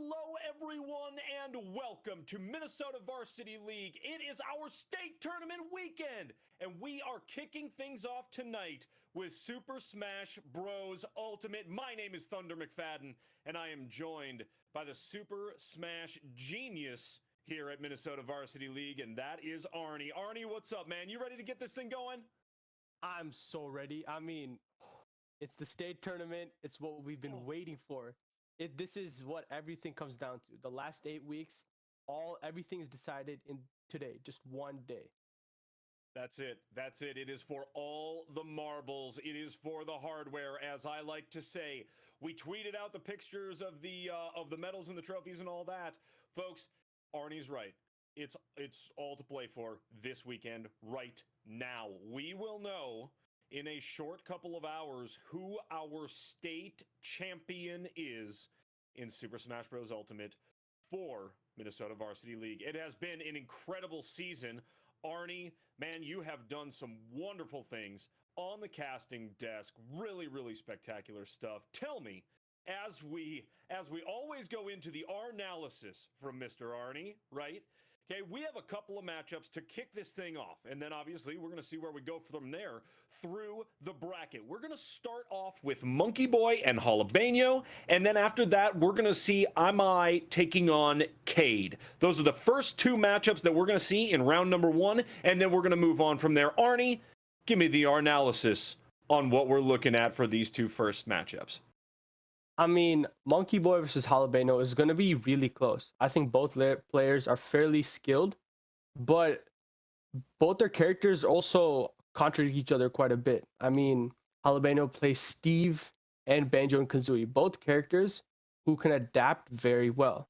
Hello, everyone, and welcome to Minnesota Varsity League. It is our state tournament weekend, and we are kicking things off tonight with Super Smash Bros. Ultimate. My name is Thunder McFadden, and I am joined by the Super Smash genius here at Minnesota Varsity League, and that is Arnie. Arnie, what's up, man? You ready to get this thing going? I'm so ready. I mean, it's the state tournament. It's what we've been waiting for. This is what everything comes down to. The last 8 weeks, everything is decided in today, just one day. That's it. That's it. It is for all the marbles. It is for the hardware, as I like to say. We tweeted out the pictures of the medals and the trophies and all that, folks. Arnie's right. It's all to play for this weekend right now. We will know in a short couple of hours who our state champion is in Super Smash Bros. Ultimate for Minnesota Varsity League. It has been an incredible season. Arnie, man, you have done some wonderful things on the casting desk. Really, really spectacular stuff. Tell me, as we always go into the analysis from Mr. Arnie, right? Okay, we have a couple of matchups to kick this thing off, and then obviously we're going to see where we go from there through the bracket. We're going to start off with Monkey Boy and Jalapeno, and then after that, we're going to see Amai taking on Cade. Those are the first two matchups that we're going to see in round number one, and then we're going to move on from there. Arnie, give me the analysis on what we're looking at for these two first matchups. I mean, Monkey Boy versus Jalapeno is going to be really close. I think both players are fairly skilled, but both their characters also contradict each other quite a bit. I mean, Jalapeno plays Steve and Banjo and Kazooie, both characters who can adapt very well.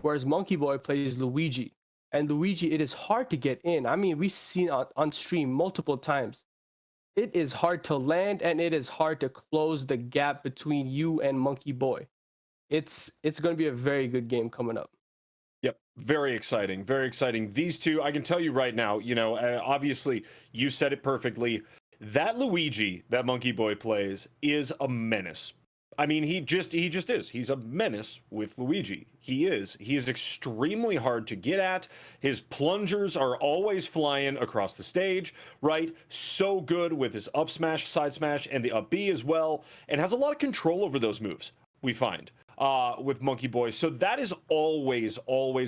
Whereas Monkey Boy plays Luigi. And Luigi, it is hard to get in. I mean, we've seen on stream multiple times. It is hard to land, and it is hard to close the gap between you and Monkey Boy. It's going to be a very good game coming up. Yep, very exciting, very exciting. These two, I can tell you right now, obviously you said it perfectly. That Luigi that Monkey Boy plays is a menace. I mean, he just is. He's a menace with Luigi. He is extremely hard to get at. His plungers are always flying across the stage, right? So good with his up smash, side smash, and the up B as well, and has a lot of control over those moves, we find, with Monkey Boy. So that is always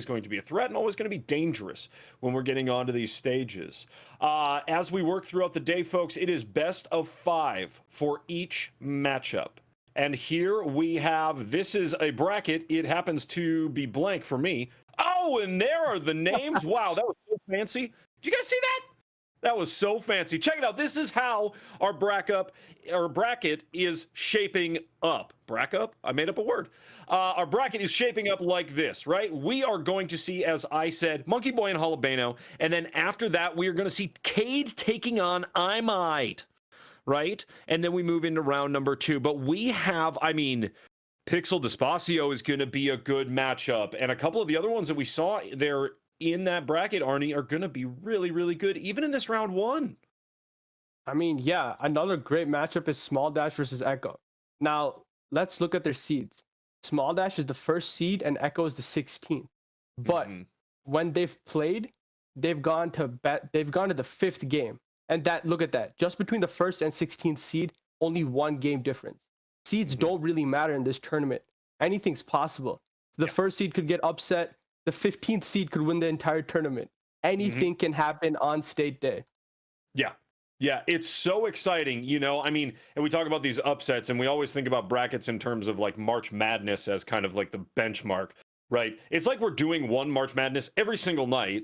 going to be a threat and always going to be dangerous when we're getting onto these stages. As we work throughout the day, folks, it is best of 5 for each matchup. And here we have, this is a bracket. It happens to be blank for me. Oh, and there are the names. Wow, that was so fancy. Did you guys see that? That was so fancy. Check it out. This is how our bracket is shaping up. Bracket? I made up a word. Our bracket is shaping up like this, right? We are going to see, as I said, Monkey Boy and Jalapeno. And then after that, we are going to see Cade taking on I Might. Right? And then we move into round number 2. But we have, I mean, Pixel Despacio is going to be a good matchup. And a couple of the other ones that we saw there in that bracket, Arnie, are going to be really, really good, even in this round 1. I mean, yeah, another great matchup is Small Dash versus Echo. Now, let's look at their seeds. Small Dash is the first seed and Echo is the 16th. But when they've played, they've gone to the 5th game. And look at that. Just between the 1st and 16th seed, only 1 game difference. Seeds don't really matter in this tournament. Anything's possible. The first seed could get upset. The 15th seed could win the entire tournament. Anything can happen on state day. Yeah, it's so exciting, I mean, and we talk about these upsets, and we always think about brackets in terms of like March Madness as kind of like the benchmark, right? It's like we're doing one March Madness every single night,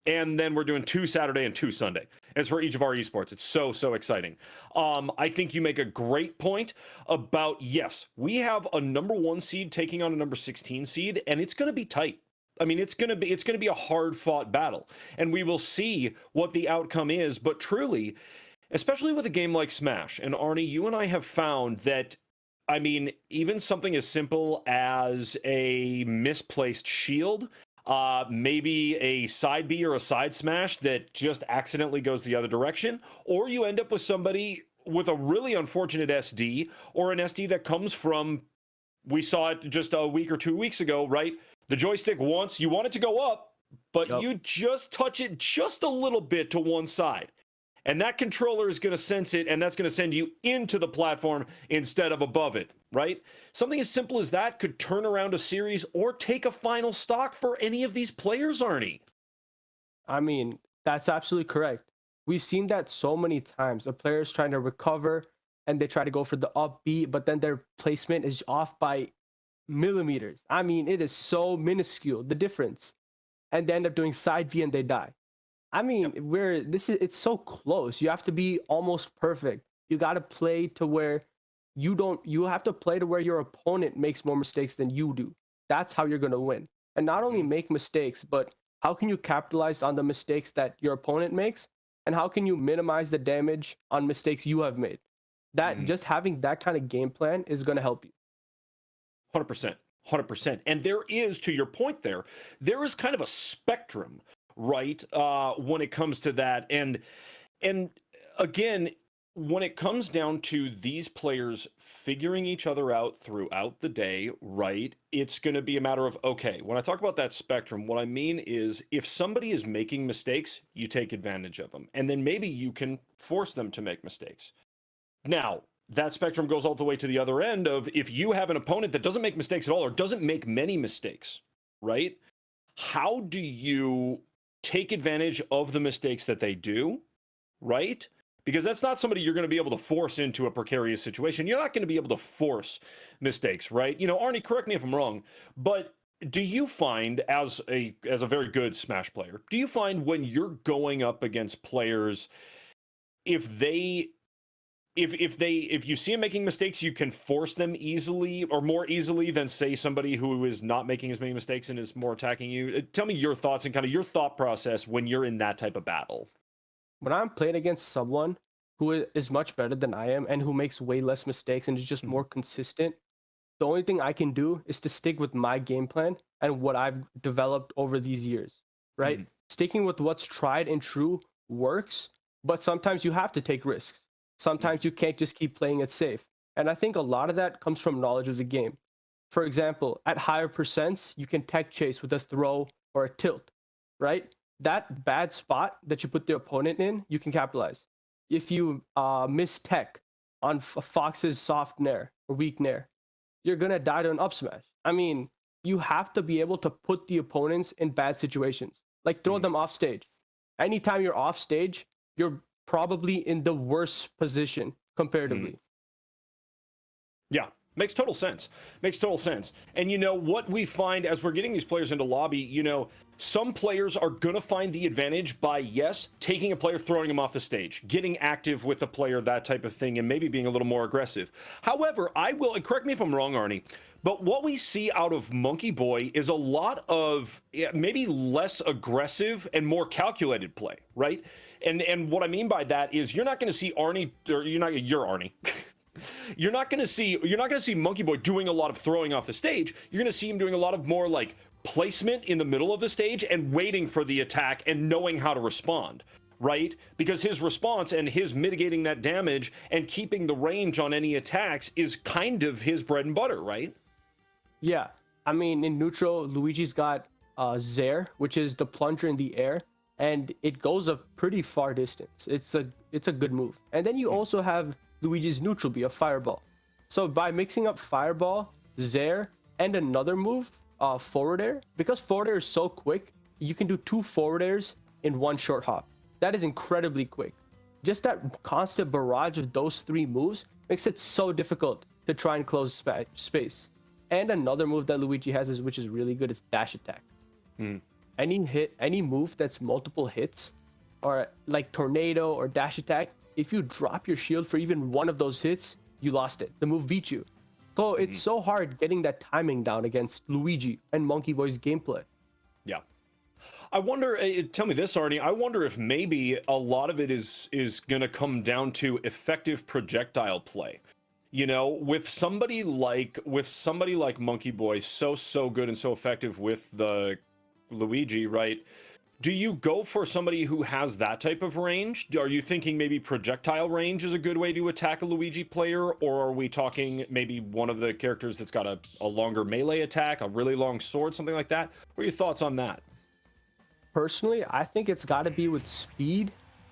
and then we're doing 2 Saturday and 2 Sunday. And it's for each of our esports. It's so exciting. I think you make a great point about, yes, we have a number 1 seed taking on a number 16 seed, and it's going to be tight. I mean, it's going to be a hard-fought battle, and we will see what the outcome is. But truly, especially with a game like Smash, and Arnie, you and I have found that, I mean, even something as simple as a misplaced shield, maybe a side B or a side smash that just accidentally goes the other direction, or you end up with somebody with a really unfortunate SD or an SD that comes from We saw it just a week or 2 weeks ago, right? The joystick you want it to go up, but Yep. you just touch it just a little bit to one side. And that controller is going to sense it, and that's going to send you into the platform instead of above it, right? Something as simple as that could turn around a series or take a final stock for any of these players, Arnie. I mean, that's absolutely correct. We've seen that so many times. A player is trying to recover and they try to go for the upbeat, but then their placement is off by millimeters. I mean, it is so minuscule, the difference. And they end up doing side V and they die. I mean, Yep. it's so close. You have to be almost perfect. You got to play to where you have to play to where your opponent makes more mistakes than you do. That's how you're going to win. And not only Mhm. make mistakes, but how can you capitalize on the mistakes that your opponent makes? And how can you minimize the damage on mistakes you have made? That Mhm. just having that kind of game plan is going to help you. 100%. 100%. And there is, to your point there is kind of a spectrum, right? When it comes to that. And again, when it comes down to these players figuring each other out throughout the day, right? It's going to be a matter of, okay, when I talk about that spectrum, what I mean is if somebody is making mistakes, you take advantage of them. And then maybe you can force them to make mistakes. Now, that spectrum goes all the way to the other end of if you have an opponent that doesn't make mistakes at all or doesn't make many mistakes, right? How do you take advantage of the mistakes that they do, right? Because that's not somebody you're going to be able to force into a precarious situation. You're not going to be able to force mistakes, right? Arnie, correct me if I'm wrong, but do you find as a very good Smash player, do you find when you're going up against players if they if you see them making mistakes, you can force them easily or more easily than say somebody who is not making as many mistakes and is more attacking you? Tell me your thoughts and kind of your thought process when you're in that type of battle. When I'm playing against someone who is much better than I am and who makes way less mistakes and is just Mhm. more consistent, the only thing I can do is to stick with my game plan and what I've developed over these years, right? Mhm. Sticking with what's tried and true works, but sometimes you have to take risks. Mhm. Sometimes you can't just keep playing it safe. And I think a lot of that comes from knowledge of the game. For example, at higher percents, you can tech chase with a throw or a tilt, right? That bad spot that you put the opponent in, you can capitalize. If you miss tech on Fox's soft nair or weak nair, you're gonna die to an up smash. I mean, you have to be able to put the opponents in bad situations, like throw Mhm. them off stage. Anytime you're off stage, you're probably in the worst position Mhm. comparatively. Yeah, makes total sense. Makes total sense. And what we find as we're getting these players into lobby, some players are going to find the advantage by, yes, taking a player, throwing him off the stage, getting active with the player, that type of thing, and maybe being a little more aggressive. However, I will, and correct me if I'm wrong, Arnie, but what we see out of Monkey Boy is a lot of maybe less aggressive and more calculated play, right? And what I mean by that is you're not going to see Arnie, or you're Arnie. You're not going to see Monkey Boy doing a lot of throwing off the stage. You're going to see him doing a lot of more like placement in the middle of the stage and waiting for the attack and knowing how to respond, right? Because his response and his mitigating that damage and keeping the range on any attacks is kind of his bread and butter, right? Yeah, I mean, in neutral, Luigi's got Zair, which is the plunger in the air, and it goes a pretty far distance. It's a good move. And then you Mm. also have Luigi's neutral be a fireball. So by mixing up fireball, Zair, and another move, forward air, because forward air is so quick, you can do two forward airs in one short hop. That is incredibly quick. Just that constant barrage of those three moves makes it so difficult to try and close space. And another move that Luigi has which is really good is dash attack. Mm. Any move that's multiple hits, or like tornado or dash attack, if you drop your shield for even one of those hits, you lost it. The move beat you. So it's Hmm. so hard getting that timing down against Luigi and Monkey Boy's gameplay. Yeah. I wonder. Tell me this, Arnie. I wonder if maybe a lot of it is going to come down to effective projectile play. With somebody like Monkey Boy, so good and so effective with the Luigi, right? Do you go for somebody who has that type of range? Are you thinking maybe projectile range is a good way to attack a Luigi player? Or are we talking maybe one of the characters that's got a longer melee attack, a really long sword, something like that? What are your thoughts on that? Personally, I think it's got to be with speed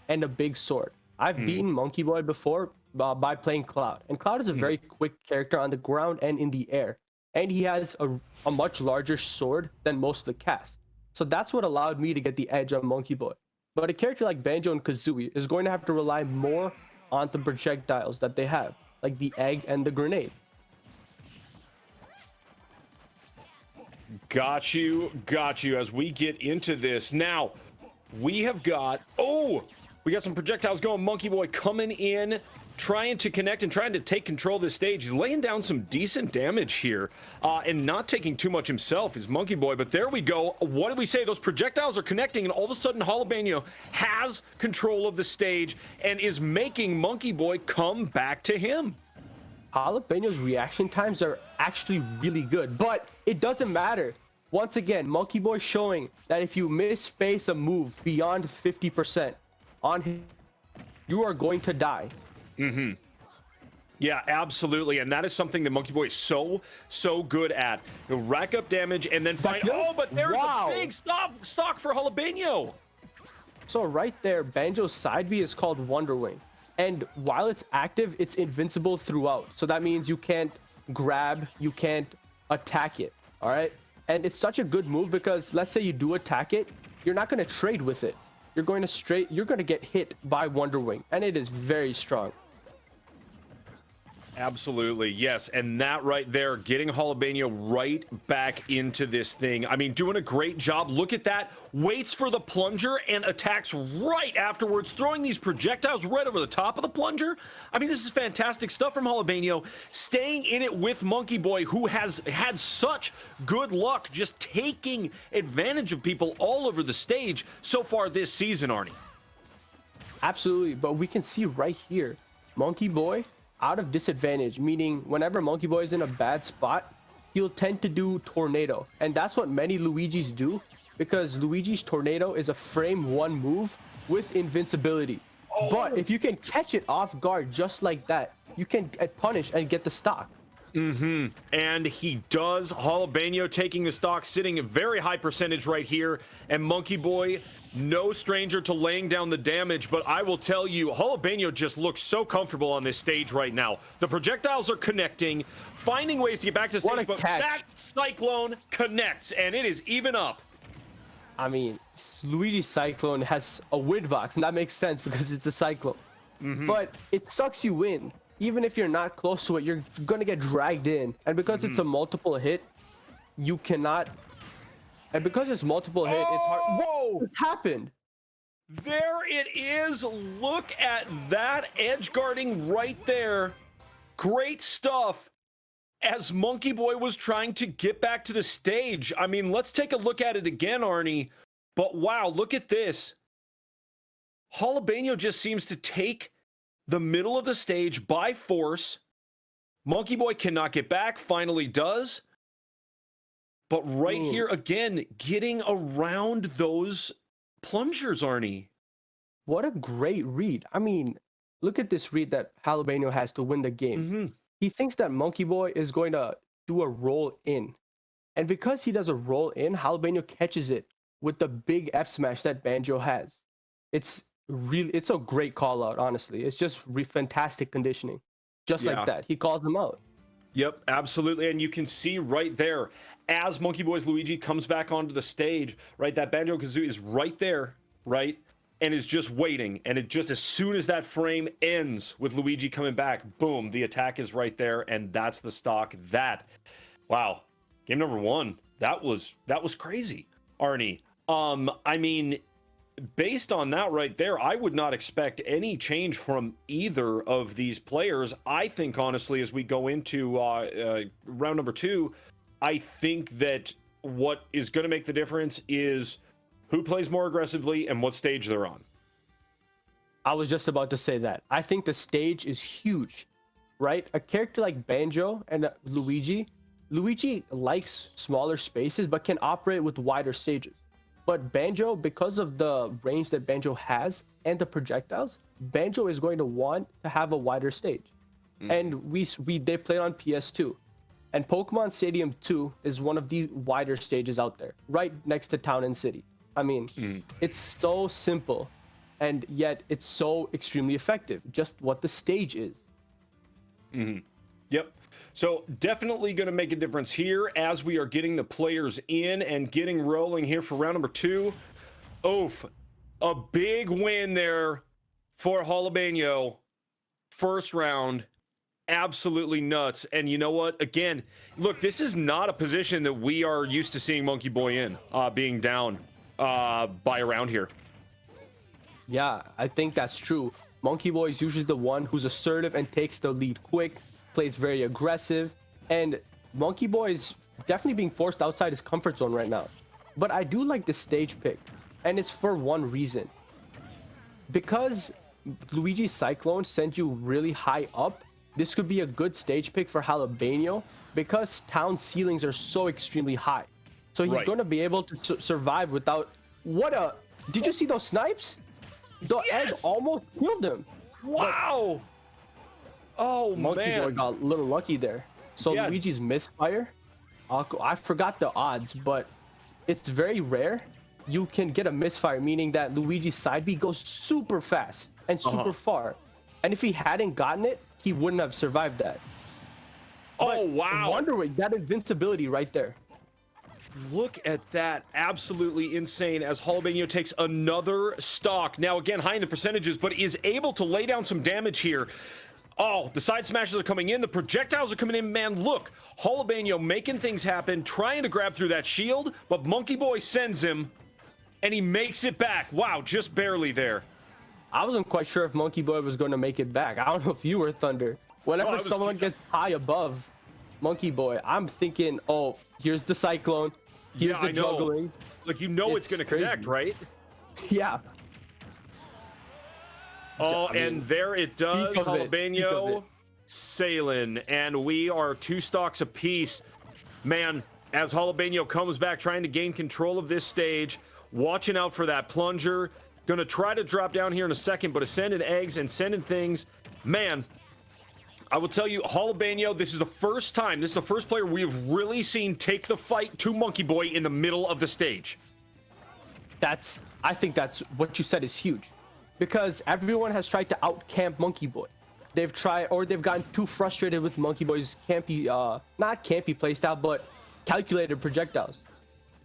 and a big sword. I've beaten Monkey Boy before by playing Cloud, and Cloud is a very quick character on the ground and in the air, and he has a much larger sword than most of the cast. So that's what allowed me to get the edge on Monkey Boy. But a character like Banjo and Kazooie is going to have to rely more on the projectiles that they have, like the egg and the grenade. Got you, got you. As we get into this now, we have got we got some projectiles going. Monkey Boy coming in, trying to connect and trying to take control of this stage. He's laying down some decent damage here, and not taking too much himself is Monkey Boy. But there we go. What did we say? Those projectiles are connecting, and all of a sudden Jalapeno has control of the stage and is making Monkey Boy come back to him. Jalapeno's reaction times are actually really good, but it doesn't matter. Once again, Monkey Boy showing that if you misface a move beyond 50% on him, you are going to die. Yeah, absolutely. And that is something that Monkey Boy is so good at. He'll rack up damage and then find, but there's a big stock for Jalapeno. So right there, Banjo's side B is called Wonder Wing. And while it's active, it's invincible throughout. So that means you can't grab, you can't attack it. All right. And it's such a good move because let's say you do attack it, you're not going to trade with it. You're going to get hit by Wonder Wing, and it is very strong. Absolutely, yes. And that right there, getting Jalapeno right back into this thing. I mean, doing a great job. Look at that. Waits for the plunger and attacks right afterwards, throwing these projectiles right over the top of the plunger. I mean, this is fantastic stuff from Jalapeno. Staying in it with Monkey Boy, who has had such good luck just taking advantage of people all over the stage so far this season, Arnie. Absolutely, but we can see right here, Monkey Boy out of disadvantage, meaning whenever Monkey Boy is in a bad spot, he'll tend to do Tornado. And that's what many Luigis do, because Luigi's Tornado is a frame one move with invincibility. But if you can catch it off guard just like that, you can punish and get the stock. And he does. Jalapeno taking the stock, sitting a very high percentage right here. And Monkey Boy, no stranger to laying down the damage. But I will tell you, Jalapeno just looks so comfortable on this stage right now. The projectiles are connecting, finding ways to get back to stage. But that Cyclone connects, and it is even up. I mean, Luigi's Cyclone has a wind box, and that makes sense because it's a Cyclone. But it sucks you in. Even if you're not close to it, you're going to get dragged in. And because it's a multiple hit, you cannot. And because it's multiple hit, it's hard. What happened? There it is. Look at that edge guarding right there. Great stuff. As Monkey Boy was trying to get back to the stage. I mean, let's take a look at it again, Arnie. But wow, look at this. Jalapeno just seems to take the middle of the stage by force. Monkey Boy cannot get back, finally does. But right here again, getting around those plungers, Arnie. What a great read. I mean, look at this read that Jalapeno has to win the game. He thinks that Monkey Boy is going to do a roll in. And because he does a roll in, Jalapeno catches it with the big F smash that Banjo has. It's a great call out, honestly. It's just fantastic conditioning. Just like that. He calls them out. Yep, absolutely. And you can see right there, as Monkey Boy's Luigi comes back onto the stage, right, that Banjo-Kazooie is right there, right, and is just waiting. And it just, as soon as that frame ends with Luigi coming back, boom, the attack is right there, and that's the stock. Wow, game number one. That was crazy, Arnie. I mean, based on that right there, I would not expect any change from either of these players. I think, honestly, as we go into round number two, I think that what is going to make the difference is who plays more aggressively and what stage they're on. I was just about to say that. I think the stage is huge, right? A character like Banjo and Luigi likes smaller spaces but can operate with wider stages. But Banjo, because of the range that Banjo has and the projectiles, Banjo is going to want to have a wider stage. And they play on PS2. And Pokemon Stadium 2 is one of the wider stages out there, right next to Town and City. I mean, it's so simple, and yet it's so extremely effective, just what the stage is. Yep. So definitely going to make a difference here as we are getting the players in and getting rolling here for round number 2. Oof. A big win there for Jalapeno. First round. Absolutely nuts. And you know what? Again, look, this is not a position that we are used to seeing Monkey Boy in, being down by around here. Yeah, I think that's true. Monkey Boy is usually the one who's assertive and takes the lead quick, plays very aggressive, and Monkey Boy is definitely being forced outside his comfort zone right now. But I do like the stage pick, and it's for one reason. Because Luigi's Cyclone sends you really high up, this could be a good stage pick for Jalapeno because town ceilings are so extremely high. So he's going to be able to survive without... Did you see those snipes? The egg almost killed him. Wow! Oh, Monkey Boy got a little lucky there. So Luigi's misfire, I forgot the odds, but it's very rare. You can get a misfire, meaning that Luigi's side B goes super fast and super far. And if he hadn't gotten it, he wouldn't have survived that. Oh, wow. Wonder Wing, that invincibility right there. Look at that. Absolutely insane as Jalapeno takes another stock. Now, again, high in the percentages, but is able to lay down some damage here. Oh, the side smashes are coming in. The projectiles are coming in. Man, look. Jalapeno making things happen, trying to grab through that shield, but Monkey Boy sends him, and he makes it back. Wow, just barely there. I wasn't quite sure if Monkey Boy was going to make it back. I don't know if you were, Thunder. Whenever someone gets high above Monkey Boy, I'm thinking, oh, here's the Cyclone. Here's the juggling. Like, you know it's going to connect, right? Yeah. Oh, and there it does. Jalapeno sailing. And we are 2 stocks apiece. Man, as Jalapeno comes back trying to gain control of this stage, watching out for that plunger. Gonna try to drop down here in a second, but is sending eggs and sending things. Man, I will tell you, Jalapeno, this is the first time, this is the first player we have really seen take the fight to Monkey Boy in the middle of the stage. I think that's what you said is huge. Because everyone has tried to out-camp Monkey Boy. They've gotten too frustrated with Monkey Boy's campy, not campy playstyle, but calculated projectiles.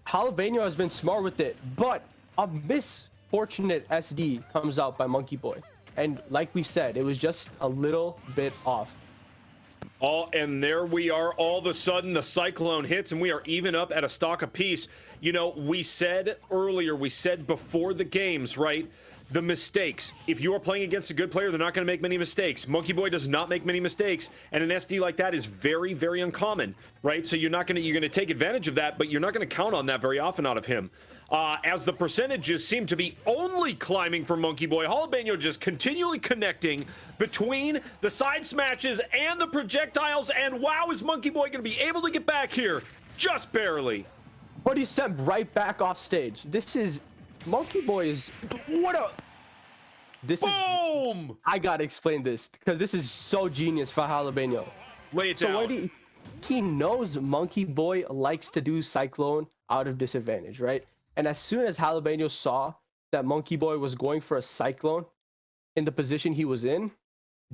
Jalapeno has been smart with it, but a misfortunate SD comes out by Monkey Boy. And like we said, it was just a little bit off. Oh, and there we are. All of a sudden, the Cyclone hits, and we are even up at a stock apiece. You know, we said earlier, we said before the games, right? The mistakes. If you are playing against a good player, they're not going to make many mistakes. Monkey Boy does not make many mistakes, and an SD like that is very, very uncommon, right? So you're going to take advantage of that, but you're not going to count on that very often out of him. As the percentages seem to be only climbing for Monkey Boy, Jalapeno just continually connecting between the side smashes and the projectiles, and wow, is Monkey Boy going to be able to get back here? Just barely. But he's sent right back off stage. This is... Monkey Boy is... Boom! I gotta explain this, because this is so genius for Jalapeno. Lay it down. He knows Monkey Boy likes to do Cyclone out of disadvantage, right? And as soon as Jalapeno saw that Monkey Boy was going for a Cyclone in the position he was in,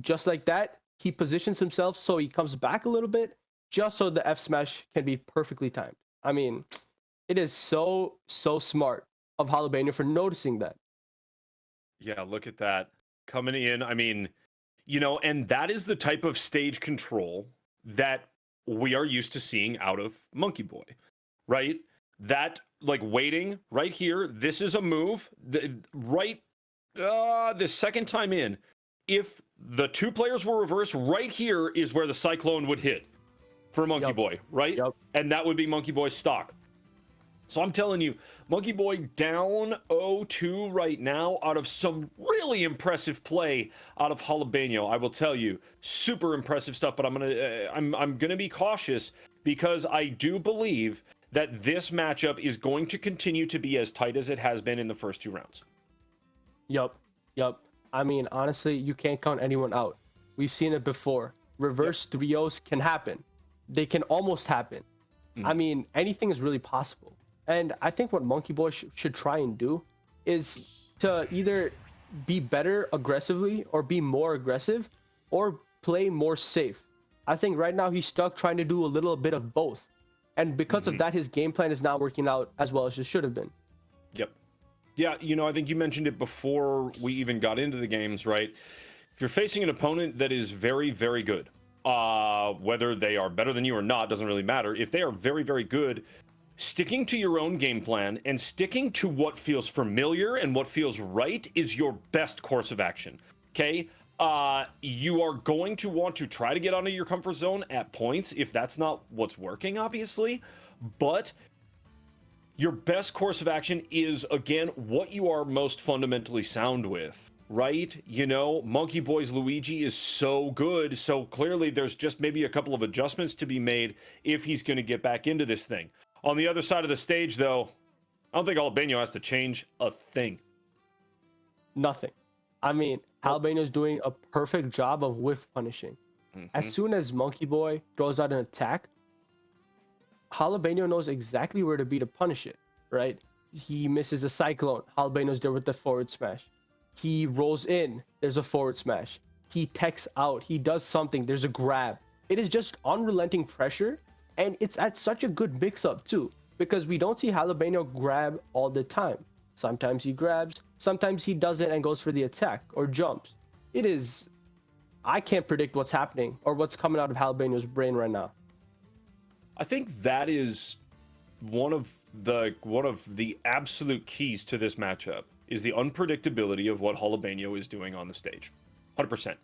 just like that, he positions himself so he comes back a little bit, just so the F smash can be perfectly timed. I mean, it is so smart of Jalapeno for noticing that. Yeah, look at that. Coming in, I mean, you know, and that is the type of stage control that we are used to seeing out of Monkey Boy, right? That, like, waiting right here, this is a move, the second time in, if the 2 players were reversed, right here is where the Cyclone would hit for Monkey Boy, right? Yep. And that would be Monkey Boy's stock. So I'm telling you, Monkey Boy down 0-2 right now out of some really impressive play out of Jalapeno. I will tell you, super impressive stuff, but I'm gonna be cautious because I do believe that this matchup is going to continue to be as tight as it has been in the first 2 rounds. Yup. I mean, honestly, you can't count anyone out. We've seen it before. Reverse 3-0s can happen. They can almost happen. I mean, anything is really possible. And I think what Monkey Boy should try and do is to either be better aggressively or be more aggressive or play more safe. I think right now he's stuck trying to do a little bit of both. And because of that, his game plan is not working out as well as it should have been. Yep. Yeah, you know, I think you mentioned it before we even got into the games, right? If you're facing an opponent that is very, very good, whether they are better than you or not, doesn't really matter. If they are very, very good, sticking to your own game plan and sticking to what feels familiar and what feels right is your best course of action. Okay? You are going to want to try to get out of your comfort zone at points if that's not what's working, obviously. But your best course of action is, again, what you are most fundamentally sound with, right? You know, Monkey Boy's Luigi is so good, so clearly there's just maybe a couple of adjustments to be made if he's going to get back into this thing. On the other side of the stage, though, I don't think Jalapeno has to change a thing. Nothing. I mean, Jalapeno's doing a perfect job of whiff punishing. As soon as Monkey Boy throws out an attack, Jalapeno knows exactly where to be to punish it, right? He misses a cyclone. Jalapeno's there with the forward smash. He rolls in. There's a forward smash. He techs out. He does something. There's a grab. It is just unrelenting pressure, and it's at such a good mix-up too, because we don't see Jalapeno grab all the time. Sometimes he grabs, sometimes he doesn't and goes for the attack or jumps. It is, I can't predict what's happening or what's coming out of Jalapeno's brain right now. I think that is one of the absolute keys to this matchup is the unpredictability of what Jalapeno is doing on the stage. 100%.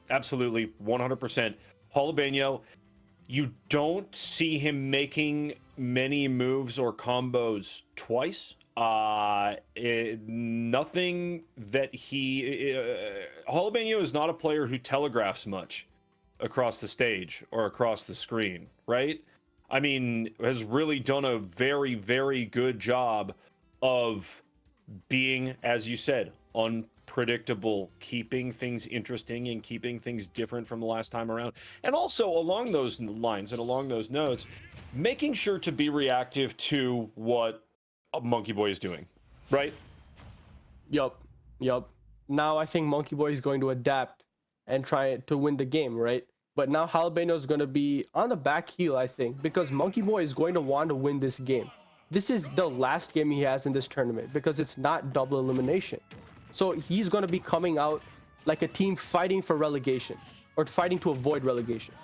Absolutely, 100%. Jalapeno, you don't see him making many moves or combos twice. Nothing that Jalapeno is not a player who telegraphs much across the stage or across the screen, right? I mean, has really done a very, very good job of being, as you said, unpredictable, keeping things interesting and keeping things different from the last time around. And also along those lines and along those notes, making sure to be reactive to what Monkey Boy is doing, right? Yup. Now I think Monkey Boy is going to adapt and try to win the game, right? But now Jalapeno is going to be on the back heel, I think, because Monkey Boy is going to want to win this game. This is the last game he has in this tournament because it's not double elimination. So he's going to be coming out like a team fighting for relegation or fighting to avoid relegation.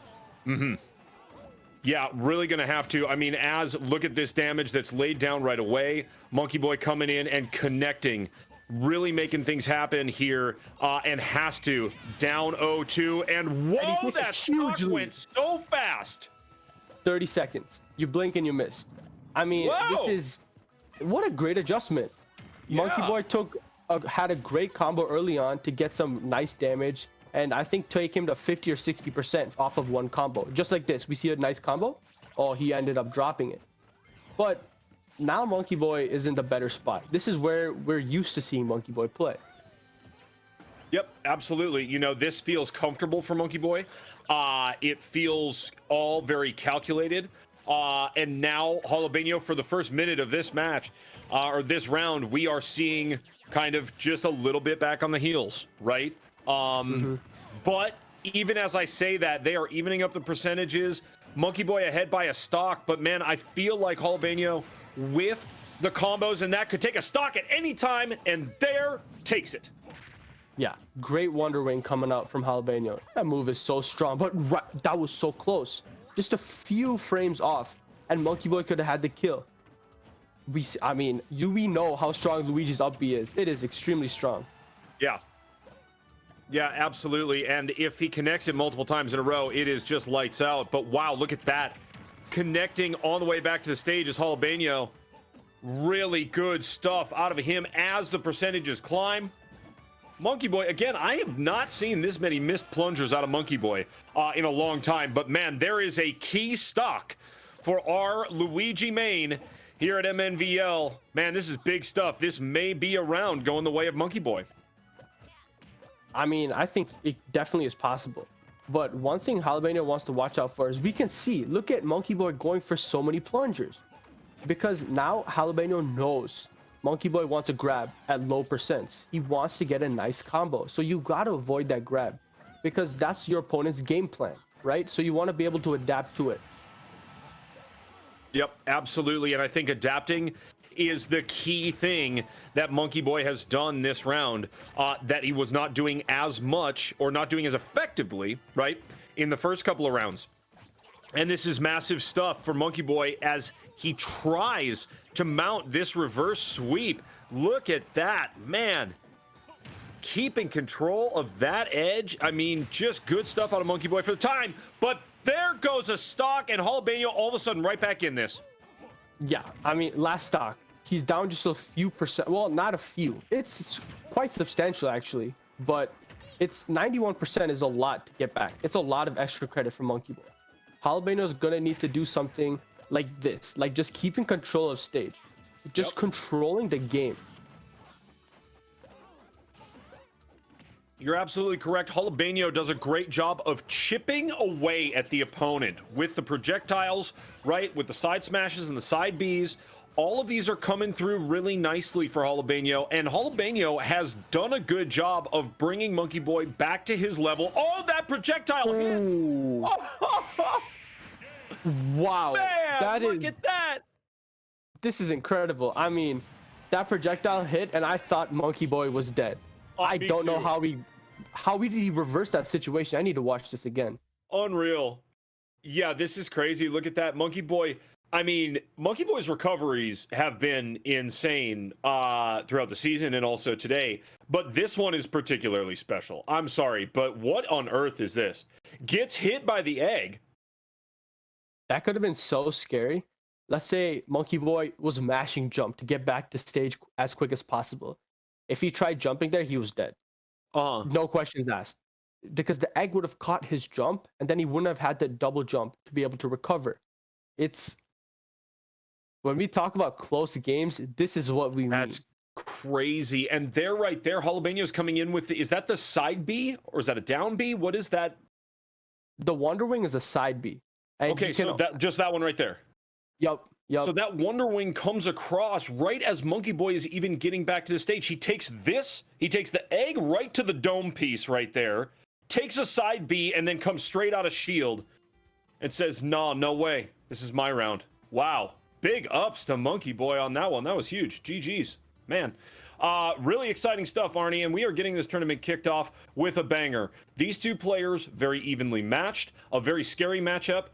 Yeah, really going to have to. I mean, look at this damage that's laid down right away. Monkey Boy coming in and connecting, really making things happen here, and has to down 0-2. And whoa, that stock went so fast. 30 seconds. You blink and you missed. I mean, This is what a great adjustment. Yeah. Monkey Boy had a great combo early on to get some nice damage. And I think take him to 50 or 60% off of one combo. Just like this, we see a nice combo. Oh, he ended up dropping it. But now Monkey Boy is in the better spot. This is where we're used to seeing Monkey Boy play. Yep, absolutely. You know, this feels comfortable for Monkey Boy. It feels all very calculated. And now Jalapeno, for the first minute of this match, or this round, we are seeing kind of just a little bit back on the heels, right? But even as I say that, they are evening up the percentages. Monkey Boy ahead by a stock, but man, I feel like Jalapeno with the combos, and that could take a stock at any time, and there takes it. Yeah, great Wonder Wing coming out from Jalapeno. That move is so strong, but that was so close. Just a few frames off, and Monkey Boy could have had the kill. We know how strong Luigi's up B is. It is extremely strong. Yeah, absolutely. And if he connects it multiple times in a row, it is just lights out. But wow, look at that. Connecting on the way back to the stage is Jalapeno. Really good stuff out of him as the percentages climb. Monkey Boy, again, I have not seen this many missed plungers out of Monkey Boy in a long time. But man, there is a key stock for our Luigi main here at MNVL. Man, this is big stuff. This may be a round going the way of Monkey Boy. I mean, I think it definitely is possible. But one thing Jalapeno wants to watch out for is we can see, look at Monkey Boy going for so many plungers. Because now Jalapeno knows Monkey Boy wants a grab at low percents. He wants to get a nice combo. So you got to avoid that grab because that's your opponent's game plan, right? So you want to be able to adapt to it. Yep, absolutely. And I think adapting is the key thing that Monkey Boy has done this round, that he was not doing as much or not doing as effectively, right, in the first couple of rounds. And this is massive stuff for Monkey Boy as he tries to mount this reverse sweep. Look at that, man. Keeping control of that edge. I mean, just good stuff out of Monkey Boy for the time. But there goes a stock, and Jalapeno all of a sudden right back in this. Yeah, I mean, last stock, he's down just a few percent. Well, not a few. It's quite substantial, actually. But it's 91% is a lot to get back. It's a lot of extra credit for Monkey Boy. Jalapeno is going to need to do something like this, like just keeping control of stage, just controlling the game. You're absolutely correct. Jalapeno does a great job of chipping away at the opponent with the projectiles, right? With the side smashes and the side Bs. All of these are coming through really nicely for Jalapeno, and Jalapeno has done a good job of bringing Monkey Boy back to his level. Oh, that projectile hits! Wow, man, look at that! This is incredible. I mean, that projectile hit, and I thought Monkey Boy was dead. I don't know how did he reverse that situation. I need to watch this again. Unreal. Yeah, this is crazy. Look at that. Monkey Boy. I mean, Monkey Boy's recoveries have been insane throughout the season and also today. But this one is particularly special. I'm sorry, but what on earth is this? Gets hit by the egg. That could have been so scary. Let's say Monkey Boy was mashing jump to get back to stage as quick as possible. If he tried jumping there, he was dead. No questions asked. Because the egg would have caught his jump, and then he wouldn't have had that double jump to be able to recover. When we talk about close games, this is what we That's crazy. And they're right there. Jalapeno's coming in with is that the side B or is that a down B? What is that? The Wonder Wing is a side B. And okay, so just that one right there. Yep. So that Wonder Wing comes across right as Monkey Boy is even getting back to the stage. He takes the egg right to the dome piece right there, takes a side B, and then comes straight out of shield and says, no way. This is my round. Wow. Big ups to Monkey Boy on that one. That was huge. GG's. Man. Really exciting stuff, Arnie, and we are getting this tournament kicked off with a banger. These two players very evenly matched, a very scary matchup.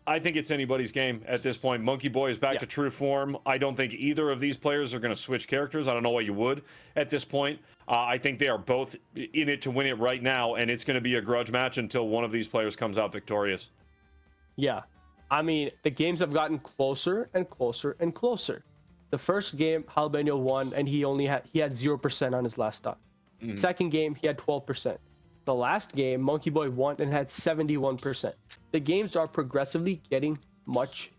I think it's anybody's game at this point. Monkey Boy is back to true form. I don't think either of these players are going to switch characters. I don't know why you would at this point. I think they are both in it to win it right now, and it's going to be a grudge match until one of these players comes out victorious. Yeah. I mean, the games have gotten closer and closer and closer. The first game, Jalapeno won, and he had 0% on his last stock. Second game, he had 12%. The last game, Monkey Boy won and had 71%. The games are progressively getting much,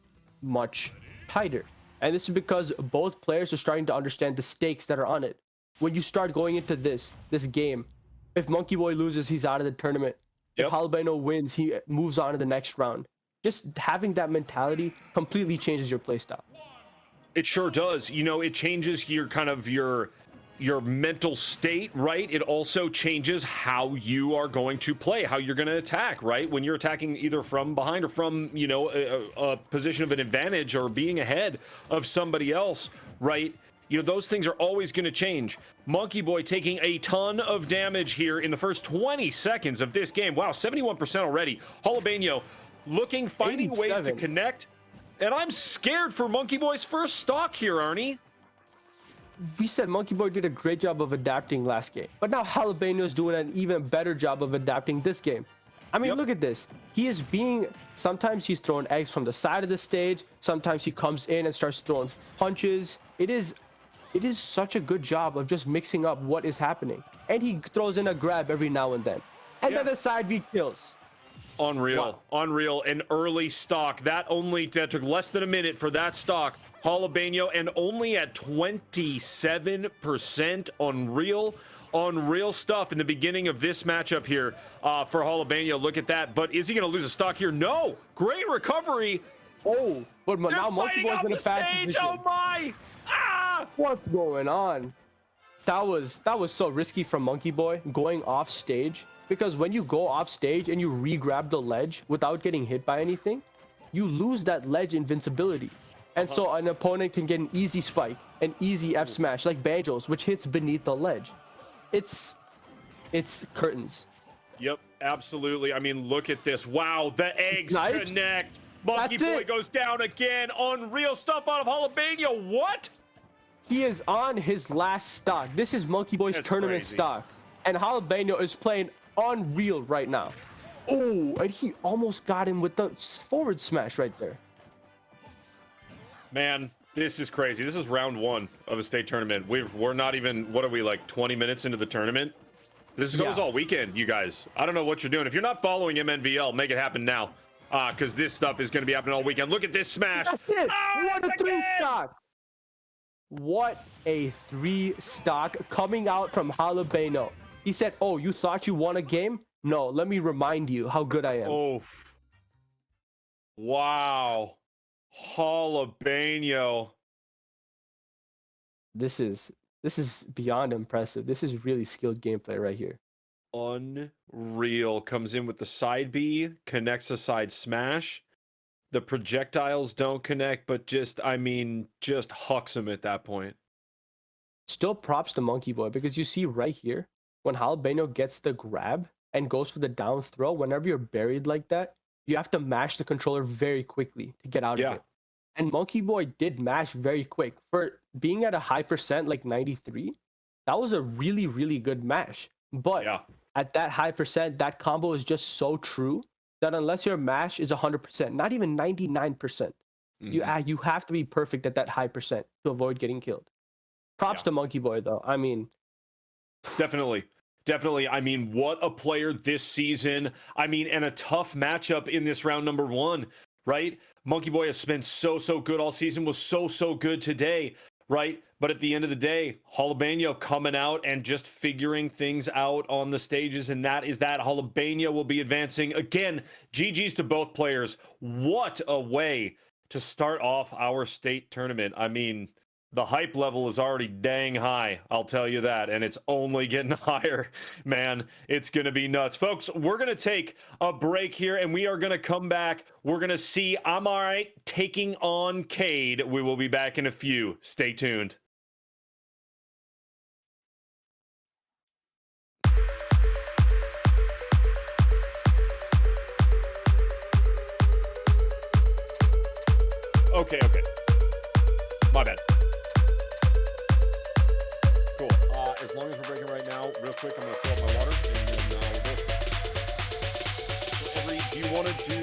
much tighter. And this is because both players are starting to understand the stakes that are on it. When you start going into this game, if Monkey Boy loses, he's out of the tournament. If Jalapeno wins, he moves on to the next round. Just having that mentality completely changes your playstyle. It sure does. You know, it changes your kind of your mental state, right? It also changes how you are going to play, how you're going to attack, right? When you're attacking either from behind or from, you know, a position of an advantage or being ahead of somebody else, right? You know, those things are always going to change. Monkey Boy taking a ton of damage here in the first 20 seconds of this game. Wow, 71% already. Jalapeno finding ways to connect. And I'm scared for Monkey Boy's first stock here, Arnie. We said Monkey Boy did a great job of adapting last game, but now Jalapeno is doing an even better job of adapting this game. I mean, look at this. Sometimes he's throwing eggs from the side of the stage. Sometimes he comes in and starts throwing punches. It is such a good job of just mixing up what is happening. And he throws in a grab every now and then. And then the side B kills. Unreal. Wow. Unreal. An early stock. That took less than a minute for that stock. Jalapeno, and only at 27%. Unreal stuff in the beginning of this matchup here for Jalapeno. Look at that. But is he going to lose a stock here? No. Great recovery. Oh, but They're now Monkey fighting Boy's off in a the bad stage. position. Oh my! Ah! What's going on? That was so risky from Monkey Boy going off stage, because when you go off stage and you re-grab the ledge without getting hit by anything, you lose that ledge invincibility. And so an opponent can get an easy spike, an easy F smash like Banjo's, which hits beneath the ledge. It's curtains. Yep, absolutely. I mean, look at this. Wow, the eggs Snipes? connect. Monkey That's Boy it. goes down again. Unreal stuff out of Jalapeno. What? He is on his last stock. This is Monkey Boy's That's tournament crazy. stock. And Jalapeno is playing unreal right now. Oh, and he almost got him with the forward smash right there. Man, this is crazy. This is round 1 of a state tournament. We're not even, what are we, like 20 minutes into the tournament? This goes all weekend, you guys. I don't know what you're doing. If you're not following MNVL, make it happen now. Because this stuff is going to be happening all weekend. Look at this smash. That's it. What a that's 3 again! stock. What a 3 stock coming out from Jalapeno. He said, oh, you thought you won a game? No, let me remind you how good I am. Oh. Wow. Jalapeno. This is beyond impressive. This is really skilled gameplay right here. Unreal. Comes in with the side B, connects a side smash. The projectiles don't connect, but just hucks him at that point. Still props to Monkey Boy, because you see right here, when Jalapeno gets the grab and goes for the down throw, whenever you're buried like that, you have to mash the controller very quickly to get out of it. And Monkey Boy did mash very quick. For being at a high percent like 93, that was a really, really good mash. But at that high percent, that combo is just so true that unless your mash is 100%, not even 99%, you have to be perfect at that high percent to avoid getting killed. Props to Monkey Boy, though. I mean, Definitely. I mean, what a player this season. I mean, and a tough matchup in this round number 1, right? Monkey Boy has been so good all season, was so good today, right? But at the end of the day, Jalapeno coming out and just figuring things out on the stages, and that is that. Jalapeno will be advancing. Again, GG's to both players. What a way to start off our state tournament. I mean, the hype level is already dang high, I'll tell you that, and it's only getting higher, man. It's going to be nuts. Folks, we're going to take a break here, and we are going to come back. We're going to see I'm Alright taking on Cade. We will be back in a few. Stay tuned. Okay. My bad. Cool. As long as we're breaking right now, real quick, I'm going to fill up my water, and then we'll go. So, do you want to do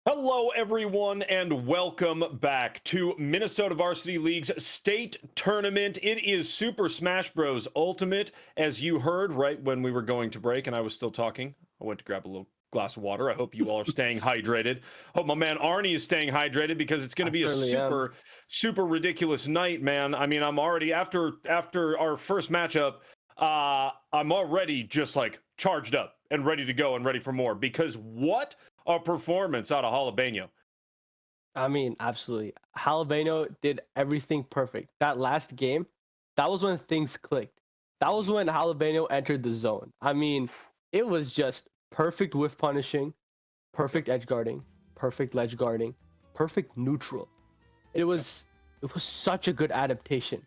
Hello, everyone, and welcome back to Minnesota Varsity League's state tournament. It is Super Smash Bros. Ultimate, as you heard right when we were going to break, and I was still talking. I went to grab a little glass of water. I hope you all are staying hydrated. Hope my man Arnie is staying hydrated because it's going to be a super ridiculous night, man. I mean, I'm already after our first matchup. I'm already just like charged up and ready to go and ready for more because what a performance out of Jalapeno. I mean, absolutely. Jalapeno did everything perfect. That last game, that was when things clicked. That was when Jalapeno entered the zone. I mean, it was just perfect whiff punishing, perfect edge guarding, perfect ledge guarding, perfect neutral. It was such a good adaptation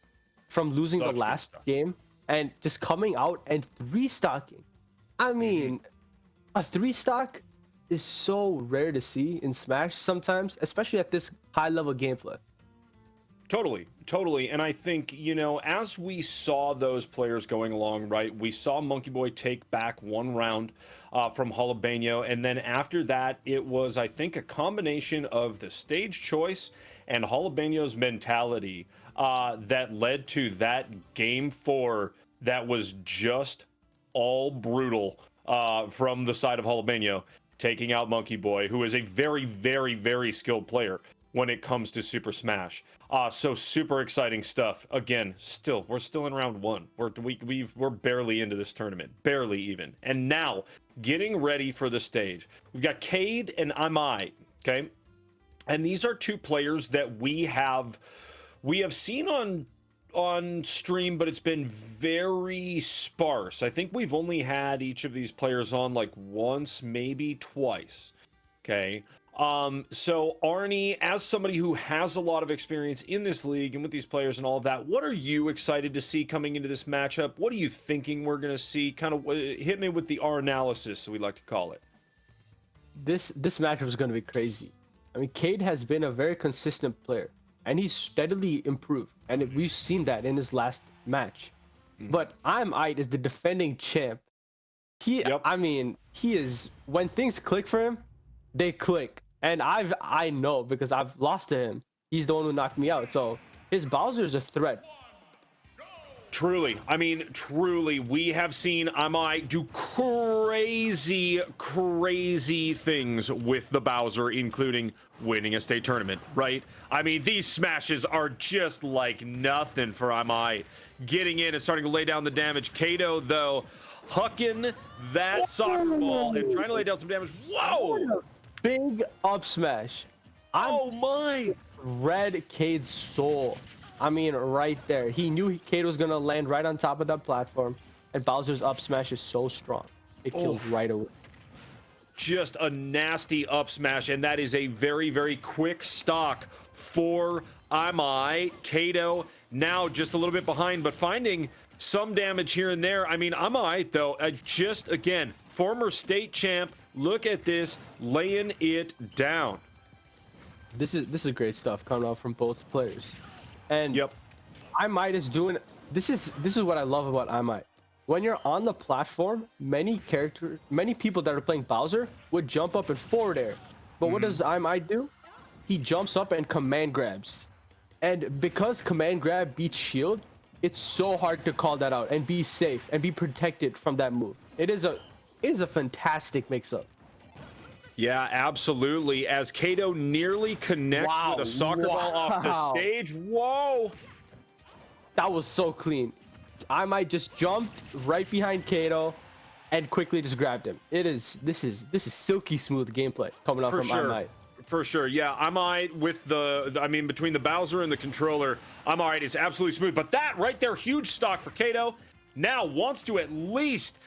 from losing the last game and just coming out and restocking. I mean, a three stock is so rare to see in Smash sometimes, especially at this high level gameplay. Totally. And I think, as we saw those players going along, right, we saw Monkey Boy take back one round from Jalapeno. And then after that, it was, I think, a combination of the stage choice and Jalapeno's mentality that led to that game 4 that was just all brutal from the side of Jalapeno, taking out Monkey Boy, who is a very, very, very skilled player when it comes to Super Smash. So super exciting stuff. Again, we're still in round 1. We're barely into this tournament, barely even. And now, getting ready for the stage. We've got Cade and Amai, okay? And these are two players that we have seen on stream, but it's been very sparse. I think we've only had each of these players on like once, maybe twice. Okay. So Arnie, as somebody who has a lot of experience in this league and with these players and all of that, what are you excited to see coming into this matchup? What are you thinking we're going to see? Kind of hit me with the R analysis, we like to call it. This matchup is going to be crazy. I mean, Cade has been a very consistent player, and he's steadily improved, and we've seen that in his last match. But Ite is the defending champ. I mean, he is, when things click for him, they click. And I know because I've lost to him. He's the one who knocked me out. So his Bowser is a threat. Truly, we have seen Amai do crazy things with the Bowser, including winning a state tournament, right? I mean, these smashes are just like nothing for Amai. Getting in and starting to lay down the damage. Kato, though, hucking that soccer ball and trying to lay down some damage. Whoa! Big up smash. Oh my! Red Cade's soul. I mean, right there. He knew Cade was going to land right on top of that platform. And Bowser's up smash is so strong. It killed right away. Just a nasty up smash. And that is a very, very quick stock for Amai. Kato now just a little bit behind, but finding some damage here and there. I mean, Amai, though, just, again, former state champ. Look at this, laying it down. This is great stuff coming out from both players. And Imite is doing this is what I love about Imite. When you're on the platform, many people that are playing Bowser would jump up and forward air. But what does Imite do? He jumps up and command grabs. And because command grab beats shield, it's so hard to call that out and be safe and be protected from that move. It is a fantastic mix-up. Yeah, absolutely. As Kato nearly connects with a soccer ball off the stage. Whoa! That was so clean. I might just jumped right behind Kato and quickly just grabbed him. This is silky smooth gameplay coming out from Amite. For sure. Yeah, Amite with between the Bowser and the controller, Amite is absolutely smooth. But that right there, huge stock for Kato. Now wants to at least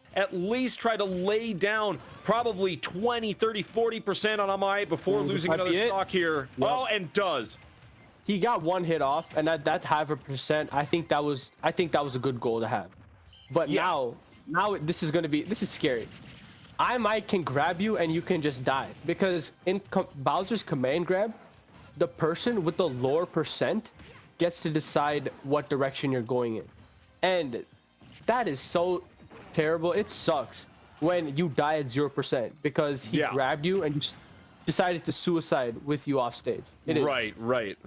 try to lay down probably 20, 30, 40% on Amai before losing another stock here. Yep. Oh, and does. He got one hit off, and at that half a percent, I think that was a good goal to have. But now this is scary. Amai can grab you and you can just die because in Bowser's command grab, the person with the lower percent gets to decide what direction you're going in. And that is so terrible. It sucks when you die at 0% because he grabbed you and decided to suicide with you off stage. It is. Right.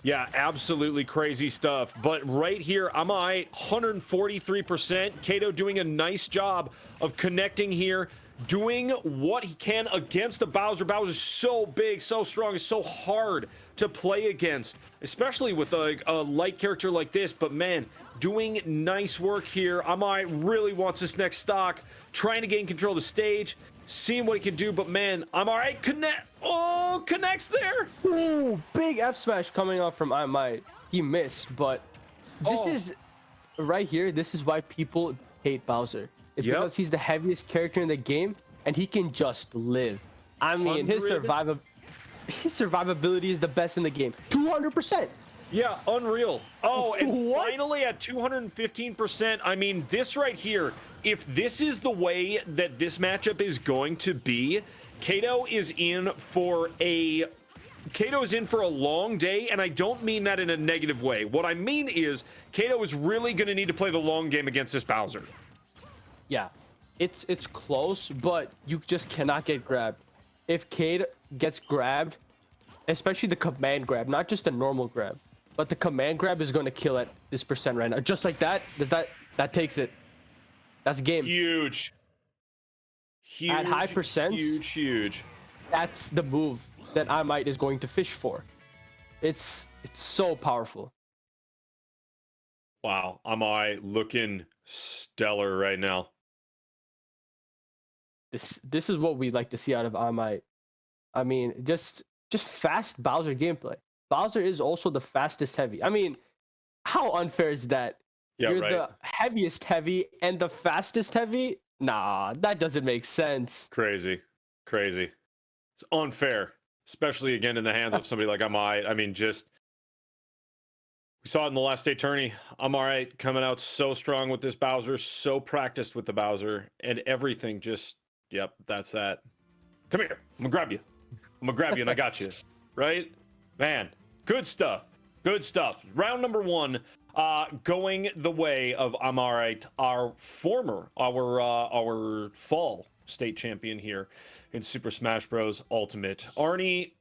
Yeah, absolutely crazy stuff. But right here, I'm all right, 143%. Kato doing a nice job of connecting here, doing what he can against the Bowser. Bowser's so big, so strong, it's so hard to play against, especially with a light character like this. But man, doing nice work here. Amai really wants this next stock, trying to gain control of the stage, seeing what he can do. But man, I'm all right. Connects there. Ooh, big F smash coming off from I Might. He missed, but this is right here. This is why people hate Bowser. It's because he's the heaviest character in the game, and he can just live. I mean, his survivability is the best in the game. 200%. Yeah, unreal. Oh, and finally at 215%. I mean, this right here, if this is the way that this matchup is going to be, Kato is in for a long day, and I don't mean that in a negative way. What I mean is Kato is really going to need to play the long game against this Bowser. Yeah, it's close, but you just cannot get grabbed. If Cade gets grabbed, especially the command grab, not just the normal grab, but the command grab is going to kill at this percent right now. Just like that, that takes it. That's game. Huge. At high percents, huge. That's the move that I Might is going to fish for. It's so powerful. Wow, am I looking stellar right now? This is what we like to see out of Amite. I mean, just fast Bowser gameplay. Bowser is also the fastest heavy. I mean, how unfair is that? Yeah, You're the heaviest heavy and the fastest heavy? Nah, that doesn't make sense. Crazy. It's unfair, especially again in the hands of somebody like Amite. I mean, just we saw it in the last day tourney. I'm all right, coming out so strong with this Bowser, so practiced with the Bowser, and everything just, yep, that's that. Come here, I'm gonna grab you, and I got you, right? Man, good stuff. Round number 1, going the way of Amarait, our fall state champion here in Super Smash Bros. Ultimate. Arnie,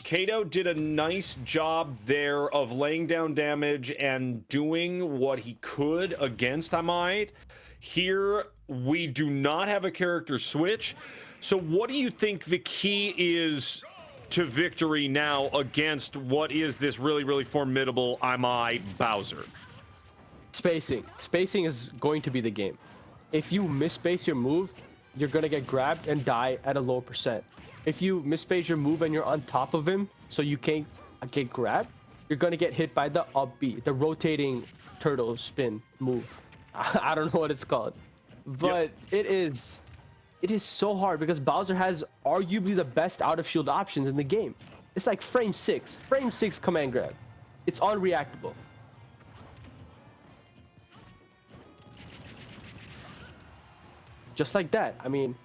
Kato did a nice job there of laying down damage and doing what he could against Amite. Here, we do not have a character switch. So what do you think the key is to victory now against what is this really, really formidable Amite Bowser? Spacing is going to be the game. If you misspace your move, you're gonna get grabbed and die at a low percent. If you misspace your move and you're on top of him, so you can't get grabbed, you're gonna get hit by the up B, the rotating turtle spin move. I don't know what it's called, but it is so hard because Bowser has arguably the best out of shield options in the game. It's like frame 6 command grab. It's unreactable. Just like that. I mean,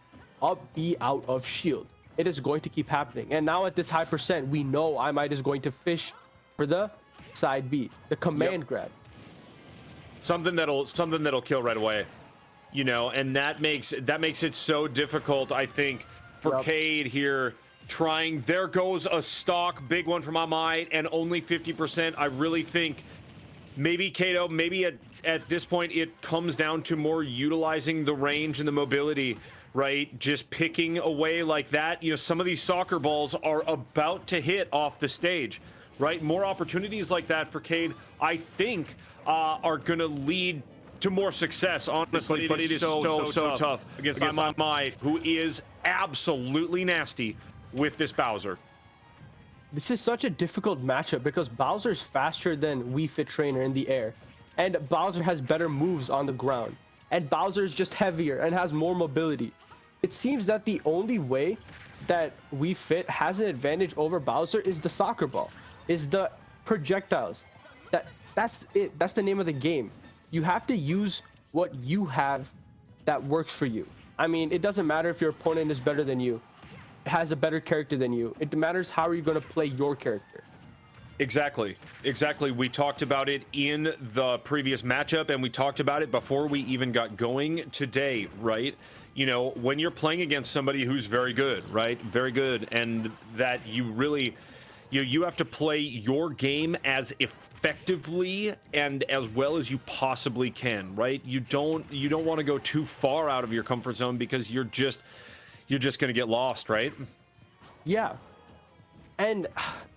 up B out of shield. It is going to keep happening. And now at this high percent, we know I Might is going to fish for the side B, the command grab. Something that'll kill right away. You know, and that makes it so difficult, I think, for Cade here trying. There goes a stock, big one from Amite, and only 50%. I really think maybe Kato, maybe at this point it comes down to more utilizing the range and the mobility, right? Just picking away like that. You know, some of these soccer balls are about to hit off the stage, right? More opportunities like that for Cade, I think, are going to lead to more success, honestly, but it is so tough against Amite, who is absolutely nasty with this Bowser. This is such a difficult matchup because Bowser's faster than Wii Fit Trainer in the air, and Bowser has better moves on the ground, and Bowser's just heavier and has more mobility. It seems that the only way that Wii Fit has an advantage over Bowser is the soccer ball, is the projectiles. That's it. That's the name of the game. You have to use what you have that works for you. I mean, it doesn't matter if your opponent is better than you, has a better character than you. It matters how are you going to play your character. Exactly. We talked about it in the previous matchup, and we talked about it before we even got going today, right? you know, when you're playing against somebody who's very good, right? Very good, and that you really, you have to play your game as effectively and as well as you possibly can, right? You don't want to go too far out of your comfort zone because you're just going to get lost, right? Yeah. And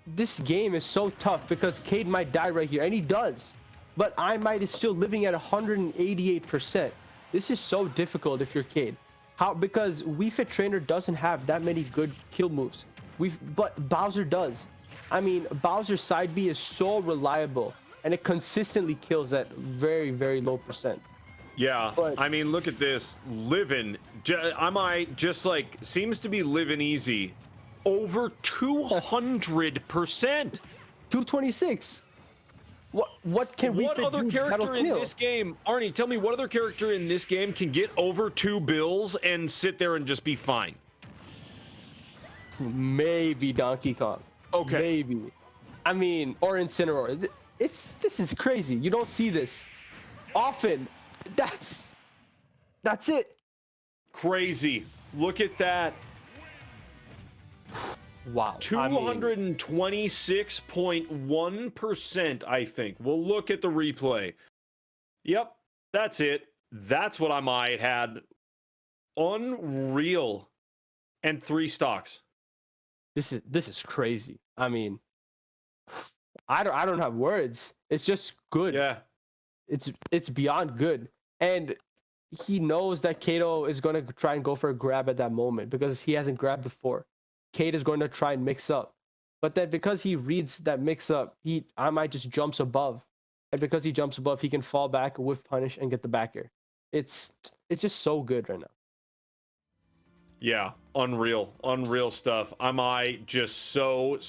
this game is so tough because Cade might die right here, and he does. But I might is still living at 188%. This is so difficult if you're Cade. How? Because Wii Fit Trainer doesn't have that many good kill moves. But Bowser does. I mean, Bowser's side B is so reliable, and it consistently kills at very, very low percent. Yeah, But I mean, look at this. Living, I might just like, seems to be living easy. Over 200%. 226. What can we What other do that'll character in kill? this game, Arnie, tell me what other character in this game can get over 2 bills and sit there and just be fine? Maybe Donkey Kong. Okay. Maybe. I mean, or Incineroar. This is crazy. You don't see this often. That's it. Crazy. Look at that. Wow. 226.1%, I think. We'll look at the replay. Yep, that's it. That's what I might had. Unreal. And 3 stocks. This is crazy. I mean, I don't have words. It's just good. Yeah. It's beyond good. And he knows that Kato is going to try and go for a grab at that moment because he hasn't grabbed before. Cade is going to try and mix up. But then because he reads that mix up, I might just jumps above. And because he jumps above, he can fall back, whiff punish, and get the backer. It's just so good right now. Yeah, unreal stuff. Am I just so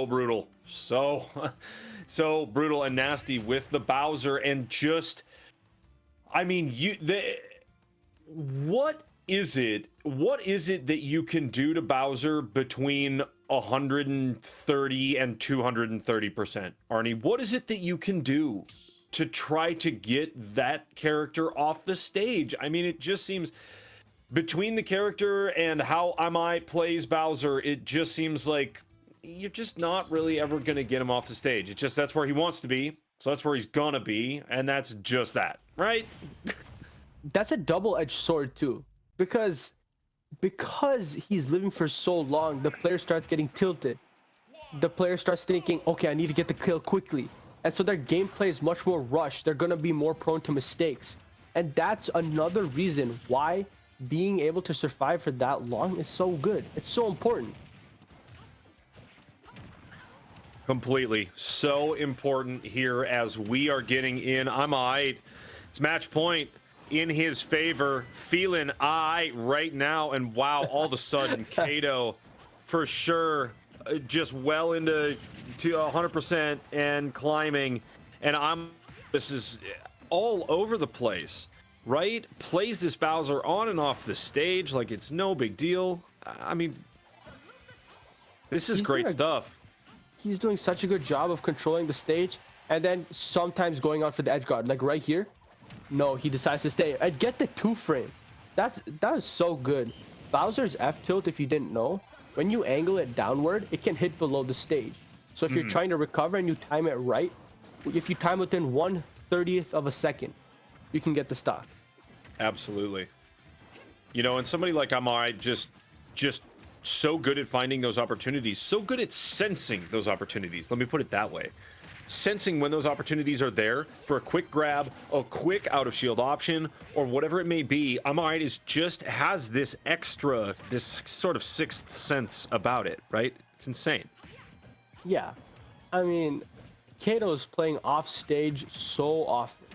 brutal, so brutal and nasty with the Bowser, and just, I mean, what is it that you can do to Bowser between 130 and 230%, Arnie? What is it that you can do to try to get that character off the stage? I mean, it just seems, between the character and how Amai plays Bowser, it just seems like you're just not really ever going to get him off the stage. It's just, that's where he wants to be, so that's where he's gonna be, and that's just that, right? That's a double-edged sword too, because he's living for so long, the player starts getting tilted. The player starts thinking, okay, I need to get the kill quickly, and so their gameplay is much more rushed. They're gonna be more prone to mistakes, and that's another reason why being able to survive for that long is so good. It's so important. Completely. So important here as we are getting in. It's match point in his favor. Feeling right now. And wow, all of a sudden, Kato for sure just well into 100% and climbing. And this is all over the place. Right? Plays this Bowser on and off the stage like it's no big deal. I mean, this is great stuff. He's doing such a good job of controlling the stage, and then sometimes going out for the edge guard. Like right here, no, he decides to stay and get the 2-frame. That is so good. Bowser's F tilt, if you didn't know, when you angle it downward, it can hit below the stage. So if you're trying to recover and you time it right, if you time within 1/30th of a second, you can get the stock. Absolutely. You know, and somebody like Amai just so good at finding those opportunities, so good at sensing those opportunities. Let me put it that way. Sensing when those opportunities are there for a quick grab, a quick out of shield option, or whatever it may be. Amai has this extra, this sort of sixth sense about it, right? It's insane. Yeah. I mean, Kato is playing off stage so often.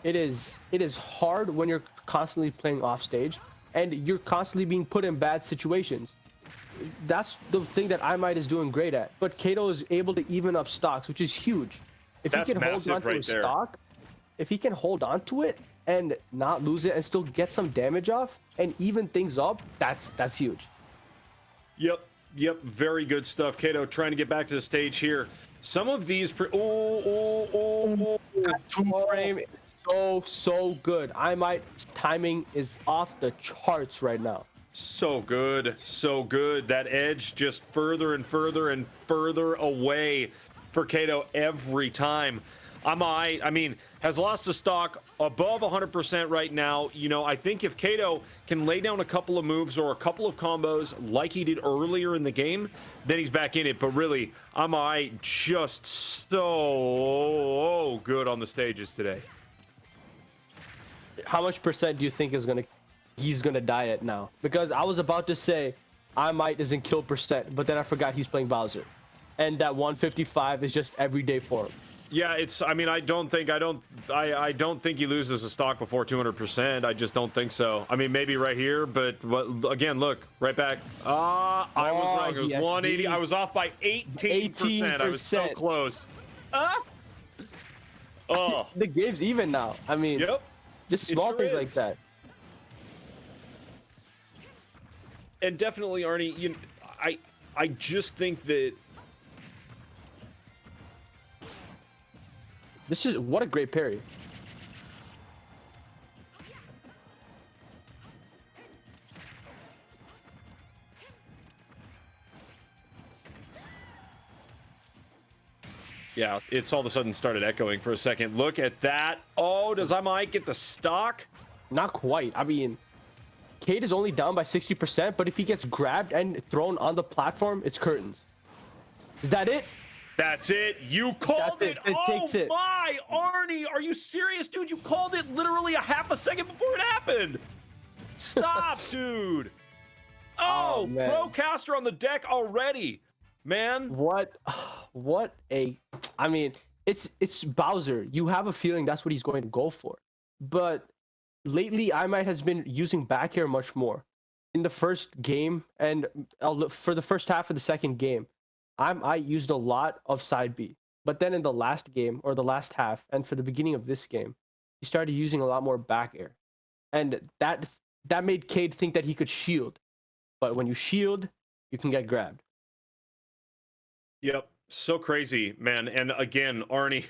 It is hard when you're constantly playing off stage and you're constantly being put in bad situations. That's the thing that I is doing great at. But Kato is able to even up stocks, which is huge. If he can hold on to his stock, if he can hold on to it and not lose it and still get some damage off and even things up, that's huge. Yep, very good stuff. Kato trying to get back to the stage here. Some of these that 2-frame is So good. I might timing is off the charts right now. So good, so good. That edge just further and further and further away for Kato every time. I mean, has lost a stock above 100% right now. You know, I think if Kato can lay down a couple of moves or a couple of combos like he did earlier in the game, then he's back in it. But really, just so good on the stages today. How much percent do you think he's gonna die at now? Because I was about to say I might isn't kill percent, but then I forgot he's playing Bowser, and that 155 is just everyday for him. Yeah, I mean, I don't think he loses a stock before 200%. I just don't think so. I mean, maybe right here, but again, look, right back. I was wrong. It was 180. I was off by 18%. I was so close. Oh, the game's even now. I mean, yep. Just small things like that. And definitely, Arnie, I just think that this is what a great parry. Yeah, it's all of a sudden started echoing for a second. Look at that. Oh, does I might get the stock? Not quite. I mean, Cade is only down by 60%, but if he gets grabbed and thrown on the platform, it's curtains. Is that it? That's it. You called it. It takes it. My, Arnie, are you serious, dude? You called it literally a half a second before it happened. Stop, dude. Oh, Procaster on the deck already, man. What a, I mean, it's Bowser. You have a feeling that's what he's going to go for. But lately, I might has been using back air much more. In the first game and for the first half of the second game, I used a lot of side B. But then in the last game or the last half, and for the beginning of this game, he started using a lot more back air, and that made Cade think that he could shield. But when you shield, you can get grabbed. Yep, so crazy, man. And again, Arnie,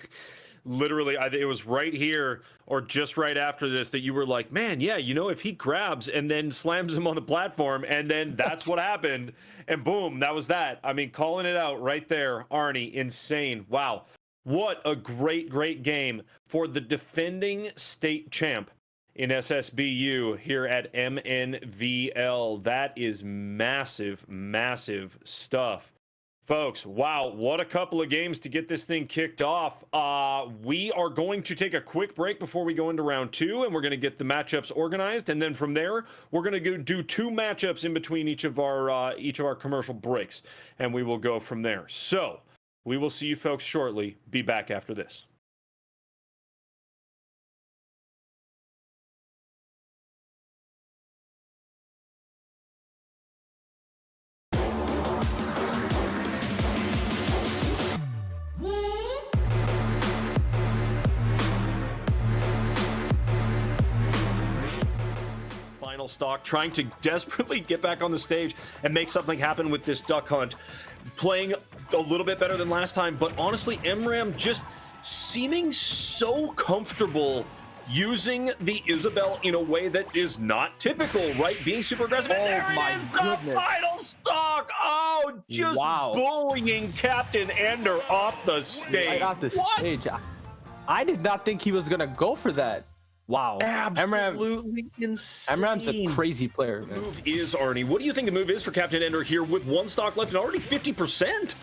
literally, it was right here or just right after this that you were like, man, yeah, you know, if he grabs and then slams him on the platform, and then that's what happened, and boom, that was that. I mean, calling it out right there, Arnie, insane. Wow, what a great game for the defending state champ in SSBU here at MNVL. That is massive stuff. Folks, wow, what a couple of games to get this thing kicked off. We are going to take a quick break before we go into round 2, and we're going to get the matchups organized, and then from there, we're going to go do 2 matchups in between each of our commercial breaks, and we will go from there. So, we will see you folks shortly. Be back after this. Stock, trying to desperately get back on the stage and make something happen with this duck hunt, playing a little bit better than last time, but honestly, MRAM just seeming so comfortable using the Isabel in a way that is not typical, right? Being super aggressive. And there it is, the final stock. Oh, just bullying Captain Ender off the stage. Right off the stage. I did not think he was gonna go for that. Wow. Absolutely insane. MRAM's a crazy player. The move is, Arnie, what do you think the move is for Captain Ender here with 1 stock left and already 50%?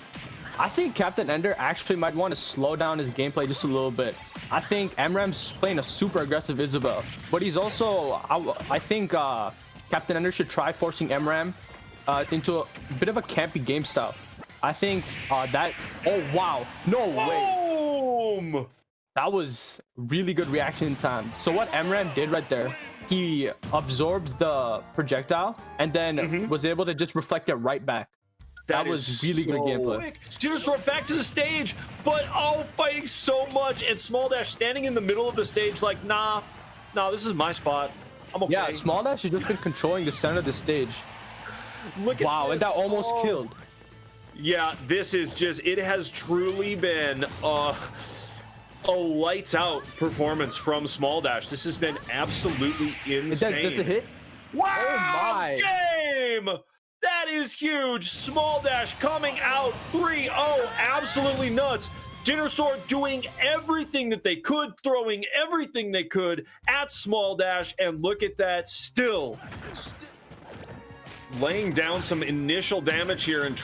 I think Captain Ender actually might want to slow down his gameplay just a little bit. I think MRAM's playing a super aggressive Isabel, but he's also, I think Captain Ender should try forcing MRAM into a bit of a campy game style. I think that, oh wow, no way. Boom! That was really good reaction time. So what MRAM did right there, he absorbed the projectile and then was able to just reflect it right back. That was really good gameplay. Steersworth back to the stage, but fighting so much, and Small Dash standing in the middle of the stage like, nah, this is my spot. I'm okay. Yeah, Small Dash has just been controlling the center of the stage. Look at this. And that almost killed. Yeah, this is just, it has truly been a lights out performance from Small Dash. This has been absolutely insane. Does it hit? Wow! Oh my! Game! That is huge. Small Dash coming out 3-0. Absolutely nuts. Dinosaur doing everything that they could, throwing everything they could at Small Dash, and look at that, still laying down some initial damage here and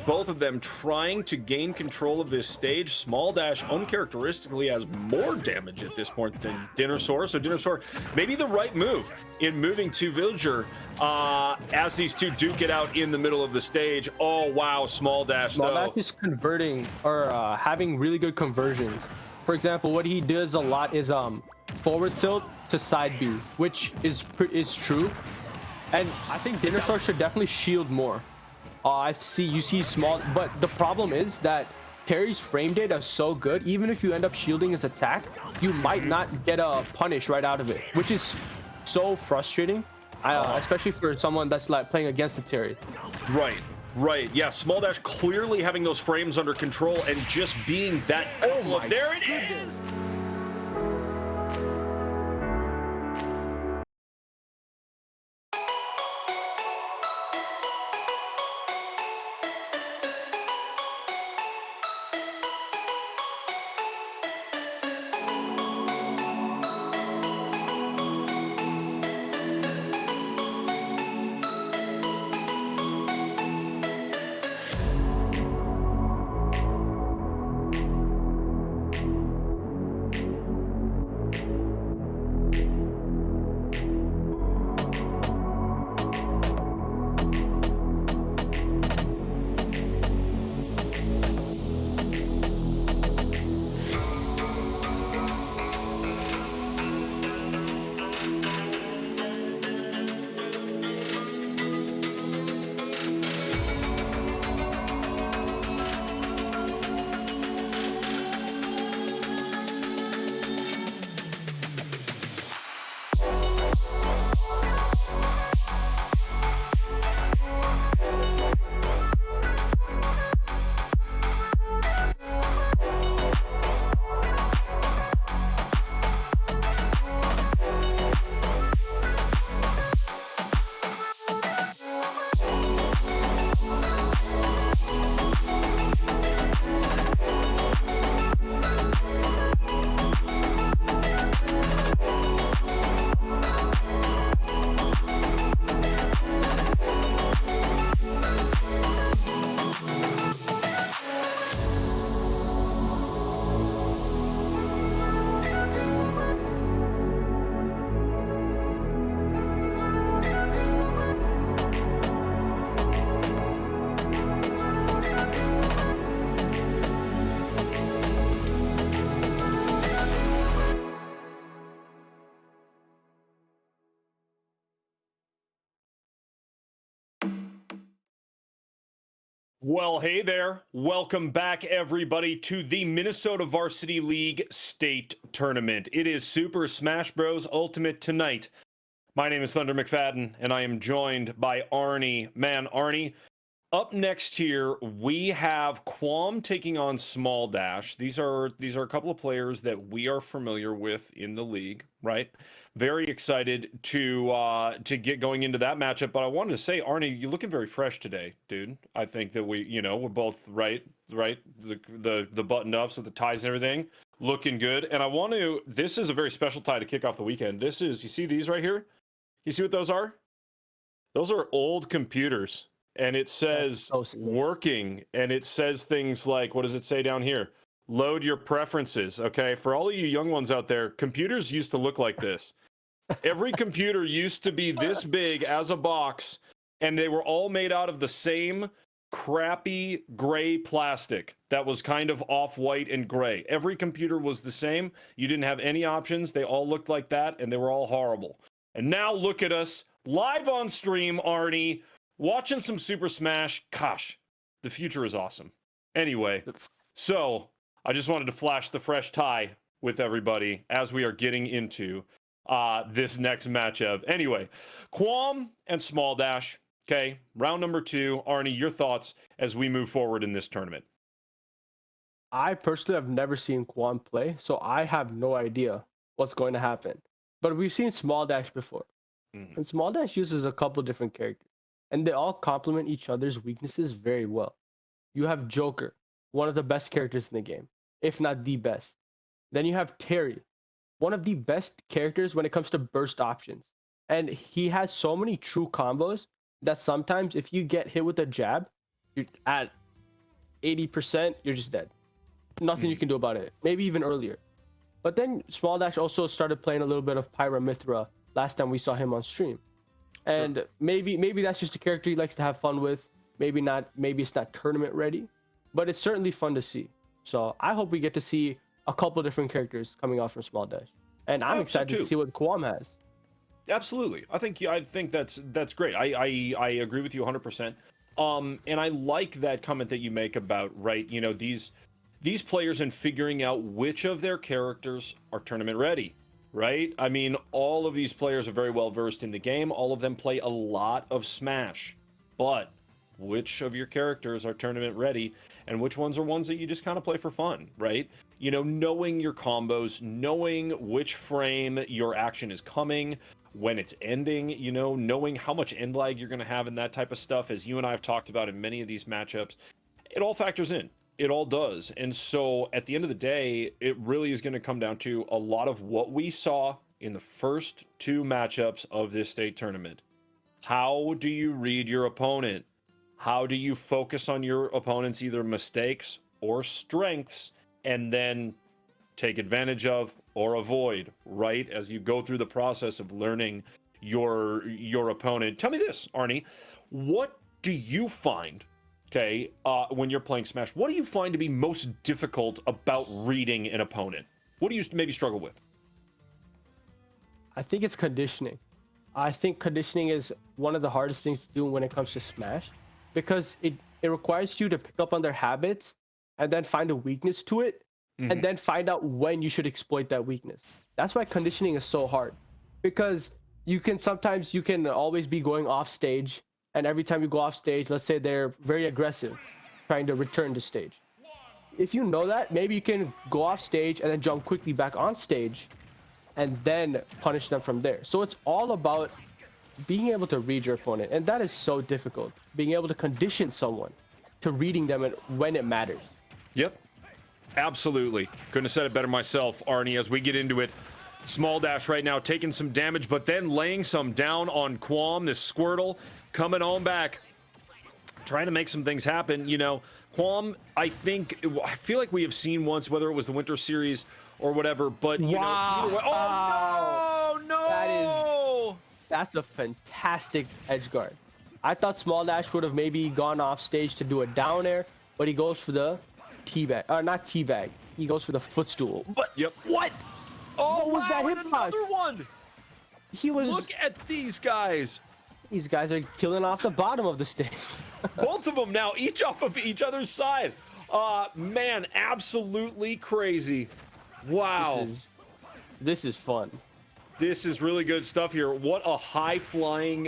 both of them trying to gain control of this stage. Small Dash uncharacteristically has more damage at this point than Dinosaur, so Dinosaur maybe the right move in moving to Villager as these two duke it out in the middle of the stage. Oh wow, Small Dash is converting or having really good conversions. For example, what he does a lot is forward tilt to side B, which is true. And I think Dinosaur should definitely shield more. You see Small, but the problem is that Terry's frame data is so good, even if you end up shielding his attack, you might not get a punish right out of it, which is so frustrating, especially for someone that's like playing against the Terry. Right. Yeah, Small Dash clearly having those frames under control and just being that. Oh my! There it is. Well, hey there. Welcome back, everybody, to the Minnesota Varsity League State Tournament. It is Super Smash Bros. Ultimate tonight. My name is Thunder McFadden, and I am joined by Arnie. Man, Arnie, up next here, we have Quam taking on Small Dash. These are a couple of players that we are familiar with in the league, right? Very excited to get going into that matchup. But I wanted to say, Arnie, you're looking very fresh today, dude. I think that we're both right. The button ups with the ties and everything, looking good. And I want to. This is a very special tie to kick off the weekend. This is, you see these right here? You see what those are? Those are old computers. And it says working, and it says things like, what does it say down here? Load your preferences, okay? For all of you young ones out there, computers used to look like this. Every computer used to be this big as a box, and they were all made out of the same crappy gray plastic that was kind of off-white and gray. Every computer was the same. You didn't have any options. They all looked like that, and they were all horrible. And now look at us, live on stream, Arnie, watching some Super Smash. Gosh, the future is awesome. Anyway, so I just wanted to flash the fresh tie with everybody as we are getting into this next matchup. Anyway, Quam and Small Dash. Okay, round number 2. Arnie, your thoughts as we move forward in this tournament? I personally have never seen Kwon play, so I have no idea what's going to happen. But we've seen Small Dash before, Mhm. and Small Dash uses a couple different characters, and they all complement each other's weaknesses very well. You have Joker, one of the best characters in the game, if not the best. Then you have Terry, one of the best characters when it comes to burst options. And he has so many true combos that sometimes if you get hit with a jab, you're at 80%, you're just dead. Nothing you Mhm. can do about it. Maybe even earlier. But then Small Dash also started playing a little bit of Pyra last time we saw him on stream. Sure. And maybe that's just a character he likes to have fun with. Maybe not. Maybe it's not tournament ready, but it's certainly fun to see. So I hope we get to see a couple different characters coming out from Small Dash, and I I'm hope so excited to too. see what Kwam has. Absolutely. I think that's great. I agree with you 100%. And I like that comment that you make about, right, these players and figuring out which of their characters are tournament ready, right? I mean, all of these players are very well versed in the game. All of them play a lot of Smash. But which of your characters are tournament ready and which ones are ones that you just kind of play for fun, right? Knowing your combos, knowing which frame your action is coming, when it's ending, knowing how much end lag you're going to have in that type of stuff, as you and I have talked about in many of these matchups, it all factors in. It all does. And so at the end of the day, it really is going to come down to a lot of what we saw in the first two matchups of this state tournament. How do you read your opponent? How do you focus on your opponent's either mistakes or strengths and then take advantage of or avoid, right, as you go through the process of learning your opponent? Tell me this, Arnie, what do you find, okay, when you're playing Smash, what do you find to be most difficult about reading an opponent? What do you maybe struggle with? I think it's conditioning. I think conditioning is one of the hardest things to do when it comes to Smash, because it requires you to pick up on their habits and then find a weakness to it, and Hmm. then find out when you should exploit that weakness. That's why conditioning is so hard, because you can always be going off stage, and every time you go off stage, let's say they're very aggressive, trying to return to stage. If you know that, maybe you can go off stage and then jump quickly back on stage and then punish them from there. So it's all about being able to read your opponent, and that is so difficult. Being able to condition someone to reading them when it matters. Yep, absolutely. Couldn't have said it better myself, Arnie, as we get into it. Small Dash right now taking some damage, but then laying some down on Quam, this Squirtle, coming on back, trying to make some things happen. Quam, I feel like we have seen once, whether it was the Winter Series or whatever, but, either way. Wow. Oh, That is no! that's a fantastic edge guard. I thought Small Dash would have maybe gone off stage to do a down air, but he goes for the teabag. Not teabag. He goes for the footstool. But Yep. what? Oh, What was that wow, and hitbox? another one! He was. Look at these guys. These guys are killing off the bottom of the stage. Both of them now, each off of each other's side. Man, absolutely crazy. Wow. This is fun. This is really good stuff here. What a high flying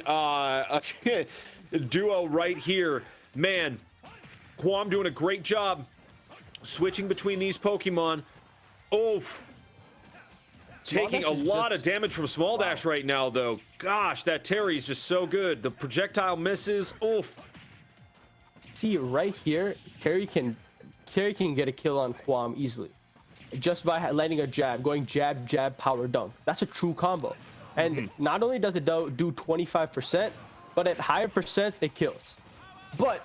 duo right here. Man, Quam doing a great job switching between these Pokemon. Oof. Taking a lot of damage from Small Dash right now, though. Gosh, that Terry is just so good. The projectile misses. Oof. See right here, Terry can get a kill on Quam easily, just by landing a jab, going jab jab power dunk. That's a true combo, and not only does it do 25%, but at higher percents it kills. But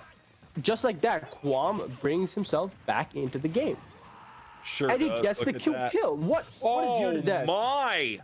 just like that, Quam brings himself back into the game, Sure and he does. gets Look the at that. kill. What is your Oh death? my!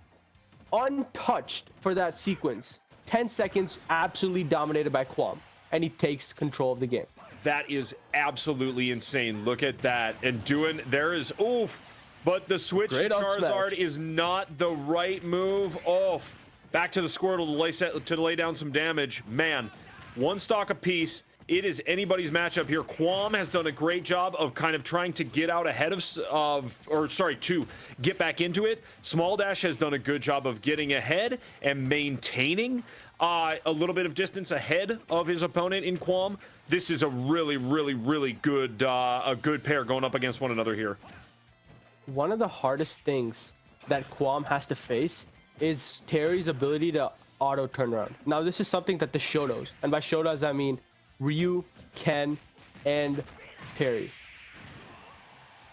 Untouched for that sequence. 10 seconds, absolutely dominated by Quam, and he takes control of the game. That is absolutely insane. Look at that. And there is, oof. But the switch to Great up Charizard smash. is not the right move. Oof. Back to the Squirtle to lay down some damage. Man, one stock apiece. It is anybody's matchup here. Quam has done a great job of kind of trying to get out ahead to get back into it. Small Dash has done a good job of getting ahead and maintaining a little bit of distance ahead of his opponent in Quam. This is a really, really, really good a good pair going up against one another here. One of the hardest things that Quam has to face is Terry's ability to auto turnaround. Now, this is something that the Shotos, and by Shotos I mean Ryu, Ken, and Terry.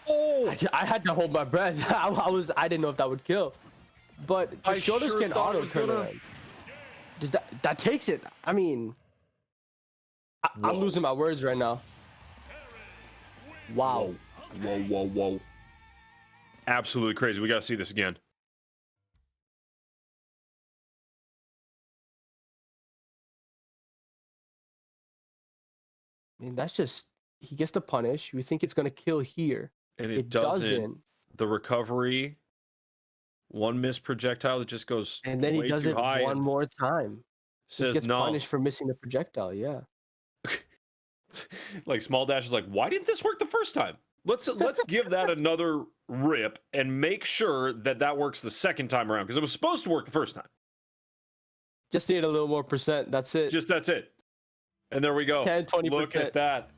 Oh, I had to hold my breath. I didn't know if that would kill, but the Shotos can auto turnaround. Does that takes it? I mean, I'm losing my words right now. Wow. Whoa. Absolutely crazy. We got to see this again. I mean, that's just, he gets the punish. You think it's going to kill here. And it doesn't. The recovery, one missed projectile that just goes and then he does it high one more time. Says just gets no. punished for missing the projectile. Yeah. Like Small Dash is like, why didn't this work the first time? Let's give that another rip and make sure that works the second time around, because it was supposed to work the first time. Just need a little more percent. That's it. That's it. And there we go. 10-20%. Look at that.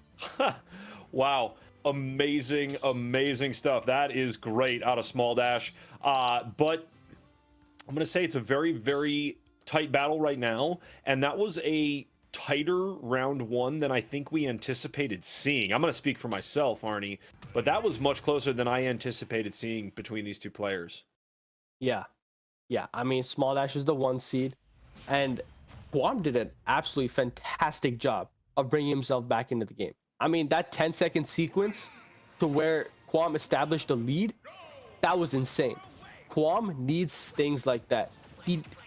Wow. Amazing stuff. That is great out of Small Dash. But I'm going to say it's a very, very tight battle right now. And that was a tighter round one than I think we anticipated seeing. I'm going to speak for myself, Arnie, but that was much closer than I anticipated seeing between these two players. Yeah. I mean, Small Dash is the 1 seed, and Quam did an absolutely fantastic job of bringing himself back into the game. I mean, that 10-second sequence to where Quam established a lead, that was insane. Quam needs things like that.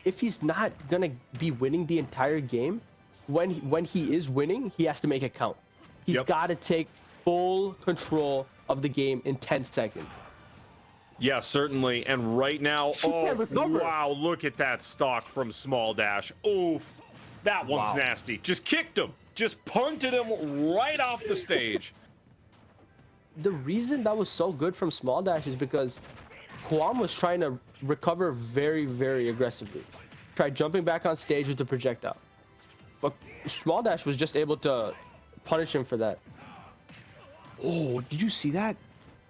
If he's not gonna be winning the entire game, when he is winning, he has to make it count. He's got to take full control of the game in 10 seconds. Yeah, certainly. And right now, wow, look at that stock from Small Dash. Oof, that one's nasty. Just kicked him. Just punted him right off the stage. The reason that was so good from Small Dash is because Quam was trying to recover very, very aggressively. Tried jumping back on stage with the projectile. But Small Dash was just able to punish him for that. Oh, did you see that?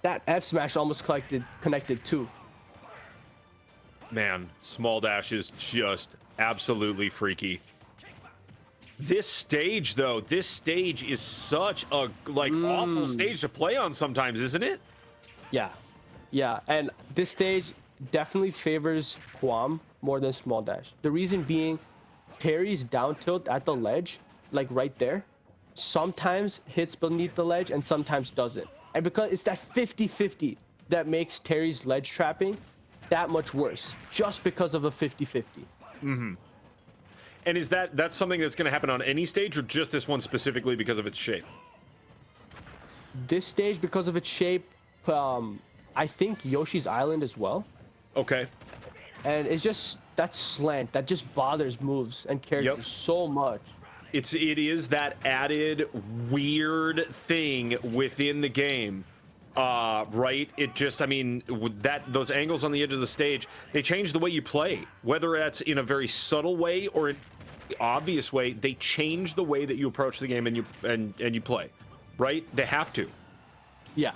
That F smash almost connected too. Man, Small Dash is just absolutely freaky. This stage, though, is such a awful stage to play on sometimes, isn't it? Yeah, and this stage definitely favors Quam more than Small Dash. The reason being, Terry's down tilt at the ledge, like right there, sometimes hits beneath the ledge and sometimes doesn't. And because it's that 50-50 that makes Terry's ledge trapping that much worse, just because of a 50-50. Mm-hmm. And is that's something that's going to happen on any stage, or just this one specifically because of its shape? This stage, because of its shape, I think Yoshi's Island as well. Okay. And it's just that slant that just bothers moves and characters so much. It is that added weird thing within the game, right? It just, I mean, those angles on the edge of the stage, they change the way you play. Whether that's in a very subtle way or in an obvious way, they change the way that you approach the game and you play, right? They have to. Yeah,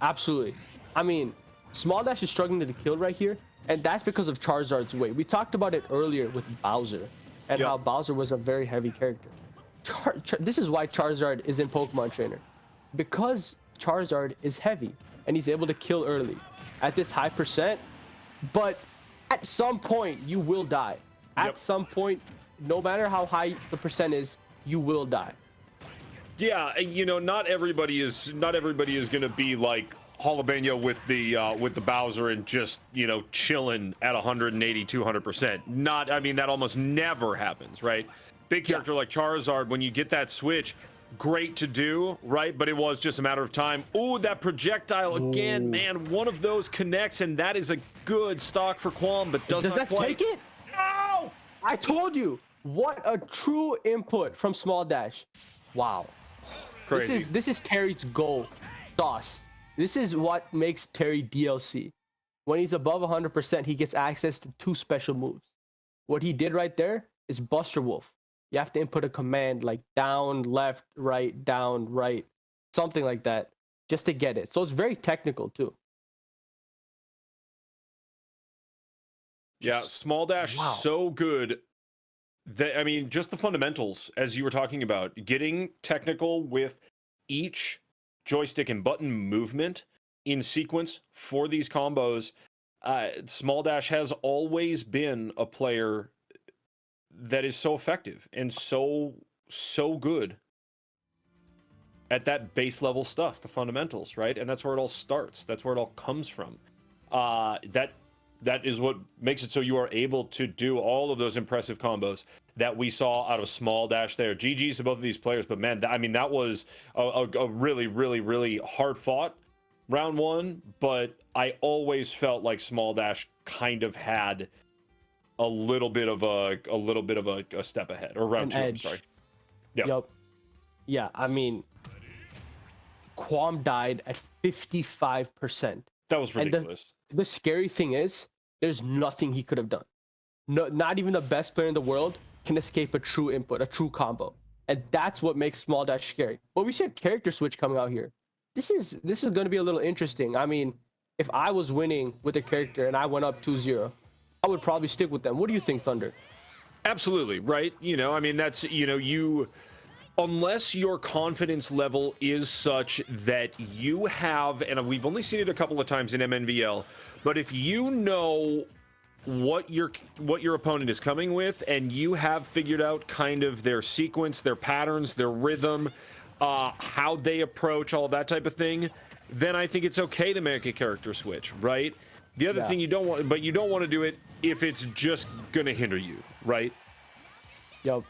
absolutely. I mean, Small Dash is struggling to kill right here, and that's because of Charizard's weight. We talked about it earlier with Bowser, and how Bowser was a very heavy character. This is why Charizard is in Pokemon Trainer, because Charizard is heavy and he's able to kill early at this high percent, but at some point you will die. At some point, no matter how high the percent is, you will die. Yeah, you know, not everybody is going to be like Jalapeno with the Bowser and just, you know, chilling at 180, 200%. Not, I mean, that almost never happens, right? Big character like Charizard, when you get that switch, great to do, right? But it was just a matter of time. Ooh, that projectile again, man. One of those connects, and that is a good stock for Quam, but does not that quite take it? No! I told you. What a true input from Small Dash. Wow. Crazy. This is Terry's goal sauce. This is what makes Terry DLC. When he's above 100%, he gets access to 2 special moves. What he did right there is Buster Wolf. You have to input a command like down, left, right, down, right, something like that, just to get it. So it's very technical too. Yeah, Small Dash Wow. so good that, I mean, just the fundamentals, as you were talking about, getting technical with each joystick and button movement in sequence for these combos. Small Dash has always been a player that is so effective and so good at that base level stuff, the fundamentals, right? And that's where it all starts. That's where it all comes from. That is what makes it so you are able to do all of those impressive combos that we saw out of Small Dash there. GG's to both of these players, but man, I mean, that was a really, really, really hard fought round one, but I always felt like Small Dash kind of had a little bit of a step ahead, or round two, I'm sorry. Yep. Yeah, I mean, Quam died at 55%. That was ridiculous. And the scary thing is, there's nothing he could have done. No, not even the best player in the world can escape a true input, a true combo. And that's what makes Small Dash scary. But we said character switch coming out here. This is going to be a little interesting. I mean, if I was winning with a character and I went up 2-0, I would probably stick with them. What do you think, Thunder? Absolutely, right? You know, I mean, that's, you know, unless your confidence level is such that you have, and we've only seen it a couple of times in MNVL, but if you know what your opponent is coming with, and you have figured out kind of their sequence, their patterns, their rhythm, how they approach, all that type of thing, then I think it's okay to make a character switch, right? The other thing you don't want to do it if it's just gonna hinder you, right? Yep.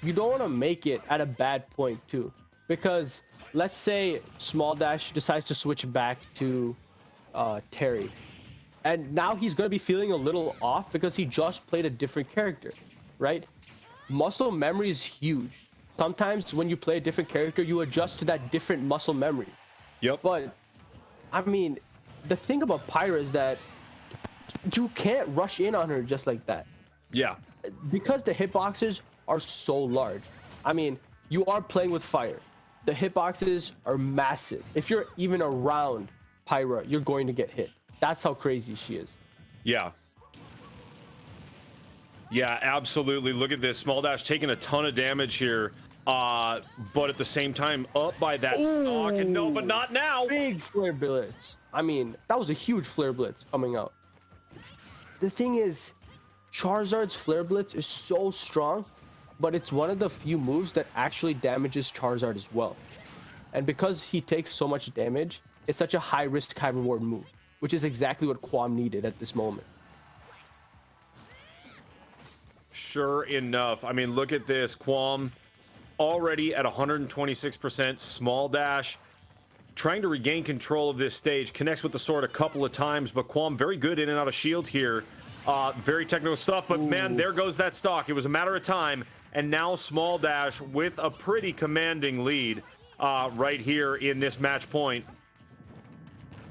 You don't want to make it at a bad point too, because let's say Small Dash decides to switch back to Terry, and now he's going to be feeling a little off because he just played a different character, right? Muscle memory is huge. Sometimes when you play a different character, you adjust to that different muscle memory. Yep. But I mean, the thing about Pyra is that you can't rush in on her just like that. Yeah. Because the hitboxes are so large. I mean, you are playing with fire. The hitboxes are massive. If you're even around Pyra, you're going to get hit. That's how crazy she is. Yeah. Yeah, absolutely. Look at this. Small Dash taking a ton of damage here. But at the same time, up by that stock. And no, but not now. Big flare blitz. I mean, that was a huge flare blitz coming out. The thing is, Charizard's flare blitz is so strong, but it's one of the few moves that actually damages Charizard as well. And because he takes so much damage, it's such a high risk, high reward move, which is exactly what Quam needed at this moment. Sure enough. I mean, look at this. Quam already at 126%. Small Dash trying to regain control of this stage. Connects with the sword a couple of times, but Quam very good in and out of shield here. Very technical stuff, but man, there goes that stock. It was a matter of time. And now Small Dash with a pretty commanding lead right here in this match point.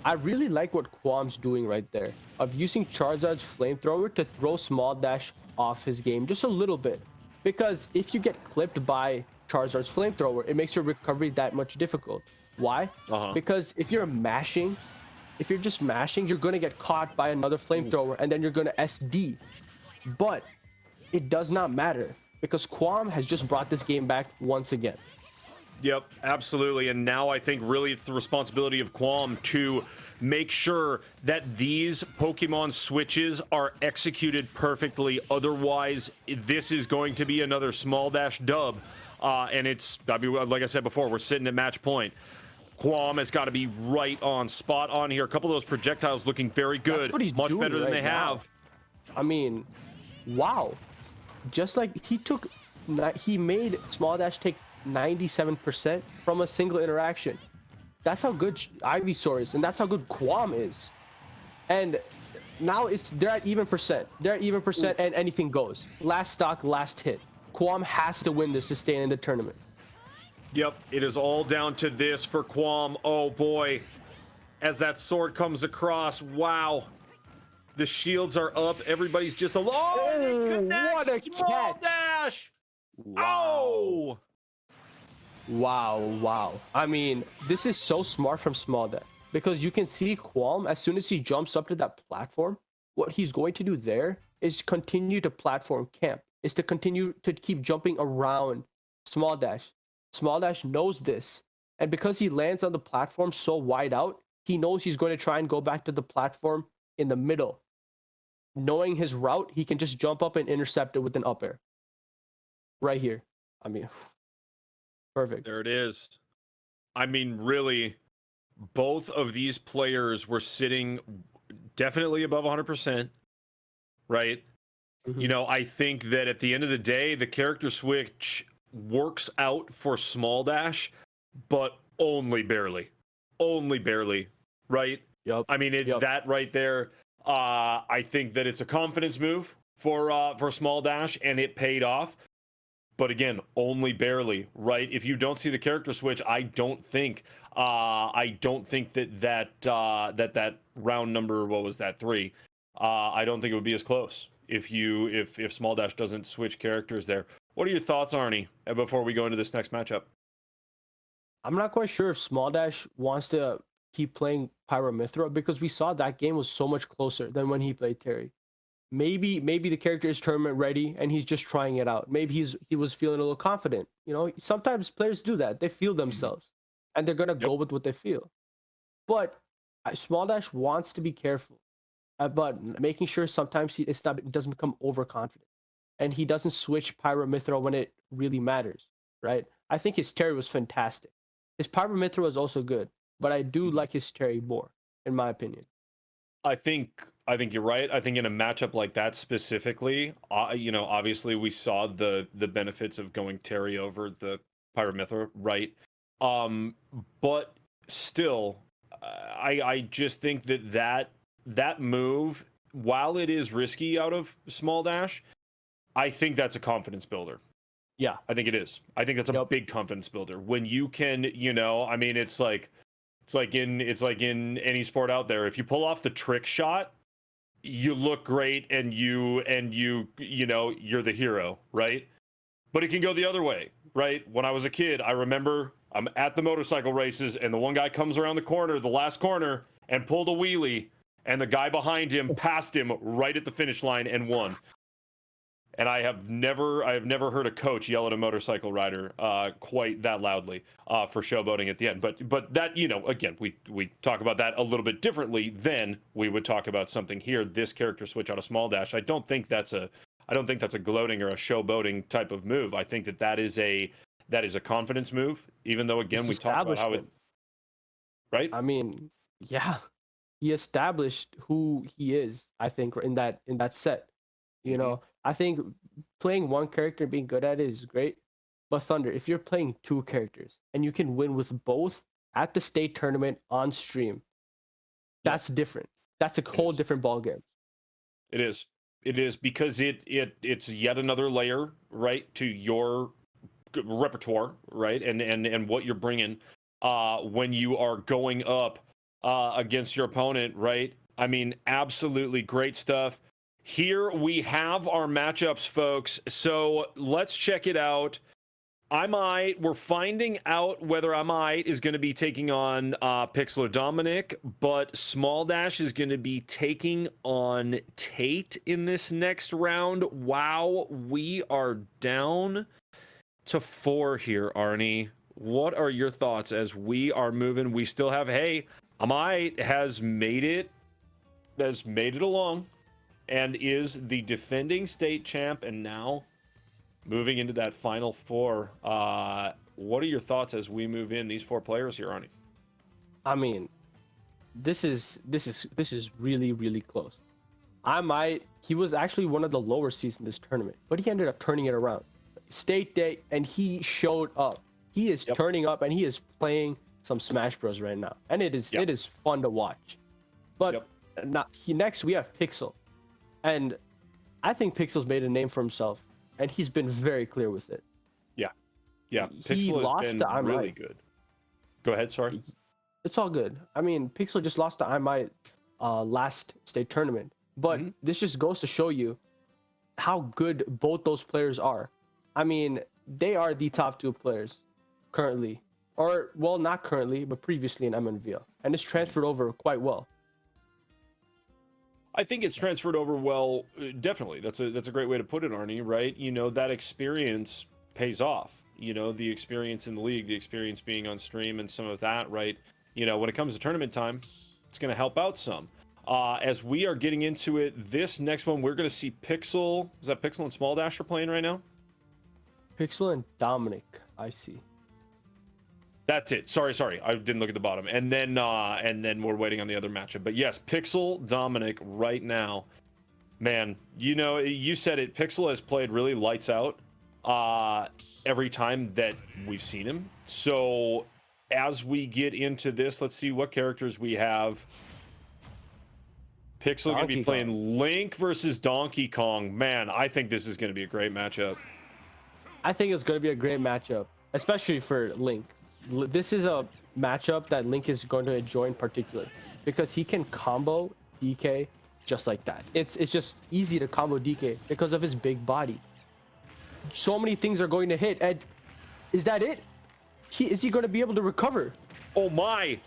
I really like what Quam's doing right there, of using Charizard's flamethrower to throw Small Dash off his game just a little bit. Because if you get clipped by Charizard's flamethrower, it makes your recovery that much difficult. Why? Because if you're just mashing, you're going to get caught by another flamethrower, and then you're going to SD. But it does not matter, because Quam has just brought this game back once again. Yep, absolutely. And now I think really it's the responsibility of Quam to make sure that these Pokemon switches are executed perfectly. Otherwise, this is going to be another Small Dash dub. And it's, I mean, like I said before, we're sitting at match point. Quam has got to be right on, spot on here. A couple of those projectiles looking very good. That's what he's much doing better than right they now. have. I mean, wow. Just like he made Small Dash take 97% from a single interaction. That's how good Ivysaur is, and that's how good Quam is. And now they're at even percent. They're at even percent, and anything goes. Last stock, last hit. Quam has to win this to stay in the tournament. Yep, it is all down to this for Quam. Oh boy, as that sword comes across, wow. The shields are up. Everybody's just alone. Oh, and they connect. What a Small catch! dash. Wow. Oh. Wow. I mean, this is so smart from Small Dash because you can see Qualm as soon as he jumps up to that platform. What he's going to do there is continue to platform camp, is to continue to keep jumping around Small Dash. Small Dash knows this, and because he lands on the platform so wide out, he knows he's going to try and go back to the platform in the middle. Knowing his route, he can just jump up and intercept it with an up air. Right here. I mean, perfect. There it is. I mean, really, both of these players were sitting definitely above 100%, right? Mhm. You know, I think that at the end of the day, the character switch works out for Small Dash, but only barely. Only barely, right? Yep. I mean, Yep. that right there, I think that it's a confidence move for Small Dash, and it paid off. But again, only barely, right? If you don't see the character switch, I don't think that round number, what was that, 3? I don't think it would be as close if Small Dash doesn't switch characters there. What are your thoughts, Arnie, before we go into this next matchup? I'm not quite sure if Small Dash wants to keep playing Pyramithra because we saw that game was so much closer than when he played Terry. Maybe the character is tournament ready and he's just trying it out. Maybe he was feeling a little confident. You know, sometimes players do that. They feel themselves and they're gonna go Yep. with what they feel. But Small Dash wants to be careful about making sure sometimes it doesn't become overconfident and he doesn't switch Pyramithra when it really matters, right? I think his Terry was fantastic. His Pyramithra was also good, but I do like his Terry more, in my opinion. I think you're right. I think in a matchup like that specifically, you know, obviously we saw the benefits of going Terry over the Pyramithra, right? But still, I just think that move, while it is risky out of Small Dash, I think that's a confidence builder. Yeah. I think it is. I think that's a Yep. big confidence builder when you can, you know, I mean, it's like in any sport out there. If you pull off the trick shot, you look great and you know, you're the hero, right? But it can go the other way, right? When I was a kid, I remember I'm at the motorcycle races and the one guy comes around the corner, the last corner, and pulled a wheelie, and the guy behind him passed him right at the finish line and won. And I have never heard a coach yell at a motorcycle rider quite that loudly for showboating at the end. But that, you know, again, we talk about that a little bit differently than we would talk about something here. This character switch out of Small Dash. I don't think that's a gloating or a showboating type of move. I think that is a confidence move. Even though again It's we talked about how it, establishment. right? I mean, yeah, he established who he is, I think, in that set. You know, I think playing one character and being good at it is great. But Thunder, if you're playing two characters and you can win with both at the state tournament on stream, that's different. That's a whole different ball game. It is. It is because it's yet another layer, right, to your repertoire, right, and what you're bringing when you are going up against your opponent, right? I mean, absolutely great stuff. Here we have our matchups, folks. So let's check it out. We're finding out whether Amite is going to be taking on Pixel Dominic, but Small Dash is going to be taking on Tate in this next round. Wow, we are down to 4 here, Arnie. What are your thoughts as we are moving? We still have, hey, Amite has made it along and is the defending state champ, and now moving into that final 4. What are your thoughts as we move in these 4 players here, Arnie? I mean, this is really, really close. He was actually one of the lower seeds in this tournament, but he ended up turning it around. State day, and he showed up. He is turning up, and he is playing some Smash Bros right now, and it is fun to watch. But next we have Pixel, and I think Pixel's made a name for himself. and he's been very clear with it. Yeah, He Pixel lost has to been really iMight. good. Go ahead, sorry. It's all good. I mean, Pixel just lost to iMight last state tournament, but Mhm. this just goes to show you how good both those players are. I mean, they are the top 2 players currently, or well, not currently, but previously in MNVL, and it's transferred over quite well. I think it's transferred over well. Definitely, that's a great way to put it, Arnie. Right? You know, that experience pays off. You know, the experience in the league, the experience being on stream, and some of that. Right? You know, when it comes to tournament time, it's going to help out some. As we are getting into it, this next one we're going to see Pixel. Is that Pixel and Small Dash are playing right now? Pixel and Dominic, I see. That's it. Sorry. I didn't look at the bottom. And then we're waiting on the other matchup. But yes, Pixel Dominic right now. Man, you know, you said it. Pixel has played really lights out every time that we've seen him. So as we get into this, let's see what characters we have. Pixel going to be playing Link versus Donkey Kong. Man, I think this is going to be a great matchup. I think it's going to be a great matchup, especially for Link. This is a matchup that Link is going to enjoy in particular because he can combo DK just like that. It's just easy to combo DK because of his big body. So many things are going to hit, and is that it? Is he going to be able to recover? Oh my!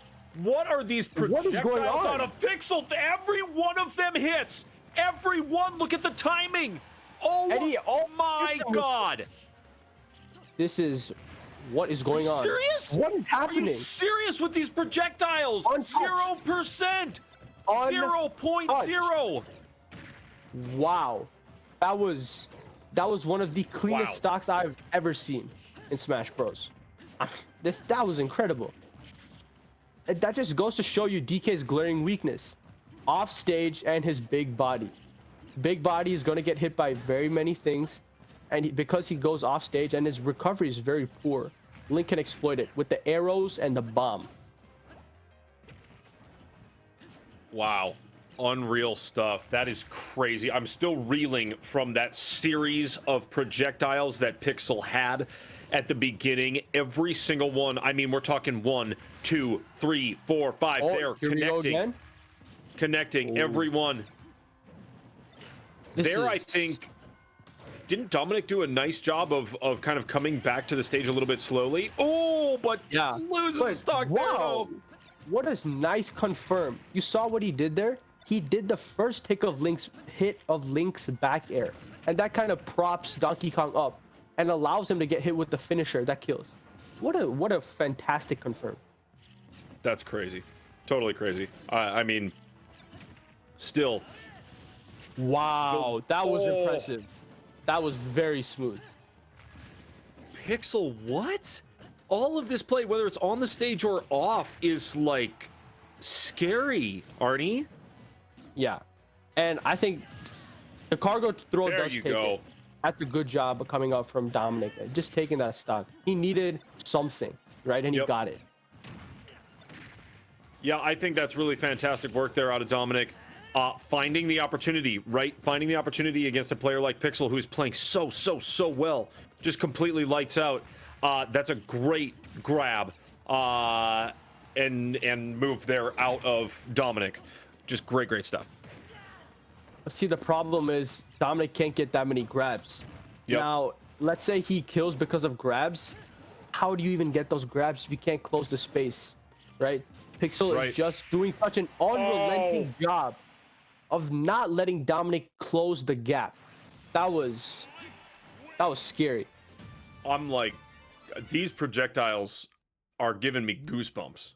What are these projectiles what is going on? Out of Pixel? Every one of them hits. Every one. Look at the timing. Oh my God! This is what is going on. Serious? What is happening? Are you serious with these projectiles? 0%. 0.0. Wow, that was one of the cleanest stocks I've ever seen in Smash Bros. That was incredible. That just goes to show you DK's glaring weakness, off stage and his big body. Big body is going to get hit by very many things, and because he goes off stage and his recovery is very poor, Link can exploit it with the arrows and the bomb. Wow. Unreal stuff. That is crazy. I'm still reeling from that series of projectiles that Pixel had at the beginning. Every single one. I mean, we're talking 1, 2, 3, 4, 5. They're connecting. Connecting. Every one. I think, didn't Dominic do a nice job of kind of coming back to the stage a little bit slowly? Oh, but loses stock there, though. What a nice confirm. You saw what he did there? He did the first hit of Link's back air, and that kind of props Donkey Kong up and allows him to get hit with the finisher that kills. What a fantastic confirm. That's crazy. Totally crazy. I mean, still. Wow, that was impressive. That was very smooth. Pixel, what? All of this play, whether it's on the stage or off, is like scary, Arnie. Yeah, and I think the cargo throw does take it. That's a good job of coming up from Dominic. Just taking that stock. He needed something, right? And he got it. Yeah, I think that's really fantastic work there out of Dominic. Finding the opportunity, right? Finding the opportunity against a player like Pixel, who's playing so well. Just completely lights out. That's a great grab and move there out of Dominic. Just great stuff. See, the problem is Dominic can't get that many grabs. Now, let's say he kills because of grabs. How do you even get those grabs if you can't close the space, right? Pixel is just doing such an unrelenting job of not letting Dominic close the gap. That was scary. I'm like, these projectiles are giving me goosebumps.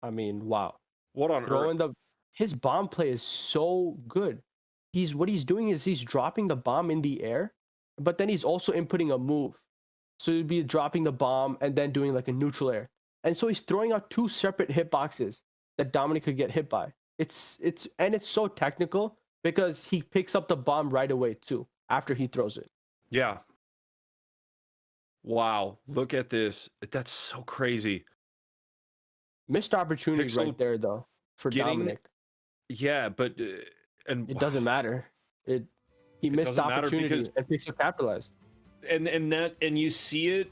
I mean, wow. What on earth? His bomb play is so good. What he's doing is he's dropping the bomb in the air, but then he's also inputting a move. So he'd be dropping the bomb and then doing like a neutral air. And so he's throwing out 2 separate hitboxes that Dominic could get hit by. It's so technical because he picks up the bomb right away too after he throws it. Yeah. Wow, look at this. That's so crazy. Missed opportunity right there though for Dominic. Yeah, but and it doesn't matter. He missed the doesn't matter opportunity, because- and Pixel capitalized. And you see it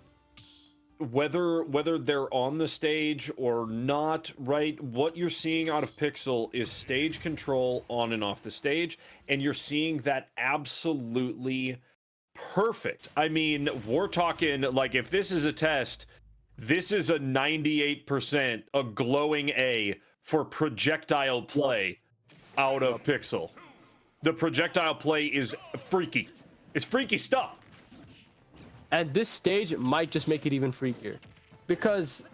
whether they're on the stage or not, right? What you're seeing out of Pixel is stage control on and off the stage, and you're seeing that absolutely perfect. I mean, we're talking like, if this is a test, this is a 98%, a glowing A for projectile play out of Pixel. The projectile play is freaky. It's freaky stuff. And this stage might just make it even freakier, because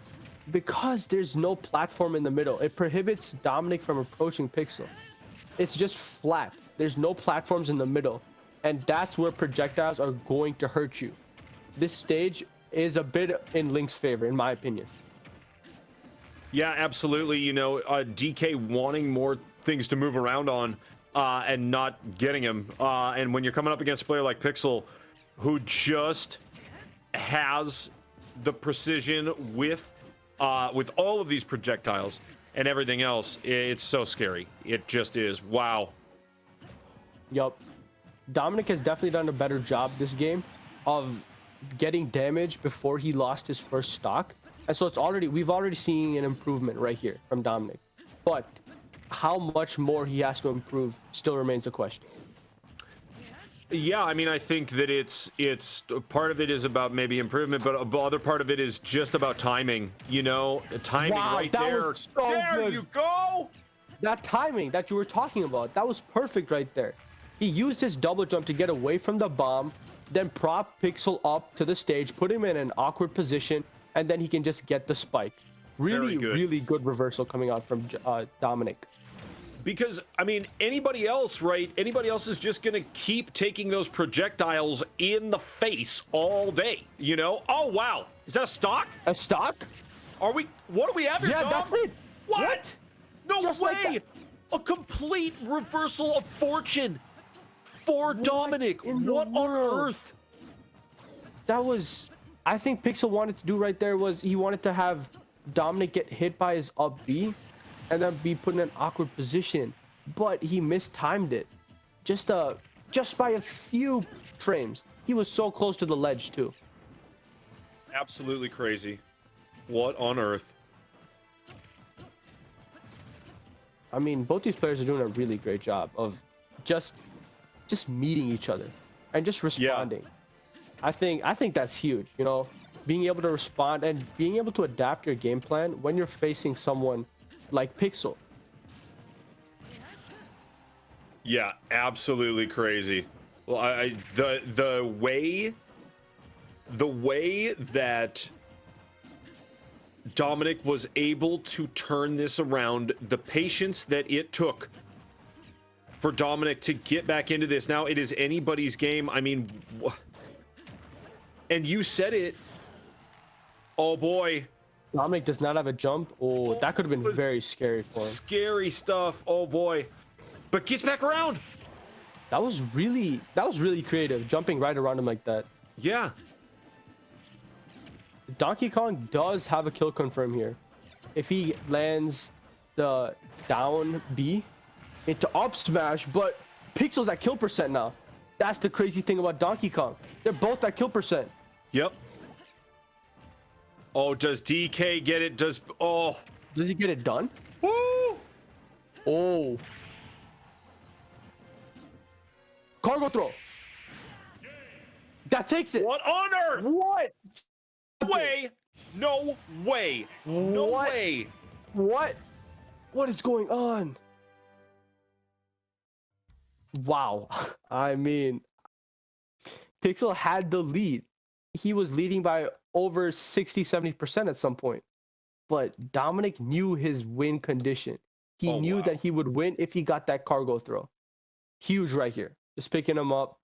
there's no platform in the middle. It prohibits Dominic from approaching Pixel. It's just flat. There's no platforms in the middle, and that's where projectiles are going to hurt you. This stage is a bit in Link's favor, in my opinion. Yeah, absolutely. You know, DK wanting more things to move around on and not getting him. And when you're coming up against a player like Pixel, who just has the precision with all of these projectiles and everything else, it's so scary. It just is. Wow. Yup. Dominic has definitely done a better job this game of getting damage before he lost his first stock. And so we've already seen an improvement right here from Dominic. But how much more he has to improve still remains a question. Yeah, I mean, I think that it's part of it is about maybe improvement, but the other part of it is just about timing. You know, timing right that there. was so there good. you go. That timing that you were talking about, that was perfect right there. He used his double jump to get away from the bomb, then prop Pixel up to the stage, put him in an awkward position, and then he can just get the spike. Really good reversal coming out from Dominic. Because, I mean, anybody else, right? Anybody else is just going to keep taking those projectiles in the face all day, you know? Oh, wow. Is that a stock? A stock? What do we have here, Yeah, Dom? that's it. What? No Just way. like a complete reversal of fortune for Dominic. What on earth? That was, I think Pixel wanted to do right there was he wanted to have Dominic get hit by his up B and then be put in an awkward position, but he mistimed it just by a few frames. He was so close to the ledge too. Absolutely crazy. What on earth? I mean, both these players are doing a really great job of just meeting each other and just responding. Yeah. I think that's huge, you know, being able to respond and being able to adapt your game plan when you're facing someone like Pixel. Yeah, absolutely crazy. Well, the way that Dominic was able to turn this around, the patience that it took for Dominic to get back into this. Now it is anybody's game. I mean, and you said it. Oh boy. Dominic does not have a jump. Oh, that could have been very scary for him. Scary stuff. Oh boy. But gets back around. That was really creative, jumping right around him like that. Yeah. Donkey Kong does have a kill confirm here. If he lands the down B into up smash, but Pixel's at kill percent now. That's the crazy thing about Donkey Kong. They're both at kill percent. Yep. Oh, does DK get it? Does he get it done? Woo! Oh. Cargo throw. That takes it. What on earth? What? No way. No way. No What? way. What? What is going on? Wow. I mean, Pixel had the lead. He was leading by over 60-70% at some point. But Dominic knew his win condition. He knew that he would win if he got that cargo throw. Huge right here. Just picking him up.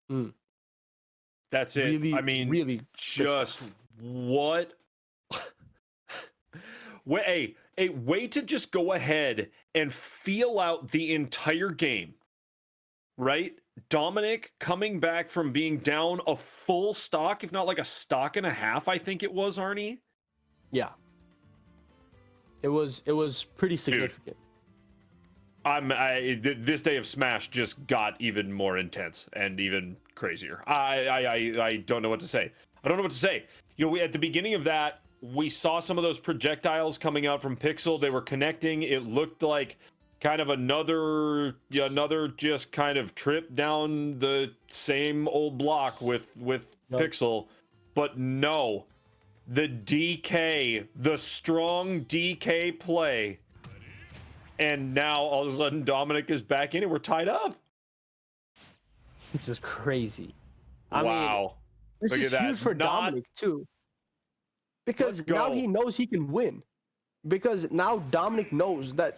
That's it. Really, I mean, really just what? Wait, a way to just go ahead and feel out the entire game, right? Dominic coming back from being down a full stock, if not like a stock and a half, I think it was, Arnie. Yeah. It was pretty significant. This day of Smash just got even more intense and even crazier. I don't know what to say. I don't know what to say. You know, at the beginning of that, we saw some of those projectiles coming out from Pixel. They were connecting. It looked like kind of another just kind of trip down the same old block with Pixel, but no, the DK, the strong DK play. And now all of a sudden Dominic is back in and we're tied up. This is crazy. Wow. This Look is at huge that. for Dominic too. Because now he knows he can win. Because now Dominic knows that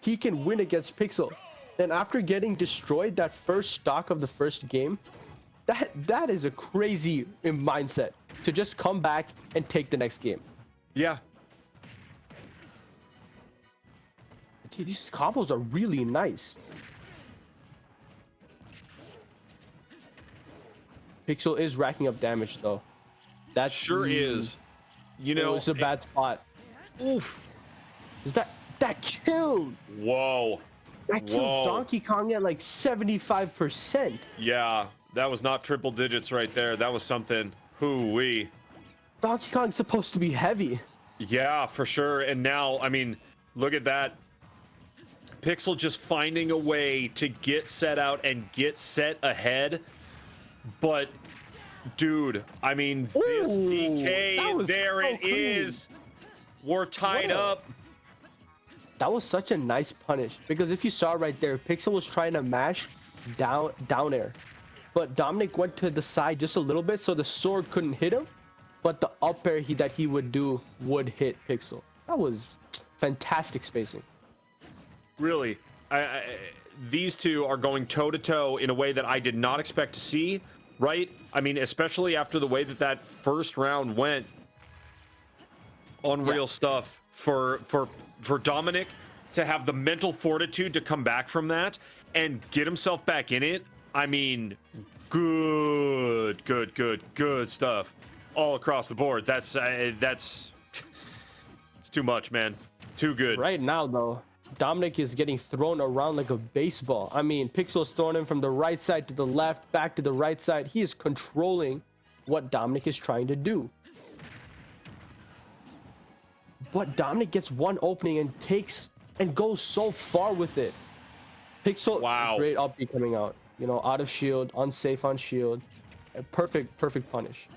he can win against Pixel. And after getting destroyed that first stock of the first game, that is a crazy mindset to just come back and take the next game. Yeah. Dude, these combos are really nice. Pixel is racking up damage though. That sure is. You know, it's a bad spot. Oof. Is that killed? Whoa. That killed Donkey Kong at like 75%. Yeah, that was not triple digits right there. That was something. Hoo-wee. Donkey Kong's supposed to be heavy. Yeah, for sure. And now, I mean, look at that. Pixel just finding a way to get set out and get set ahead. But, dude, I mean, this DK, there it is. We're tied up. That was such a nice punish. Because if you saw right there, Pixel was trying to mash down air. But Dominic went to the side just a little bit, so the sword couldn't hit him. But the up air that he would do would hit Pixel. That was fantastic spacing. Really, these two are going toe to toe in a way that I did not expect to see. Right? I mean, especially after the way that first round went. Unreal stuff for Dominic to have the mental fortitude to come back from that and get himself back in it. I mean, good stuff all across the board. That's it's too much, man. Too good. Right now, though, Dominic is getting thrown around like a baseball. I mean, Pixel's throwing him from the right side to the left, back to the right side. He is controlling what Dominic is trying to do. But Dominic gets one opening and takes and goes so far with it. Pixel, great up B coming out. You know, out of shield, unsafe on shield. A perfect punish.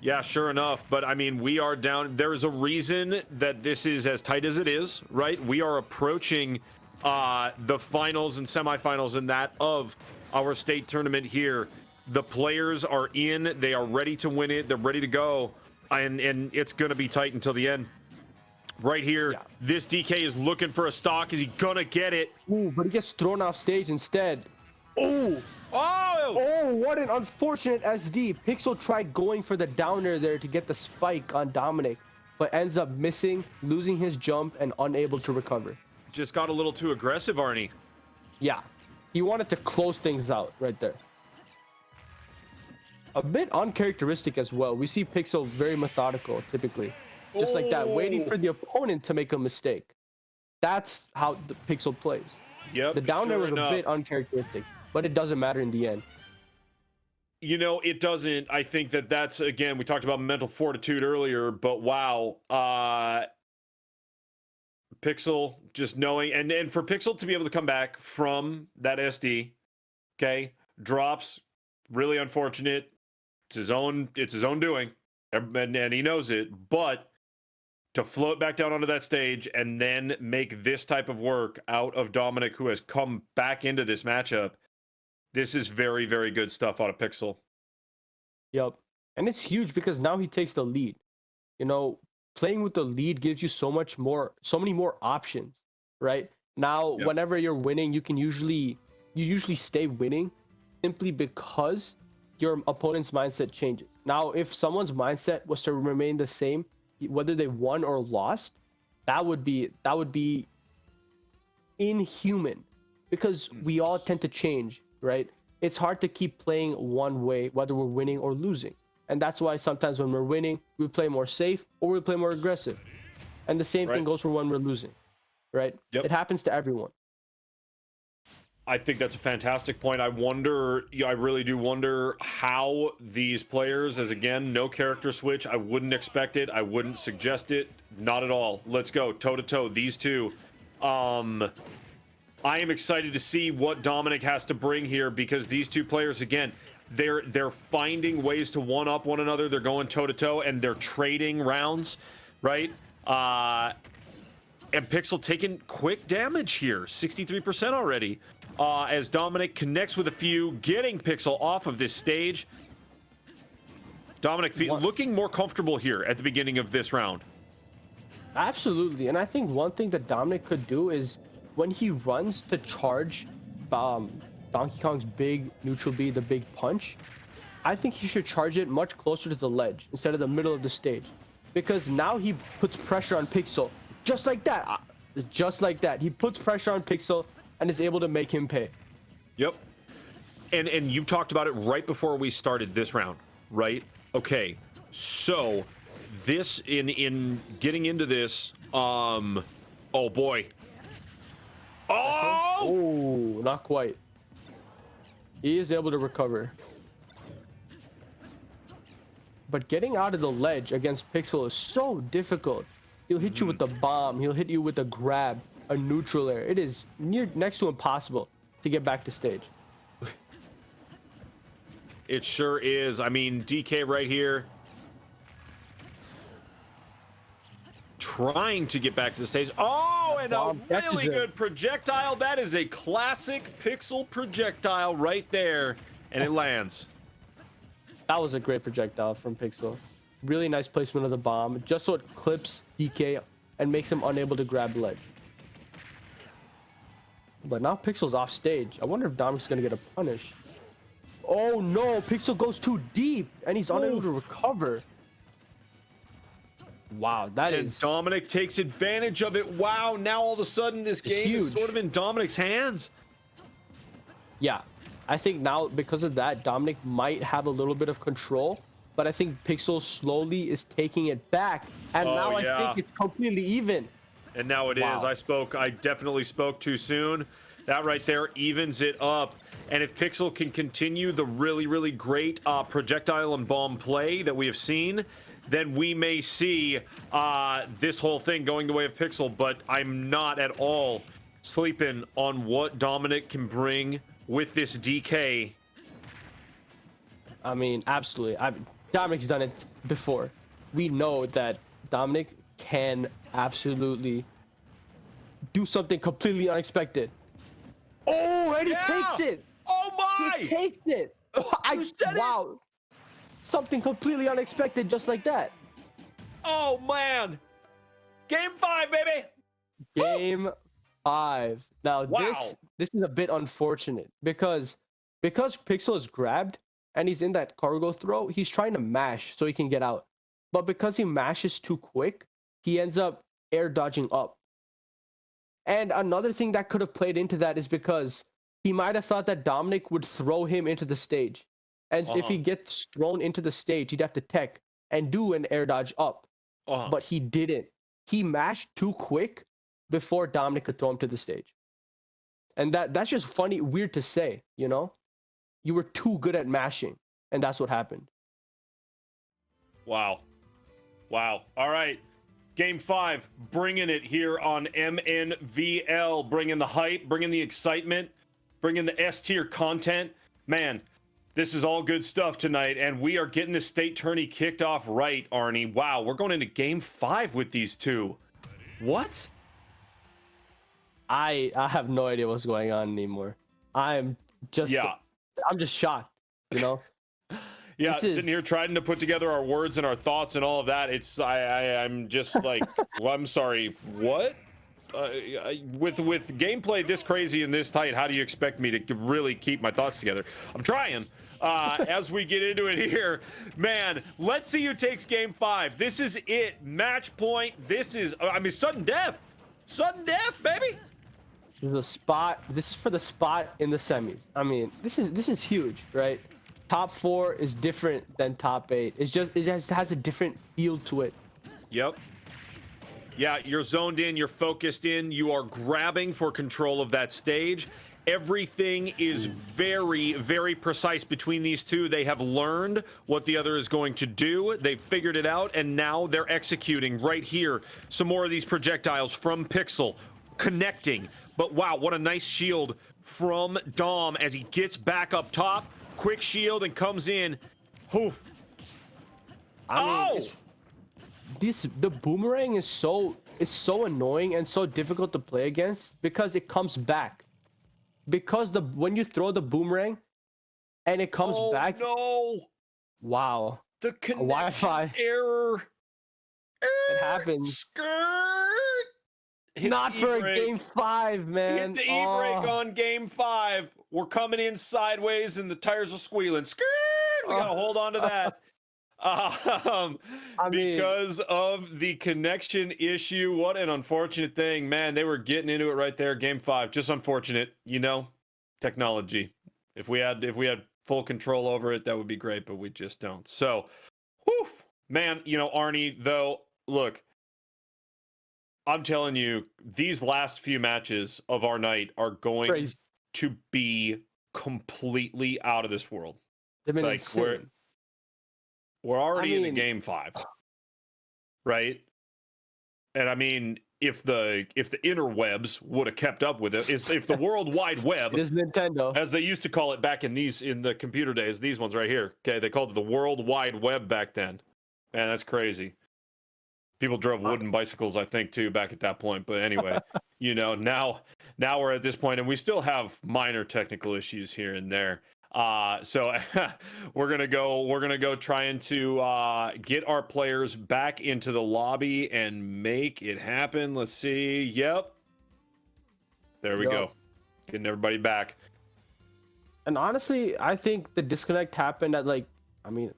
Yeah, sure enough. But I mean, we are down. There's a reason that this is as tight as it is, right? We are approaching the finals and semifinals and that of our state tournament here. The players are in. They are ready to win it. They're ready to go. And it's going to be tight until the end. Right here, this DK is looking for a stock. Is he going to get it? Ooh, but he gets thrown off stage instead. Ooh. Oh, what an unfortunate SD. Pixel tried going for the downer there to get the spike on Dominic, but ends up missing, losing his jump, and unable to recover. Just got a little too aggressive, Arnie. Yeah, he wanted to close things out right there. A bit uncharacteristic as well. We see Pixel very methodical, typically. Just like that, waiting for the opponent to make a mistake. That's how the Pixel plays. Yep, the down air was a bit uncharacteristic, but it doesn't matter in the end. You know, it doesn't. I think that's, again, we talked about mental fortitude earlier, but wow. Pixel just knowing, and for Pixel to be able to come back from that SD, okay, drops, really unfortunate. It's his own doing, and he knows it, but to float back down onto that stage and then make this type of work out of Dominic, who has come back into this matchup, this is very, very good stuff out of Pixel. Yep. And it's huge because now he takes the lead. You know, playing with the lead gives you so many more options, right? Now, whenever you're winning, you usually stay winning simply because your opponent's mindset changes. Now, if someone's mindset was to remain the same, whether they won or lost, that would be inhuman, because we all tend to change, right? It's hard to keep playing one way, whether we're winning or losing. And that's why sometimes when we're winning, we play more safe or we play more aggressive. And the same thing goes for when we're losing. right? Yep. It happens to everyone. I think that's a fantastic point. I wonder, I really do wonder how these players, as again, no character switch. I wouldn't expect it. I wouldn't suggest it. Not at all. Let's go toe to toe. These two. I am excited to see what Dominic has to bring here, because these two players, again, they're finding ways to one up one another. They're going toe to toe and they're trading rounds, right? And Pixel taking quick damage here, 63% already. As Dominic connects with a few, getting Pixel off of this stage. Dominic looking more comfortable here at the beginning of this round. Absolutely. And I think one thing that Dominic could do is when he runs to charge Donkey Kong's big neutral B, the big punch, I think he should charge it much closer to the ledge instead of the middle of the stage. Because now he puts pressure on Pixel. Just like that. Just like that. He puts pressure on Pixel and is able to make him pay. Yep. And you talked about it right before we started this round, right? Okay. So this in getting into this, oh boy. Oh, not quite. He is able to recover. But getting out of the ledge against Pixel is so difficult. He'll hit you with the bomb. He'll hit you with a grab, a neutral air. It is next to impossible to get back to stage. It sure is. I mean, DK right here trying to get back to the stage. Oh, and a really good projectile. That is a classic Pixel projectile right there, and it lands. That was a great projectile from Pixel. Really nice placement of the bomb, just so it clips DK and makes him unable to grab ledge. But now Pixel's off stage. I wonder if Dominic's gonna get a punish. Oh no, Pixel goes too deep and he's unable to recover. Wow, that is. Dominic takes advantage of it. Wow, now all of a sudden this game is sort of in Dominic's hands. Yeah, I think now because of that, Dominic might have a little bit of control, but I think Pixel slowly is taking it back, and now I think it's completely even. And now it is. I definitely spoke too soon. That right there evens it up. And if Pixel can continue the really, really great projectile and bomb play that we have seen, then we may see this whole thing going the way of Pixel. But I'm not at all sleeping on what Dominic can bring with this DK. I mean, absolutely. Dominic's done it before. We know that Dominic can absolutely do something completely unexpected. Oh, and he takes it. Oh my! He takes it. Wow. Something completely unexpected, just like that. Oh man! Game 5, baby. Game 5. Now this is a bit unfortunate because Pixel is grabbed and he's in that cargo throw. He's trying to mash so he can get out, but because he mashes too quick, he ends up air dodging up. And another thing that could have played into that is because he might have thought that Dominic would throw him into the stage. And if he gets thrown into the stage, he'd have to tech and do an air dodge up. But he didn't. He mashed too quick before Dominic could throw him to the stage. And that's just funny, weird to say, you know? You were too good at mashing, and that's what happened. Wow. All right. Game 5, bringing it here on MNVL, bringing the hype, bringing the excitement, bringing the S-tier content. Man, this is all good stuff tonight, and we are getting the state tourney kicked off right, Arnie. Wow, we're going into Game 5 with these two. What? I have no idea what's going on anymore. I'm just shocked, you know? Yeah, sitting here trying to put together our words and our thoughts and all of that. I'm just like, well, I'm sorry, what? With gameplay this crazy and this tight, how do you expect me to really keep my thoughts together? I'm trying. As we get into it here, man, let's see who takes Game 5. This is it. Match point. This is, I mean, sudden death. Sudden death, baby. The spot. This is for the spot in the semis. I mean, this is huge, right? Top 4 is different than top 8. It just has a different feel to it. Yep. Yeah, you're zoned in, you're focused in, you are grabbing for control of that stage. Everything is very, very precise between these two. They have learned what the other is going to do. They've figured it out, and now they're executing right here. Some more of these projectiles from Pixel, connecting. But wow, what a nice shield from Dom as he gets back up top. Quick shield and comes in. Hoof. I mean, the boomerang is so annoying and so difficult to play against because it comes back. Because when you throw the boomerang and it comes back. No. Wow. The connection Wi-Fi error. It happens. Skirt. Not for a game 5, man. Hit the e-brake on game 5. We're coming in sideways and the tires are squealing. Skirt. We gotta hold on to that. Because of the connection issue. What an unfortunate thing, man. They were getting into it right there, game 5. Just unfortunate, you know. Technology. If we had full control over it, that would be great, but we just don't. So, whew, man, you know, Arnie, though, look, I'm telling you, these last few matches of our night are going to be completely out of this world. They've been insane. We're already in game 5, right? And I mean, if the interwebs would have kept up with it, if the World Wide Web, it is Nintendo, as they used to call it back in the computer days, these ones right here. Okay, they called it the World Wide Web back then. Man, that's crazy. People drove wooden bicycles, I think, too, back at that point. But anyway, you know, now we're at this point, and we still have minor technical issues here and there. So we're gonna go trying to get our players back into the lobby and make it happen. Let's see. Yep, there we go, getting everybody back. And honestly, I think the disconnect happened at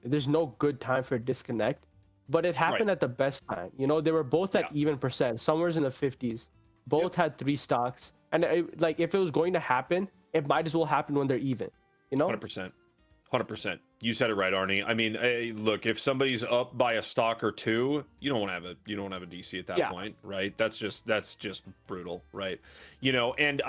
there's no good time for a disconnect, but it happened at the best time. You know, they were both at even percent, somewhere in the 50s. Both had 3 stocks, and if it was going to happen, it might as well happen when they're even. You know, 100%. You said it right, Arnie. I mean, look, if somebody's up by a stock or 2, you don't want to have a DC at that point, right? That's just brutal, right? You know, and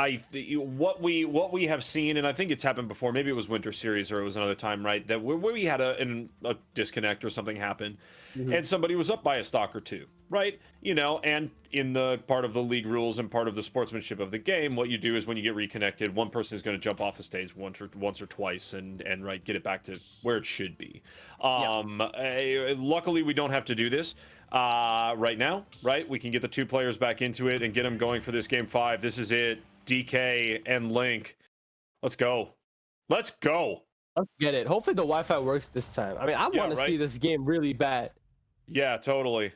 what we have seen, and I think it's happened before. Maybe it was Winter Series or it was another time, right? That where we had a disconnect or something happen, and somebody was up by a stock or 2, right? You know, and in the part of the league rules and part of the sportsmanship of the game, what you do is when you get reconnected, one person is going to jump off the stage once or twice and get it back to where it should be. Luckily, we don't have to do this right now, right? We can get the 2 players back into it and get them going for this game 5. This is it. DK and Link. Let's go. Let's get it. Hopefully the Wi-Fi works this time. I mean, I want to see this game really bad. Yeah, totally.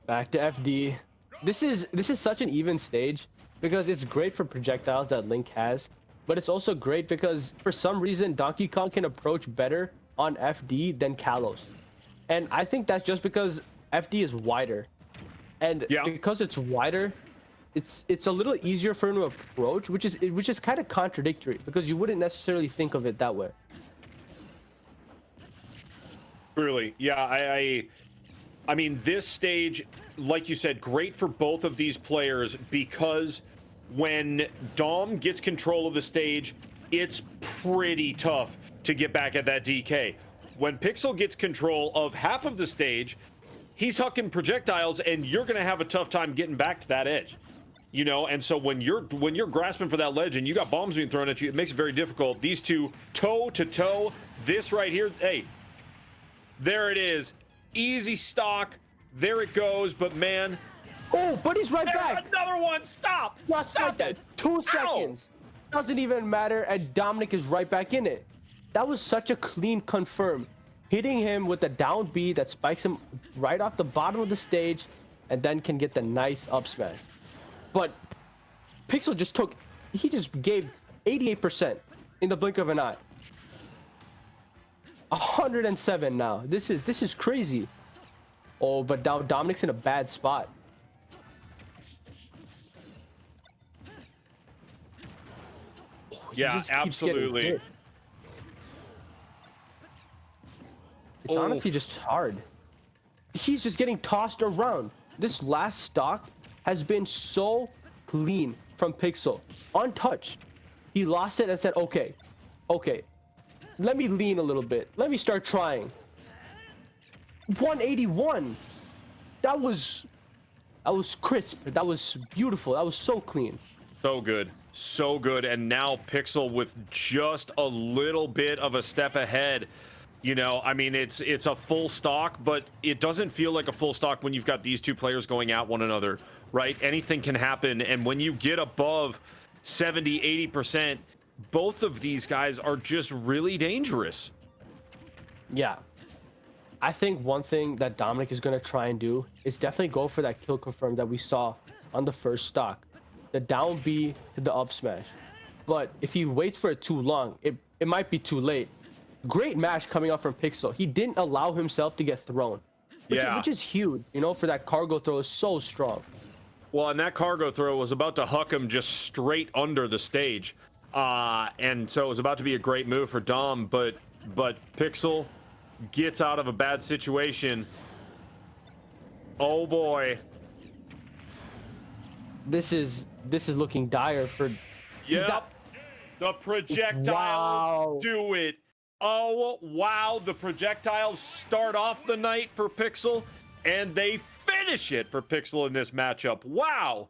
Back to FD. This is such an even stage because it's great for projectiles that Link has, but it's also great because for some reason Donkey Kong can approach better on FD than Kalos. And I think that's just because FD is wider. And because it's wider, it's a little easier for him to approach, which is kind of contradictory because you wouldn't necessarily think of it that way. Truly. Yeah, I mean, this stage, like you said, great for both of these players because when Dom gets control of the stage, it's pretty tough to get back at that DK. When Pixel gets control of half of the stage, he's hucking projectiles, and you're going to have a tough time getting back to that edge. You know, and so when you're grasping for that ledge and you got bombs being thrown at you, it makes it very difficult. These two toe to toe, this right here, hey, there it is. Easy stock. There it goes, but man. Oh, but he's right back. Another one. Stop. Just like that. 2 seconds. Doesn't even matter, and Dominic is right back in it. That was such a clean confirm. Hitting him with the down B that spikes him right off the bottom of the stage, and then can get the nice up smash. But Pixel he just gave 88% in the blink of an eye. 107 now. This is crazy. Oh, but now Dominic's in a bad spot. Oh, yeah, absolutely. It's honestly just hard. he's just getting tossed around. This last stock has been so clean from Pixel, untouched. He lost it and said, okay, let me lean a little bit. Let me start trying. 181. That was crisp. That was beautiful. That was so clean. So good. So good. And now Pixel with just a little bit of a step ahead. You know, I mean, it's a full stock, but it doesn't feel like a full stock when you've got these two players going at one another, right? Anything can happen. And when you get above 70, 80%, both of these guys are just really dangerous. Yeah. I think one thing that Dominic is going to try and do is definitely go for that kill confirm that we saw on the first stock. The down B to the up smash. But if he waits for it too long, it might be too late. Great match coming out from Pixel. He didn't allow himself to get thrown, which is huge. You know, for that cargo throw is so strong. Well, and that cargo throw was about to huck him just straight under the stage. And so it was about to be a great move for Dom, but Pixel gets out of a bad situation. Oh boy. This is looking dire for... Yep. The projectiles do it. Oh, wow. The projectiles start off the night for Pixel, and they finish it for Pixel in this matchup. Wow.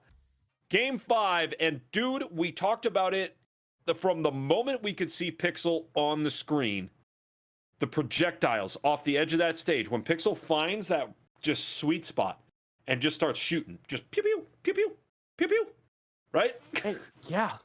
Game 5, and dude, we talked about it from the moment we could see Pixel on the screen. The projectiles off the edge of that stage, when Pixel finds that just sweet spot and just starts shooting, just pew pew, pew pew, pew pew, right? Yeah.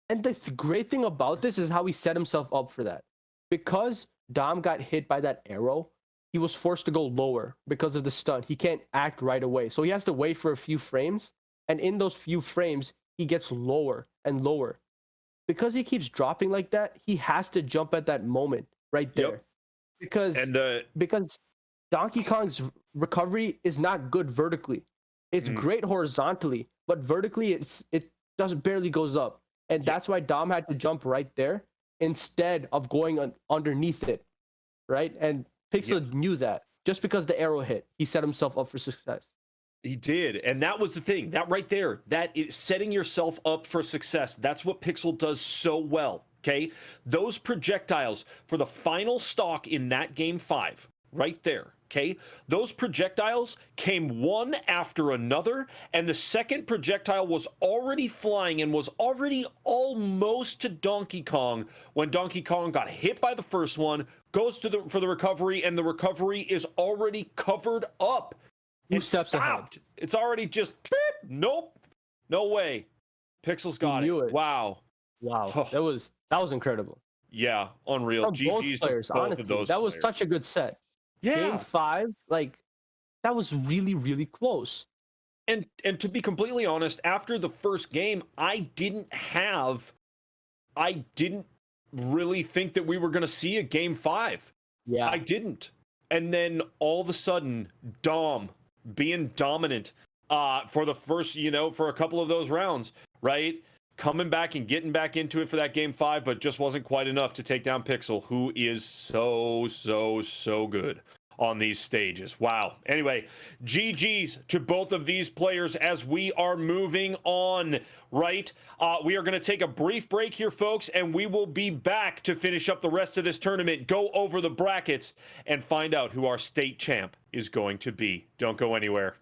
And the great thing about this is how he set himself up for that. Because Dom got hit by that arrow, he was forced to go lower because of the stun. He can't act right away. So he has to wait for a few frames. And in those few frames, he gets lower and lower. Because he keeps dropping like that, he has to jump at that moment right there. Yep. Because Donkey Kong's recovery is not good vertically. It's great horizontally, but vertically it just barely goes up. And that's why Dom had to jump right there instead of going underneath it, right? And Pixel knew that. Just because the arrow hit, he set himself up for success. He did, and that was the thing. That right there, that is setting yourself up for success. That's what Pixel does so well, okay? Those projectiles for the final stock in that Game 5, right there, okay? Those projectiles came one after another, and the second projectile was already flying and was already almost to Donkey Kong when Donkey Kong got hit by the first one, goes to for the recovery, and the recovery is already covered up. Two steps ahead. It's already just beep, nope, no way. Pixel's got it. Wow. Oh. That was incredible. Yeah, unreal. From both GG's players, both honestly, of those that was players. such a good set. Yeah. Game 5, like that was really, really close. And to be completely honest, after the first game, I didn't really think that we were going to see a Game 5. Yeah. I didn't. And then all of a sudden, Dom being dominant for the first, for a couple of those rounds, right? Coming back and getting back into it for that Game 5, but just wasn't quite enough to take down Pixel, who is so good on these stages. Wow. Anyway, GG's to both of these players as we are moving on, right? We are going to take a brief break here, folks, and we will be back to finish up the rest of this tournament, go over the brackets, and find out who our state champ is going to be. Don't go anywhere.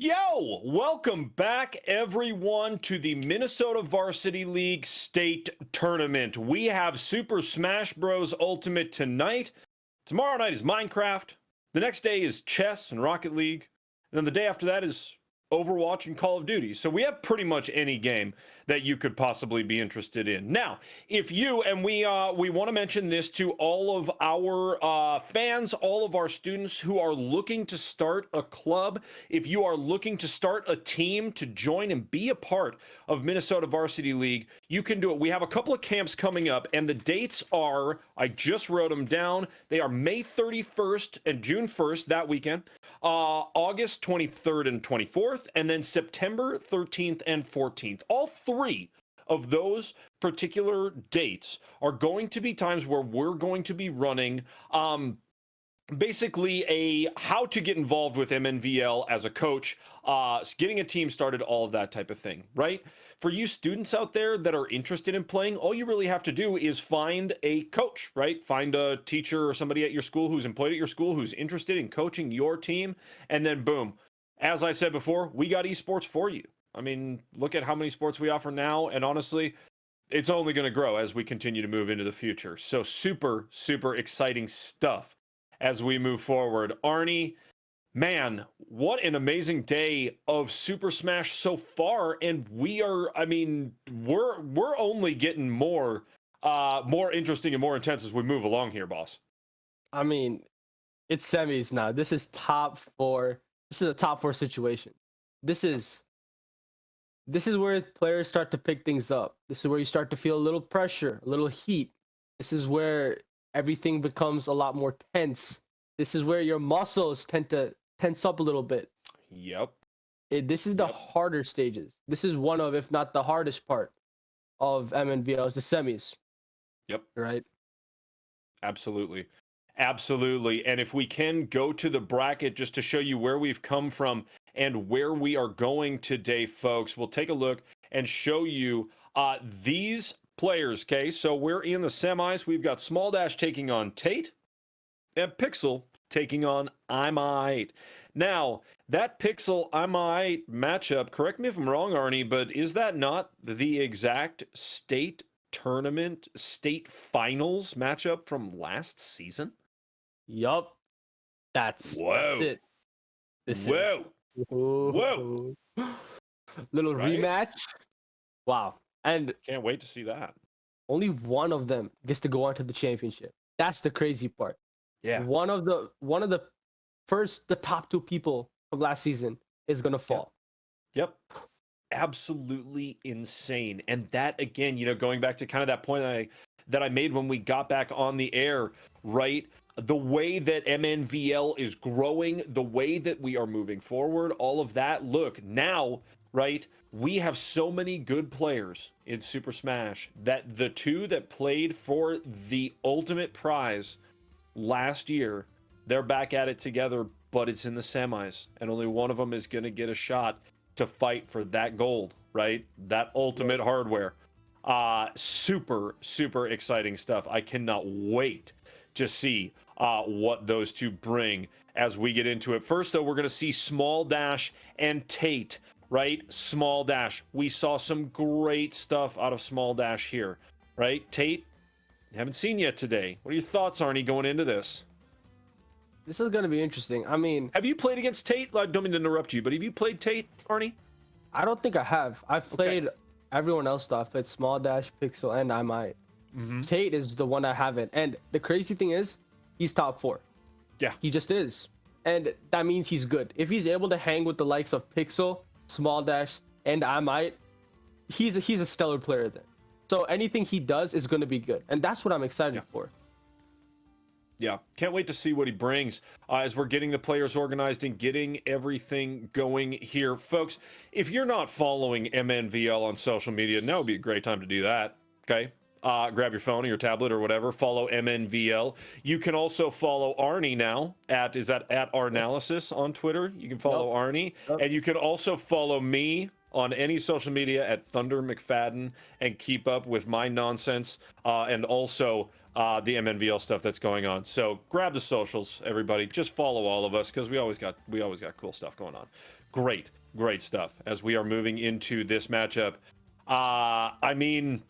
Yo, welcome back everyone to the Minnesota Varsity League State Tournament. We have Super Smash Bros. Ultimate tonight. Tomorrow night is Minecraft. The next day is chess and Rocket League. And then the day after that is Overwatch and Call of Duty. So we have pretty much any game that you could possibly be interested in. Now, if you, and we want to mention this to all of our fans, all of our students who are looking to start a club, if you are looking to start a team to join and be a part of Minnesota Varsity League, you can do it. We have a couple of camps coming up, and the dates are, I just wrote them down, they are May 31st and June 1st, that weekend, August 23rd and 24th, and then September 13th and 14th. All three of those particular dates are going to be times where we're going to be running basically a how to get involved with MNVL as a coach, getting a team started, all of that type of thing, right? For you students out there that are interested in playing, all you really have to do is find a coach, right? Find a teacher or somebody at your school who's employed at your school who's interested in coaching your team, and then boom. As I said before, we got esports for you. I mean, look at how many sports we offer now, and honestly, it's only going to grow as we continue to move into the future. So super, super exciting stuff as we move forward. Arnie, man, what an amazing day of Super Smash so far, and I mean, we're only getting more interesting and more intense as we move along here, boss. I mean, it's semis now. This is top four. This is a top four situation. This is where players start to pick things up. This is where you start to feel a little pressure, a little heat. This is where everything becomes a lot more tense. This is where your muscles tend to tense up a little bit. Yep. This is the harder stages. This is one of, if not the hardest part of MNVL, is the semis. Yep. Right? Absolutely. Absolutely. And if we can go to the bracket just to show you where we've come from and where we are going today, folks, we'll take a look and show you these players. Okay, so we're in the semis. We've got Small Dash taking on Tate and Pixel taking on Imite. Now, that Pixel Imite matchup, correct me if I'm wrong, Arnie, but is that not the exact state tournament, state finals matchup from last season? Yup. That's it. Whoa. Little right? Rematch. Wow. And can't wait to see that. Only one of them gets to go on to the championship. That's the crazy part. Yeah. One of the the top two people from last season is gonna fall. Yep. Absolutely insane. And that again, going back to kind of that point that I made when we got back on the air, right? The way that MNVL is growing, the way that we are moving forward, all of that. Look, now, right, we have so many good players in Super Smash that the two that played for the ultimate prize last year, they're back at it together, but it's in the semis, and only one of them is going to get a shot to fight for that gold, right? That ultimate hardware. Super, super exciting stuff. I cannot wait to see what those two bring as we get into it. First, though, we're going to see Small Dash and Tate, right? Small Dash. We saw some great stuff out of Small Dash here, right? Tate, haven't seen yet today. What are your thoughts, Arnie, going into this? This is going to be interesting. I mean, have you played against Tate? I don't mean to interrupt you, but have you played Tate, Arnie? I don't think I have. I've played everyone else though. I've played Small Dash, Pixel, and I might. Tate is the one I haven't. And the crazy thing is, he's top 4. Yeah. He just is. And that means he's good. If he's able to hang with the likes of Pixel, Small Dash, and I might, he's a stellar player then. So anything he does is going to be good. And that's what I'm excited for. Yeah, can't wait to see what he brings as we're getting the players organized and getting everything going here. Folks, if you're not following MNVL on social media, now would be a great time to do that, okay? Grab your phone or your tablet or whatever, follow MNVL. You can also follow Arnie now at Arnalysis on Twitter. You can follow Arnie. And you can also follow me on any social media at Thunder McFadden and keep up with my nonsense and also the MNVL stuff that's going on. So grab the socials, everybody. Just follow all of us because we always got cool stuff going on. Great stuff as we are moving into this matchup. I mean,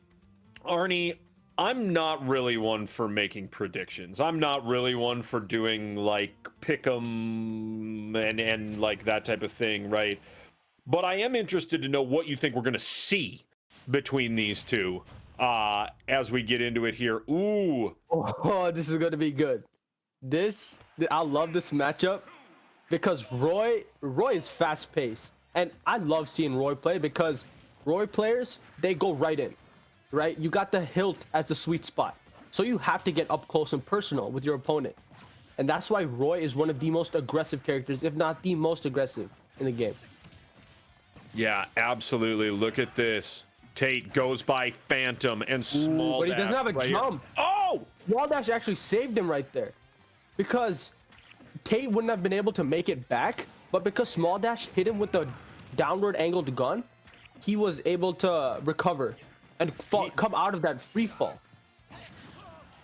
Arnie, I'm not really one for making predictions. I'm not really one for doing like pick 'em and like that type of thing, right? But I am interested to know what you think we're going to see between these two as we get into it here. Ooh. Oh, this is going to be good. I love this matchup because Roy is fast paced. And I love seeing Roy play because Roy players, they go right in, right? You got the hilt as the sweet spot. So you have to get up close and personal with your opponent. And that's why Roy is one of the most aggressive characters, if not the most aggressive in the game. Yeah, absolutely. Look at this. Tate goes by Phantom and Small But Dash. he doesn't have a jump. Oh! Small Dash actually saved him right there. Because Tate wouldn't have been able to make it back, but because Small Dash hit him with the downward angled gun, he was able to recover and come out of that free fall.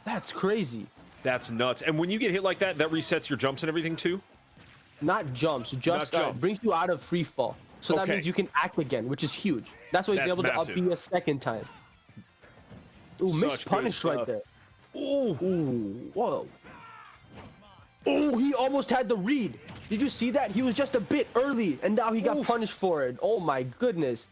That's crazy. That's nuts. And when you get hit like that, that resets your jumps and everything too? Not jumps, just brings you out of free fall. So that means you can act again, which is huge. That's why he's able to up B a second time. Ooh, missed punish right there. Ooh. Ooh, whoa. Oh, he almost had the read. Did you see that? He was just a bit early, and now he got punished for it. Oh my goodness.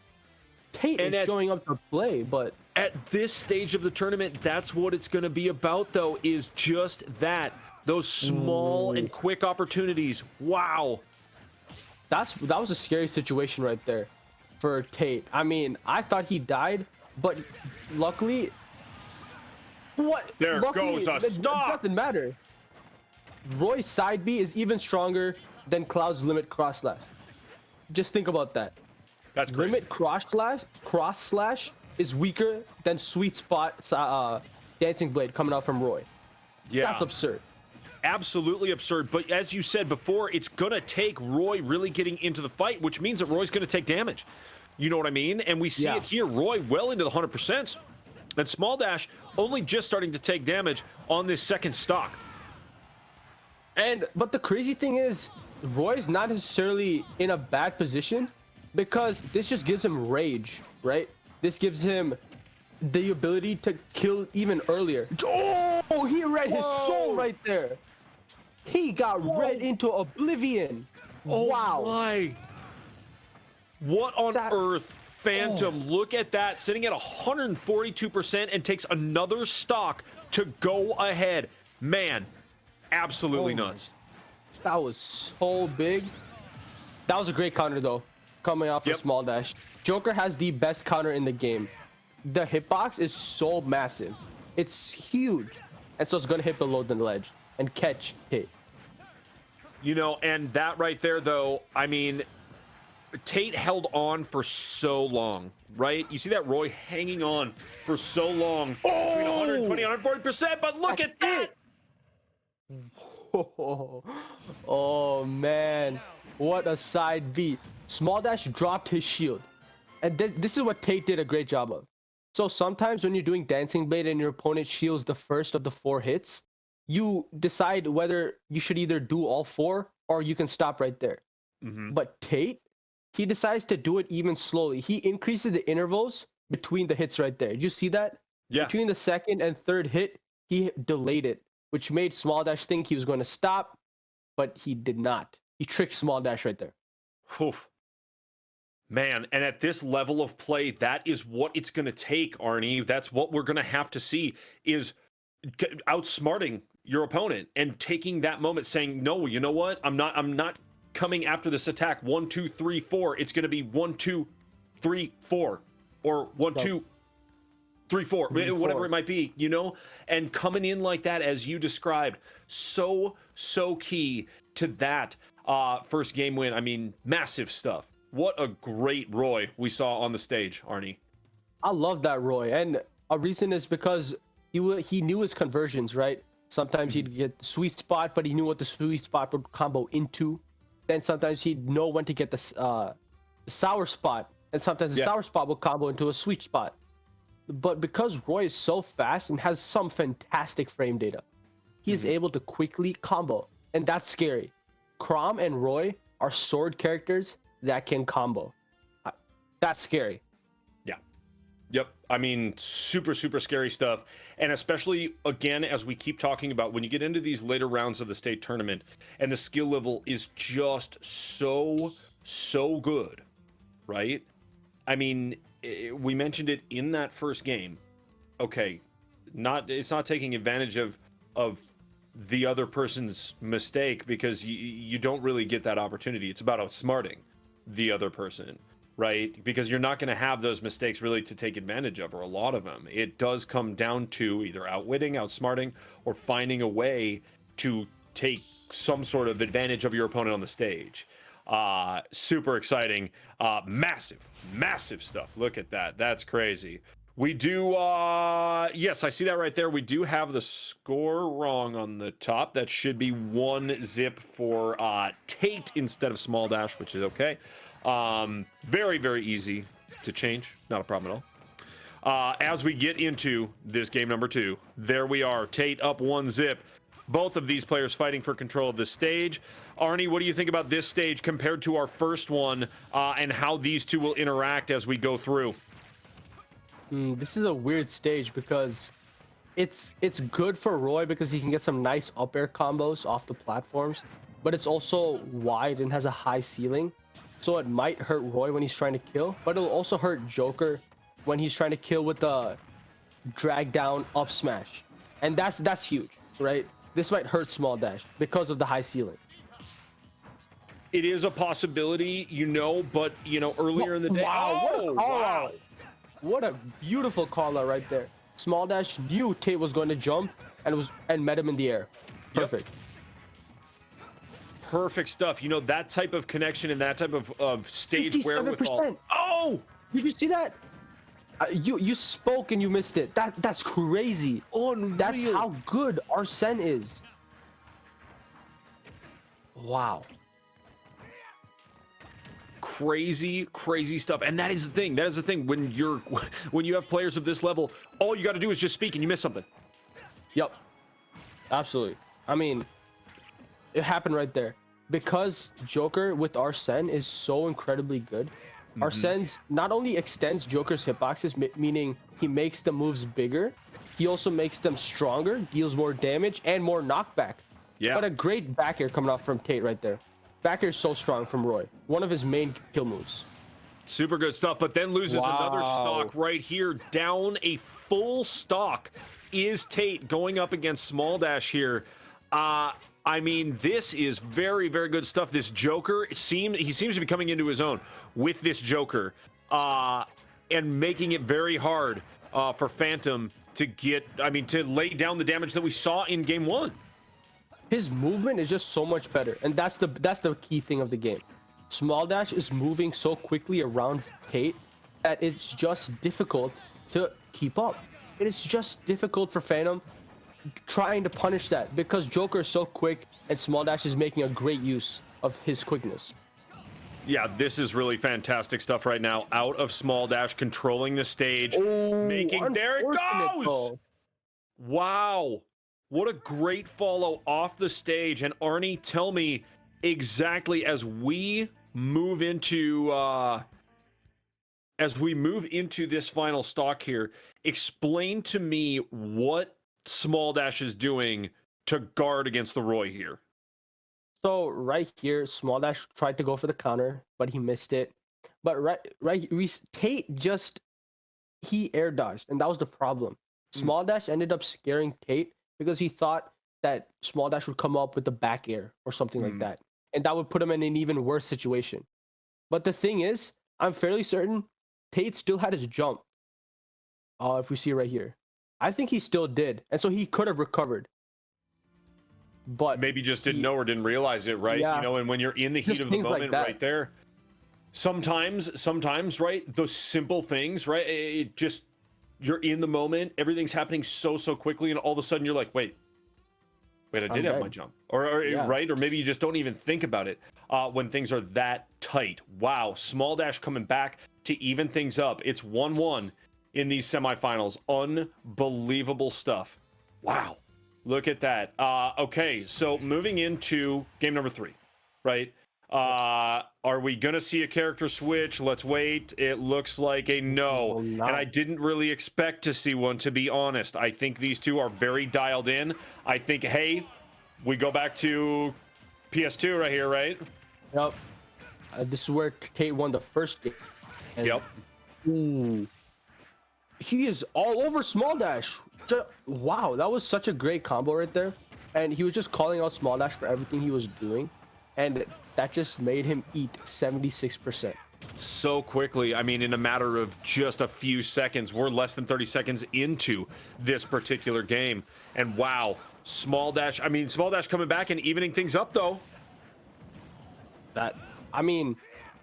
Tate is showing up to play, but at this stage of the tournament, that's what it's going to be about, though, is just that. Those small and quick opportunities. Wow. That was a scary situation right there for Tate. I mean, I thought he died, but luckily... There goes a stop! It doesn't matter. Roy's side B is even stronger than Cloud's limit cross slash. Just think about that. That's great. Limit cross slash is weaker than sweet spot dancing blade coming out from Roy. Yeah. That's absurd. Absolutely absurd. But as you said before, it's going to take Roy really getting into the fight, which means that Roy's going to take damage. You know what I mean? And we see it here. Roy well into the 100%. And Small Dash only just starting to take damage on this second stock. But the crazy thing is, Roy's not necessarily in a bad position because this just gives him rage, right? This gives him the ability to kill even earlier. Oh, he read his soul right there. He got read into oblivion. Oh, wow. My. What on earth, Phantom? Look at that, sitting at 142% and takes another stock to go ahead. Man, absolutely nuts. That was so big. That was a great counter, though, coming off of Small Dash. Joker has the best counter in the game. The hitbox is so massive. It's huge. And so it's going to hit below the ledge and catch Tate. You know, and that right there, though, I mean, Tate held on for so long, right? You see that Roy hanging on for so long. Between 120 and 140%, but look at that! Oh, man. What a side beat. Small Dash dropped his shield. And this is what Tate did a great job of. So sometimes when you're doing Dancing Blade and your opponent shields the first of the 4 hits, you decide whether you should either do all 4 or you can stop right there. But Tate, he decides to do it even slowly. He increases the intervals between the hits right there. Did you see that? Yeah. Between the second and third hit, he delayed it, which made Small Dash think he was going to stop, but he did not. He tricked Small Dash right there. Oof. Man, and at this level of play, that is what it's going to take, Arnie. That's what we're going to have to see, is outsmarting your opponent and taking that moment, saying, no, you know what? I'm not coming after this attack 1, 2, 3, 4. It's going to be 1, 2, 3, 4, or 1, 2, 3, 4, whatever it might be, you know? And coming in like that, as you described, so key to that first game win. I mean, massive stuff. What a great Roy we saw on the stage, Arnie. I love that Roy, and a reason is because he knew his conversions, right? Sometimes he'd get the sweet spot, but he knew what the sweet spot would combo into. Then sometimes he'd know when to get the sour spot, and sometimes the sour spot will combo into a sweet spot. But because Roy is so fast and has some fantastic frame data, he is able to quickly combo, and that's scary. Chrom and Roy are sword characters that can combo. That's scary. Yeah. Yep. I mean, super scary stuff. And especially, again, as we keep talking about, when you get into these later rounds of the state tournament and the skill level is just so good, right? I mean, we mentioned it in that first game. Okay, it's not taking advantage of the other person's mistake, because you don't really get that opportunity. It's about outsmarting the other person, right? Because you're not going to have those mistakes really to take advantage of, or a lot of them. It does come down to either outwitting, outsmarting, or finding a way to take some sort of advantage of your opponent on the stage. Super exciting. Massive stuff. Look at that. That's crazy. We do, yes, I see that right there. We do have the score wrong on the top. That should be 1-0 for Tate instead of Small Dash, which is okay. Very, very easy to change. Not a problem at all. As we get into this game number 2, there we are. Tate up 1-0. Both of these players fighting for control of the stage. Arnie, what do you think about this stage compared to our first one, and how these two will interact as we go through? This is a weird stage because it's good for Roy because he can get some nice up air combos off the platforms, but it's also wide and has a high ceiling, so it might hurt Roy when he's trying to kill, but it'll also hurt Joker when he's trying to kill with the drag down up smash, and that's huge, right? This might hurt Small Dash because of the high ceiling. It is a possibility, but earlier in the day. Wow! What a beautiful call out right there. Small Dash knew Tate was going to jump and met him in the air. Perfect. Yep. Perfect stuff. That type of connection and that type of stage wherewithal. Oh! Did you see that? You spoke and you missed it. That's crazy. Unreal. That's how good Arsene is. Wow. Crazy stuff. And that is the thing when you have players of this level, all you got to do is just speak and you miss something. Yep, absolutely. I mean, it happened right there because Joker with Arsene is so incredibly good. Arsene's not only extends Joker's hitboxes, meaning he makes the moves bigger, he also makes them stronger, deals more damage and more knockback. Yeah, but a great back air coming off from Tate right there. Back air is so strong from Roy. One of his main kill moves. Super good stuff, but then loses another stock right here. Down a full stock is Tate going up against Small Dash here. I mean, this is very, very good stuff. This Joker, he seems to be coming into his own with this Joker, and making it very hard for Phantom to lay down the damage that we saw in game 1. His movement is just so much better, and that's the key thing of the game. Small Dash is moving so quickly around Tate that it's just difficult to keep up. It is just difficult for Phantom trying to punish that because Joker is so quick and Small Dash is making a great use of his quickness. Yeah, this is really fantastic stuff right now. Out of Small Dash, controlling the stage, there it goes! Goal. Wow. What a great follow off the stage. And Arnie, tell me exactly as we move into this final stock here, explain to me what Small Dash is doing to guard against the Roy here. So right here, Small Dash tried to go for the counter, but he missed it. But Tate he air dodged, and that was the problem. Small Dash ended up scaring Tate because he thought that Small Dash would come up with the back air or something like that, and that would put him in an even worse situation. But the thing is, I'm fairly certain Tate still had his jump. If we see right here, I think he still did, and so he could have recovered. But maybe just didn't know or didn't realize it, right? Yeah, and when you're in the heat of the moment right there, sometimes, right, those simple things, right? You're in the moment, everything's happening so quickly, and all of a sudden you're like, wait, I did have my jump, or yeah. Right, or maybe you just don't even think about it when things are that tight. Wow, Small Dash coming back to even things up. It's 1-1 in these semifinals. Unbelievable stuff. Wow. Look at that. Okay, so moving into game number 3, right? Are we gonna see a character switch? Let's wait. It looks like a no. And I didn't really expect to see one, to be honest. I think these two are very dialed in. I think, hey, we go back to PS2 right here, right? Yep. This is where Tate won the first game. And yep. Ooh, he is all over Small Dash. Wow, that was such a great combo right there. And he was just calling out Small Dash for everything he was doing. And that just made him eat 76%. So quickly. I mean, in a matter of just a few seconds. We're less than 30 seconds into this particular game. And wow, Small Dash coming back and evening things up, though.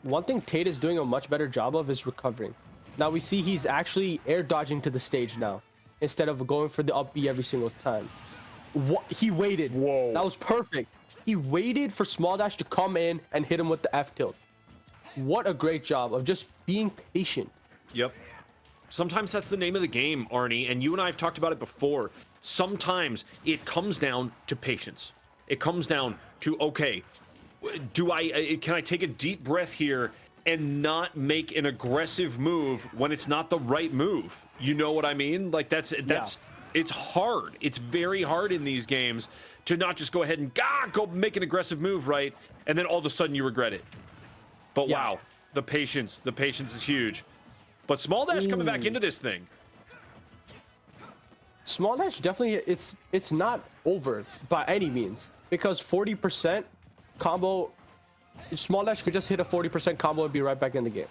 One thing Tate is doing a much better job of is recovering. Now we see he's actually air dodging to the stage now instead of going for the up B every single time. What? He waited. Whoa. That was perfect. He waited for Small Dash to come in and hit him with the F tilt. What a great job of just being patient. Yep. Sometimes that's the name of the game, Arnie, and you and I have talked about it before. Sometimes it comes down to patience. It comes down to, okay, can I take a deep breath here and not make an aggressive move when it's not the right move? You know what I mean? Like that's it's hard. It's very hard in these games to not just go ahead and go make an aggressive move, right? And then all of a sudden you regret it. But wow, the patience is huge. But Small Dash coming back into this thing. Small Dash definitely, it's not over by any means, because 40% combo, Small Dash could just hit a 40% combo and be right back in the game,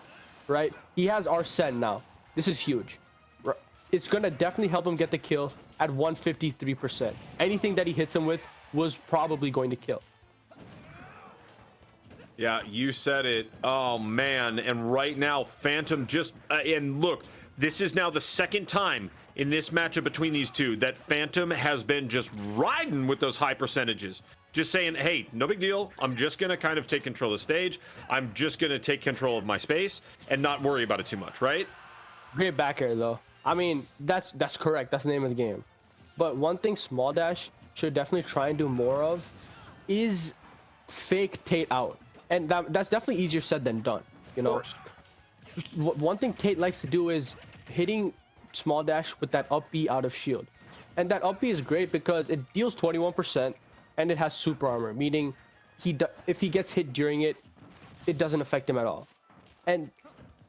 right? He has Arsene now. This is huge. It's gonna definitely help him get the kill at 153%. Anything that he hits him with was probably going to kill. Yeah, you said it. Oh man, and right now Phantom just and look, this is now the second time in this matchup between these two that Phantom has been just riding with those high percentages. Just saying, hey, no big deal. I'm just gonna kind of take control of the stage. I'm just gonna take control of my space and not worry about it too much, right? Great back air though. I mean, that's correct. That's the name of the game. But one thing Small Dash should definitely try and do more of is fake Tate out. And that's definitely easier said than done, you know. One thing Tate likes to do is hitting Small Dash with that up B out of shield. And that up B is great because it deals 21% and it has super armor, meaning if he gets hit during it, it doesn't affect him at all. And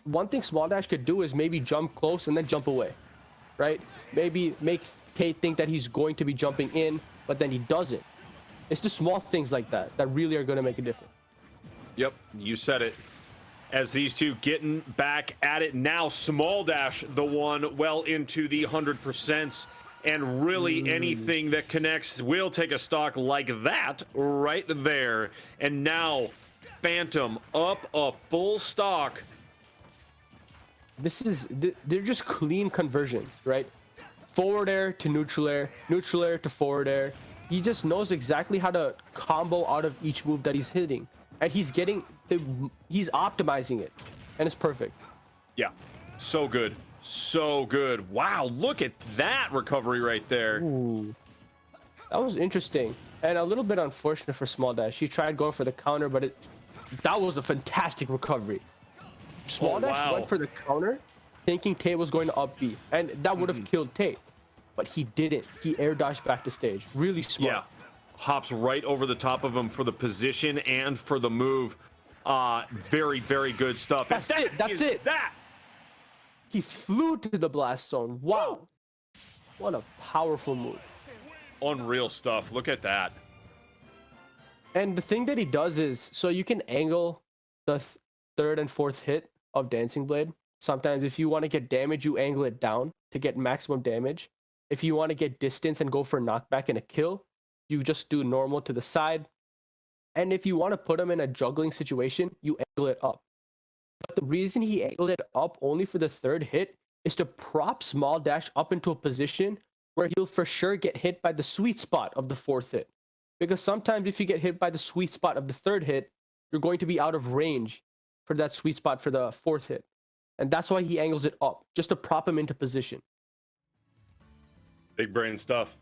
one thing Small Dash could do is maybe jump close and then jump away, right? Maybe make Tate think that he's going to be jumping in, but then he doesn't. It's the small things like that that really are going to make a difference. Yep, you said it. As these two getting back at it now, Small Dash, the one well into the 100%, and really anything that connects will take a stock like that right there. And now Phantom up a full stock. They're just clean conversions, right? Forward air to neutral air to forward air. He just knows exactly how to combo out of each move that he's hitting. And he's optimizing it, and it's perfect. Yeah, so good, so good. Wow, look at that recovery right there. Ooh, that was interesting and a little bit unfortunate for Small Dash. He tried going for the counter, but that was a fantastic recovery. Small Dash went for the counter, thinking Tate was going to up B, and that would have killed Tate, but he didn't. He air dodged back to stage. Really smart. Yeah. Hops right over the top of him for the position and for the move. Very, very good stuff. That's it. He flew to the blast zone. Wow. What a powerful move. Unreal stuff. Look at that. And the thing that he does is, so you can angle the third and fourth hit of Dancing Blade. Sometimes if you want to get damage, you angle it down to get maximum damage. If you want to get distance and go for knockback and a kill, you just do normal to the side. And if you want to put him in a juggling situation, you angle it up. But the reason he angled it up only for the third hit is to prop Small Dash up into a position where he'll for sure get hit by the sweet spot of the fourth hit. Because sometimes if you get hit by the sweet spot of the third hit, you're going to be out of range for that sweet spot for the fourth hit. And that's why he angles it up, just to prop him into position. Big brain stuff.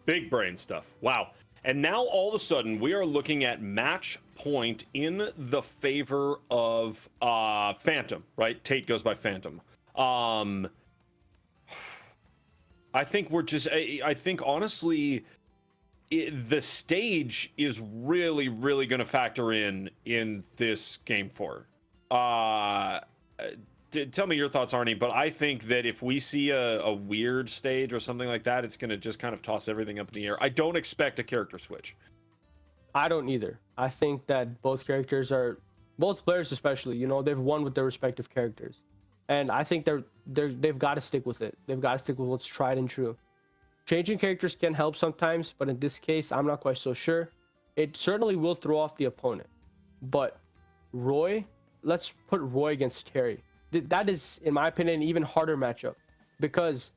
Big brain stuff. Wow. And now all of a sudden we are looking at match point in the favor of Phantom, right? Tate goes by Phantom. I think I think honestly the stage is really going to factor in this game 4. Tell me your thoughts, Arnie, but I think that if we see a weird stage or something like that, it's going to just kind of toss everything up in the air. I don't expect a character switch. I don't either. I think that both players especially, you know, they've won with their respective characters. And I think they've got to stick with it. They've got to stick with what's tried and true. Changing characters can help sometimes, but in this case, I'm not quite so sure. It certainly will throw off the opponent. But Roy, let's put Roy against Terry. that is, in my opinion, an even harder matchup, because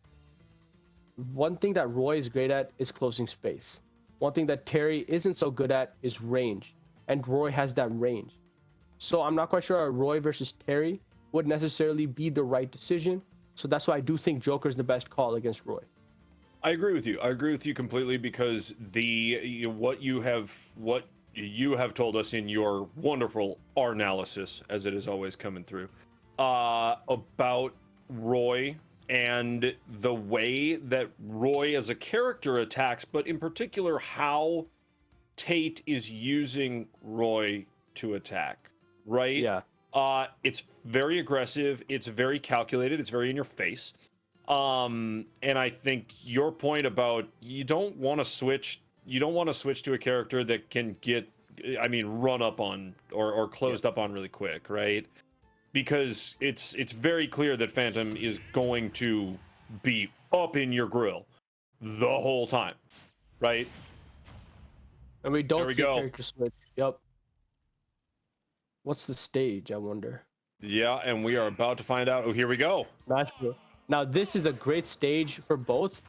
one thing that Roy is great at is closing space. One thing that Terry isn't so good at is range, and Roy has that range. So I'm not quite sure a Roy versus Terry would necessarily be the right decision. So that's why I do think Joker is the best call against Roy. I agree with you. I agree with you completely, because what you have told us in your wonderful analysis, as it is always coming through, about Roy and the way that Roy as a character attacks, but in particular how Tate is using Roy to attack, right? Yeah. It's very aggressive, it's very calculated, it's very in your face. And I think your point about you don't want to switch to a character that can get, I mean, run up on or closed up on really quick, right? Because it's very clear that Phantom is going to be up in your grill the whole time, right? And we don't There we see go. character switch. Yep. What's the stage, I wonder? Yeah, and we are about to find out. Oh, here we go. Not sure. Now, this is a great stage for both,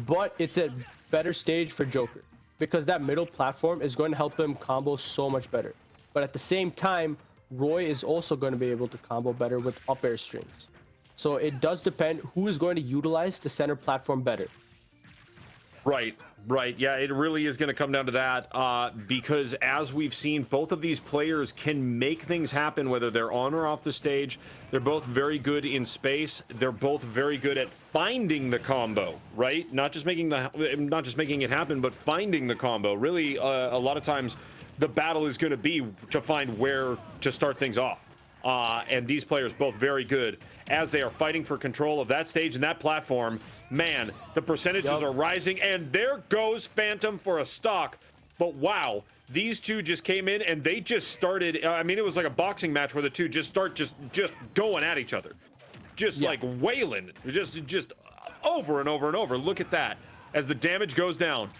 but it's a better stage for Joker, because that middle platform is going to help him combo so much better. But at the same time, Roy is also going to be able to combo better with up air strings. So it does depend who is going to utilize the center platform better. Right. Yeah, it really is going to come down to that, because as we've seen, both of these players can make things happen, whether they're on or off the stage. They're both very good in space. They're both very good at finding the combo, right? Not just making it happen, but finding the combo. Really, a lot of times, the battle is going to be to find where to start things off. And these players both very good as they are fighting for control of that stage and that platform. Man, the percentages are rising, and there goes Phantom for a stock. But wow, these two just came in and they just started. I mean, it was like a boxing match where the two just going at each other, like wailing, just over and over and over. Look at that as the damage goes down.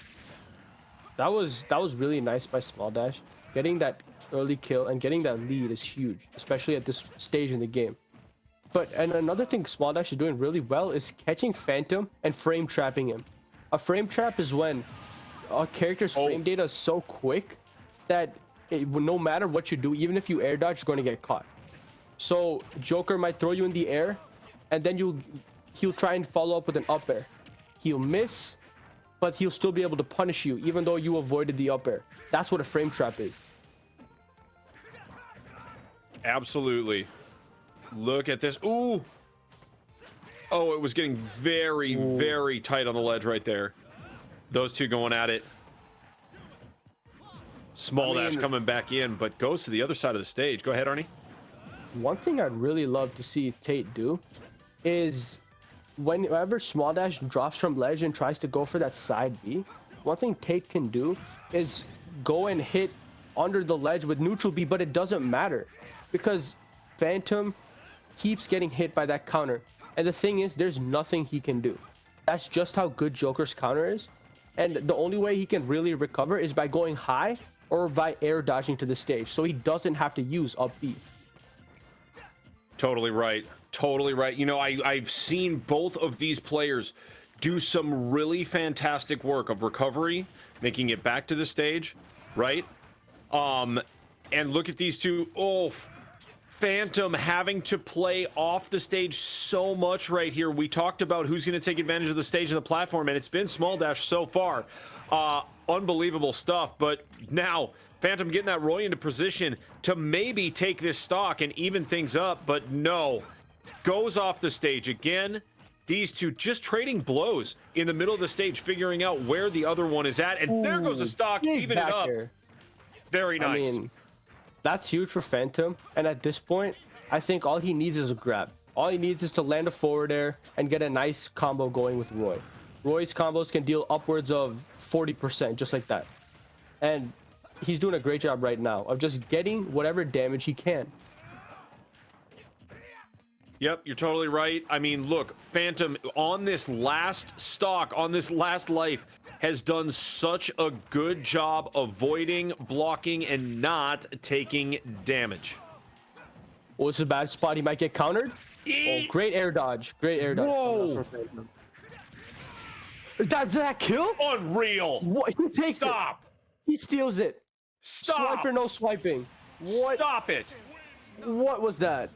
That was really nice by Small Dash. Getting that early kill and getting that lead is huge, especially at this stage in the game. And another thing Small Dash is doing really well is catching Phantom and frame trapping him. A frame trap is when a character's frame data is so quick that no matter what you do, even if you air dodge, you're going to get caught. So Joker might throw you in the air, and then he'll try and follow up with an up air. He'll miss, but he'll still be able to punish you even though you avoided the up air. That's what a frame trap is. Absolutely. Look at this. Ooh. Oh, it was getting very, very tight on the ledge right there. Those two going at it. Small Dash coming back in, but goes to the other side of the stage. Go ahead, Arnie. One thing I'd really love to see Tate do is whenever Small Dash drops from ledge and tries to go for that side B, one thing Tate can do is go and hit under the ledge with neutral B, but it doesn't matter because Phantom keeps getting hit by that counter. And the thing is, there's nothing he can do. That's just how good Joker's counter is. And the only way he can really recover is by going high or by air dodging to the stage. So he doesn't have to use up B. Totally right. Totally right. You know, I've seen both of these players do some really fantastic work of recovery, making it back to the stage, right? And look at these two. Oh, Phantom having to play off the stage so much right here. We talked about who's going to take advantage of the stage and the platform, and it's been Small Dash so far. Unbelievable stuff, but now Phantom getting that Roy into position to maybe take this stock and even things up, but no. Goes off the stage again. These two just trading blows in the middle of the stage, figuring out where the other one is at, and there goes the stock, even it up. Very nice. I mean, that's huge for Phantom, and at this point, I think all he needs is a grab. All he needs is to land a forward air and get a nice combo going with Roy. Roy's combos can deal upwards of 40%, just like that. And he's doing a great job right now of just getting whatever damage he can. Yep, you're totally right. I mean, look, Phantom on this last stock, on this last life, has done such a good job avoiding, blocking, and not taking damage. Oh, it's a bad spot. He might get countered. Oh, great air dodge. Great air dodge. Whoa! That's that kill? Unreal. What? He takes Stop. it. He steals it. Stop. Swipe or no swiping. What? Stop it. What was that?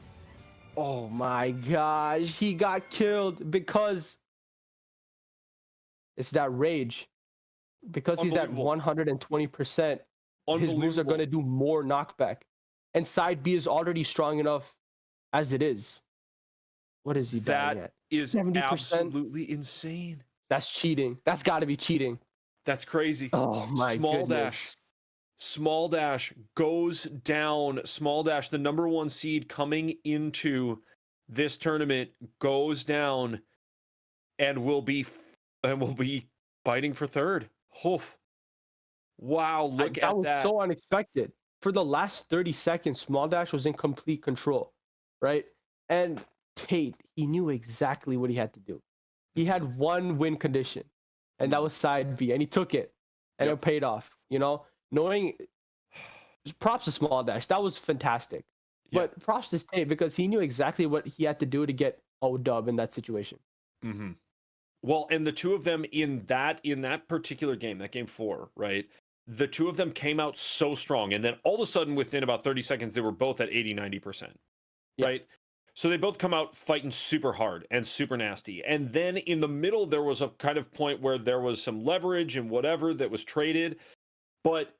Oh my gosh. He got killed because it's that rage. Because he's at 120%, his moves are going to do more knockback. And side B is already strong enough as it is. What is he dying at? That is 70%? absolutely insane. That's cheating. That's got to be cheating. That's crazy. Oh my goodness. Small Dash goes down. Small Dash, the number 1 seed coming into this tournament, goes down and will be fighting for third. Oof. Wow, look at that. That was so unexpected. For the last 30 seconds, Small Dash was in complete control, right? And Tate, he knew exactly what he had to do. He had one win condition, and that was side B, and he took it, and it paid off. You know, knowing, props to Small Dash, that was fantastic. But props to Tate because he knew exactly what he had to do to get O-dub in that situation. Mm-hmm. Well, and the two of them in that particular game, that game 4, right? The two of them came out so strong, and then all of a sudden, within about 30 seconds, they were both at 80-90%, right? So they both come out fighting super hard and super nasty. And then in the middle, there was a kind of point where there was some leverage and whatever that was traded. But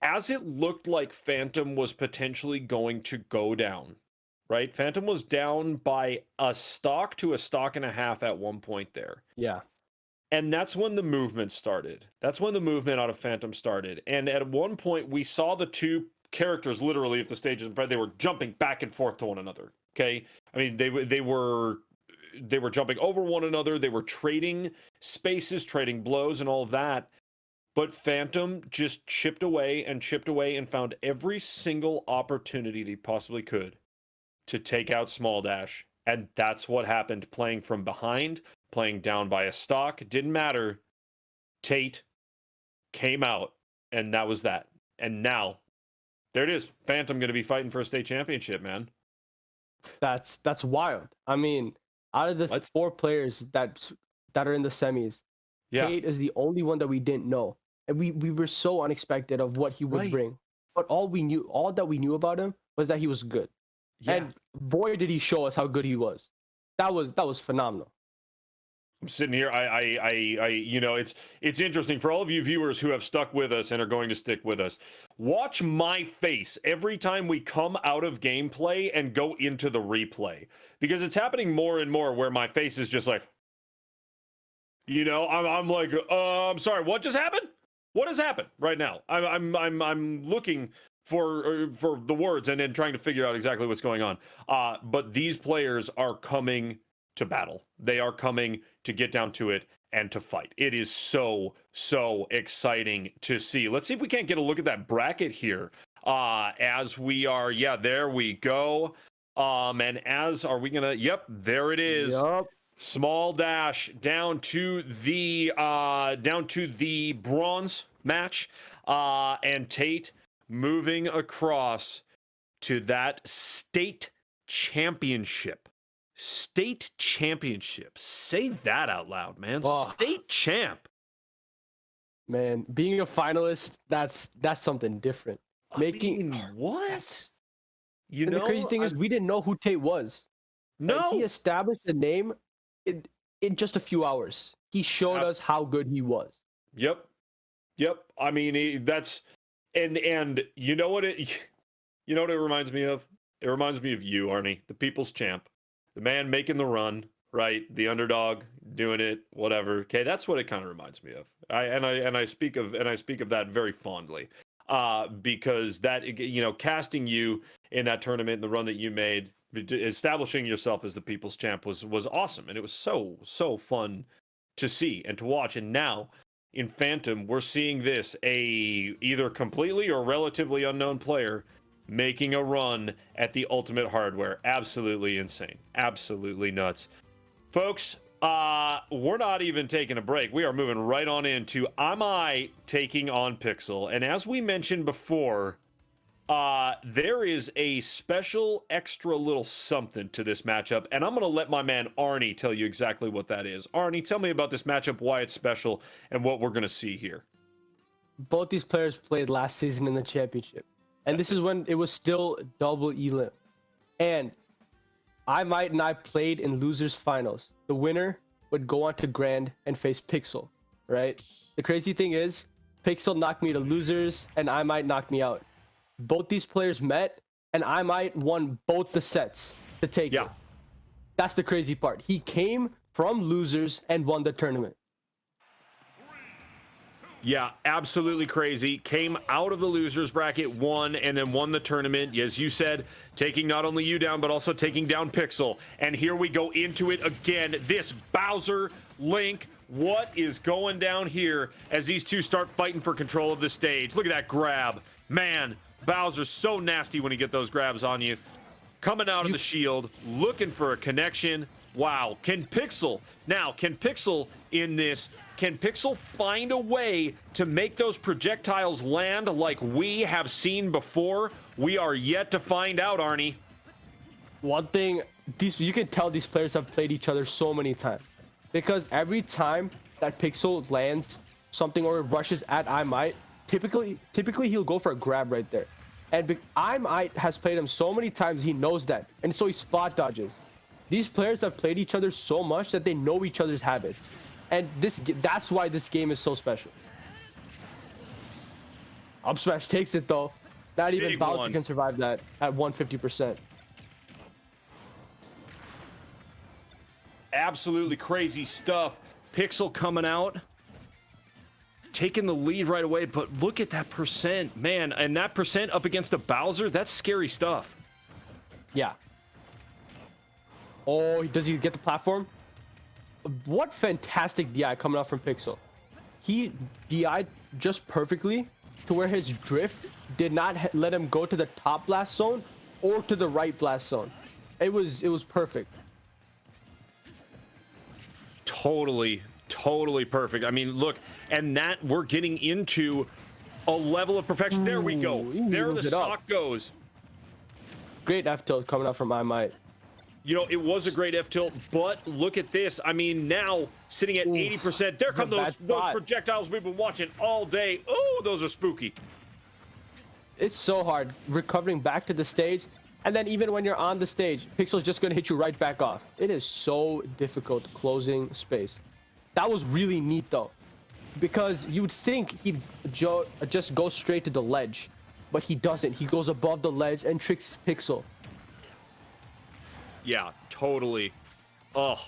as it looked like Phantom was potentially going to go down, right? Phantom was down by a stock to a stock and a half at one point there. Yeah. And that's when the movement started. That's when the movement out of Phantom started. And at one point, we saw the two characters, literally, if the stage is in front, they were jumping back and forth to one another. Okay? I mean, they were jumping over one another. They were trading spaces, trading blows, and all of that. But Phantom just chipped away and found every single opportunity that he possibly could to take out Small Dash. And that's what happened, playing from behind, playing down by a stock. It didn't matter. Tate came out, and that was that. And now, there it is. Phantom going to be fighting for a state championship, man. That's wild. I mean, out of the 4 players that are in the semis, Tate is the only one that we didn't know. And we were so unexpected of what he would bring. But all that we knew about him was that he was good. Yeah. And boy, did he show us how good he was. That was phenomenal. I'm sitting here. You know, it's interesting for all of you viewers who have stuck with us and are going to stick with us. Watch my face every time we come out of gameplay and go into the replay, because it's happening more and more where my face is just like, you know, I'm like, I'm sorry, what just happened? What has happened right now? I'm looking for the words and then trying to figure out exactly what's going on. But these players are coming to battle. They are coming to get down to it and to fight. It is so exciting to see. Let's see if we can't get a look at that bracket here. As we are, there we go. And as are we gonna? Yep, there it is. Yep. Small Dash down to the bronze match, and Tate moving across to that state championship. State championship. Say that out loud, man. Oh. State champ. Man, being a finalist, that's something different. What? You know, the crazy thing is we didn't know who Tate was. No. And he established a name in just a few hours. He showed us how good he was. Yep. I mean, that's and you know what it reminds me of? It reminds me of you, Arnie, the people's champ, the man making the run, right? The underdog doing it, whatever. Okay, that's what it kind of reminds me of. I speak of that very fondly. Because that, you know, casting you in that tournament and the run that you made, establishing yourself as the people's champ was awesome, and it was so fun to see and to watch. And now in Phantom, we're seeing this, a either completely or relatively unknown player making a run at the ultimate hardware. Absolutely insane, absolutely nuts, folks. We're not even taking a break. We are moving right on into Am I taking on Pixel. And as we mentioned before, there is a special extra little something to this matchup, and I'm going to let my man Arnie tell you exactly what that is. Arnie, tell me about this matchup, why it's special, and what we're going to see here. Both these players played last season in the championship, and this is when it was still double elim. And I played in losers finals. The winner would go on to grand and face Pixel, right? The crazy thing is, Pixel knocked me to losers, and I might knock me out. Both these players met, and I might won both the sets to take it. That's the crazy part. He came from losers and won the tournament. Yeah, absolutely crazy. Came out of the losers bracket, won, and then won the tournament. As you said, taking not only you down, but also taking down Pixel. And here we go into it again. This Bowser, Link, what is going down here as these two start fighting for control of the stage? Look at that grab. Man, Bowser's so nasty when he get those grabs on you. Coming out of the shield, looking for a connection. Wow. Can Pixel in this, can Pixel find a way to make those projectiles land like we have seen before? We are yet to find out, Arnie. One thing, you can tell these players have played each other so many times, because every time that Pixel lands something or rushes at I Might, typically he'll go for a grab right there. And I Might has played him so many times, he knows that, and so he spot dodges. These players have played each other so much that they know each other's habits, and that's why this game is so special. Up smash takes it though. Not even Bowser can survive that at 150%. Absolutely crazy stuff. Pixel coming out, taking the lead right away, but look at that percent, man, and that percent up against a Bowser, that's scary stuff. Yeah. Oh, does he get the platform? What fantastic DI coming out from Pixel. He DI'd just perfectly to where his drift did not let him go to the top blast zone or to the right blast zone. It was perfect. Totally perfect. I mean, look, and that we're getting into a level of perfection. There we go. There the stock goes. Great F tilt coming out from I Might. You know, it was a great F tilt, but look at this. I mean, now sitting at 80%. There come those projectiles we've been watching all day. Oh, those are spooky. It's so hard recovering back to the stage. And then even when you're on the stage, Pixel's just going to hit you right back off. It is so difficult closing space. That was really neat though, because you'd think he'd just go straight to the ledge, but he doesn't. He goes above the ledge and tricks Pixel. Yeah, totally. Oh,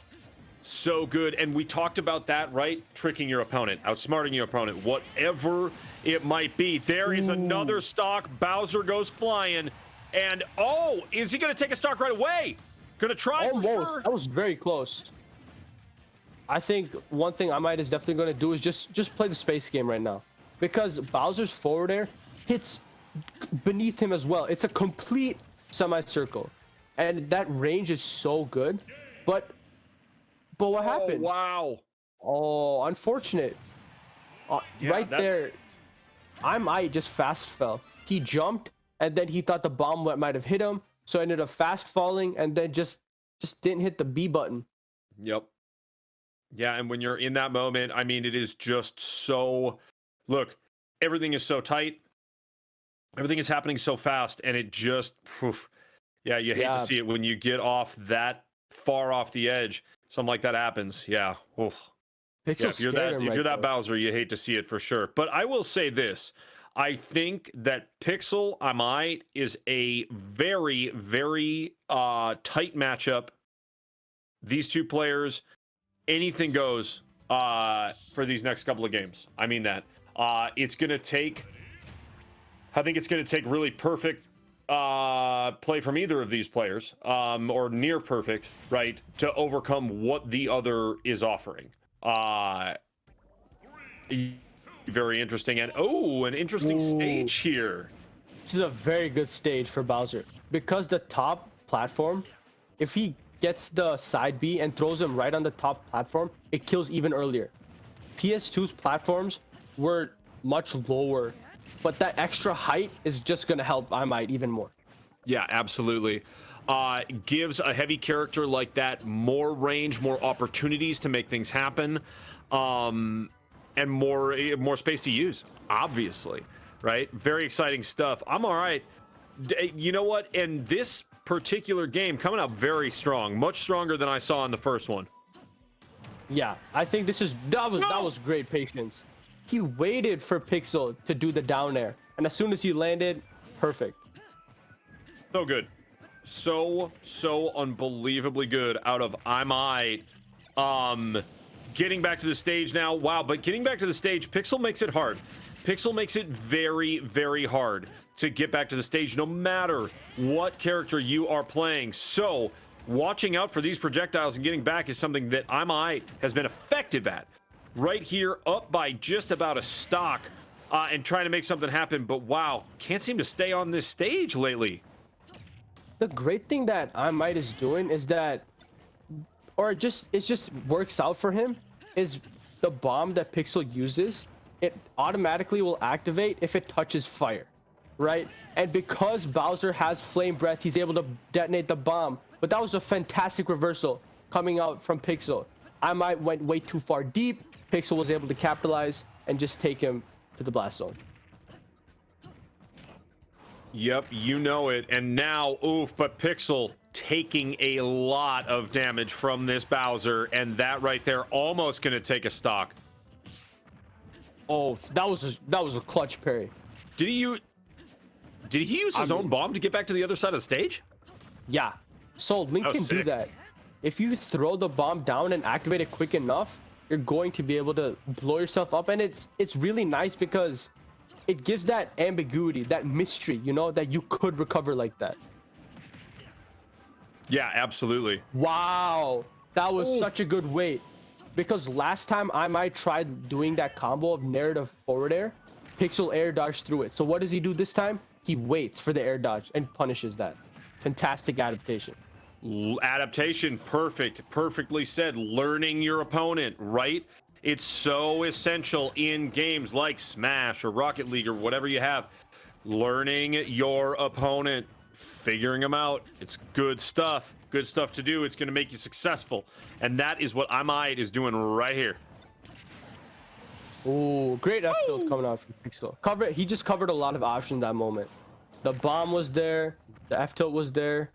so good. And we talked about that, right? Tricking your opponent, outsmarting your opponent, whatever it might be. There is another stock. Bowser goes flying. And, oh, is he going to take a stock right away? Going to try for sure? That was very close. I think one thing I Might is definitely going to do is just play the space game right now, because Bowser's forward air hits beneath him as well. It's a complete semicircle, and that range is so good. But what happened? Wow. Oh, unfortunate. Yeah, right there, I Might just fast fell. He jumped, and then he thought the bomb might have hit him, so ended up fast falling, and then just didn't hit the B button. Yep. Yeah, and when you're in that moment, I mean, it is just so... Look, everything is so tight. Everything is happening so fast, and it just... Poof. Yeah, you hate to see it when you get off that far off the edge. Something like that happens. Yeah. Oof. Yeah, if you're that Bowser, you hate to see it for sure. But I will say this. I think that Pixel, I Might, is a very, very tight matchup. These two players... Anything goes for these next couple of games. I mean that. It's going to take... I think it's going to take really perfect play from either of these players, or near perfect, right, to overcome what the other is offering. Very interesting. And, oh, an interesting stage here. This is a very good stage for Bowser, because the top platform, if he gets the side B and throws him right on the top platform, it kills even earlier. PS2's platforms were much lower but that extra height is just gonna help I Might even more. Yeah, absolutely. Gives a heavy character like that more range, more opportunities to make things happen, and more space to use. Obviously, right? Very exciting stuff. I'm all right. You know what? And this particular game coming out very strong, much stronger than I saw in the first one. Yeah, I think that was great patience. He waited for Pixel to do the down air, and as soon as he landed, perfect. So good. So unbelievably good out of I Might. Getting back to the stage now. Wow, but getting back to the stage, Pixel makes it hard. Pixel makes it very, very hard to get back to the stage no matter what character you are playing. So watching out for these projectiles and getting back is something that I Might has been effective at. Right here, up by just about a stock, and trying to make something happen. But wow, can't seem to stay on this stage lately. The great thing that I Might is doing is that, or it just works out for him, is the bomb that Pixel uses, it automatically will activate if it touches fire, right? And because Bowser has flame breath, he's able to detonate the bomb. But that was a fantastic reversal coming out from Pixel. I Might went way too far deep. Pixel was able to capitalize and just take him to the blast zone. Yep, you know it. And now, oof, but Pixel taking a lot of damage from this Bowser, and that right there almost going to take a stock. Oh, that was a clutch parry. Did he use his own bomb to get back to the other side of the stage? Yeah. So Link can do sick. that. If you throw the bomb down and activate it quick enough, you're going to be able to blow yourself up, and it's really nice because it gives that ambiguity, that mystery, you know, that you could recover like that. Yeah, absolutely. Wow, that was such a good weight. Because last time I Might tried doing that combo of narrative forward air, Pixel air dodged through it. So what does he do this time? He waits for the air dodge and punishes that. Fantastic adaptation. Adaptation, perfect. Perfectly said. Learning your opponent, right? It's so essential in games like Smash or Rocket League or whatever you have. Learning your opponent, figuring them out. It's good stuff. Good stuff to do. It's going to make you successful. And that is what I Might is doing right here. Ooh, great F tilt coming out from Pixel. He just covered a lot of options that moment. The bomb was there, the F tilt was there.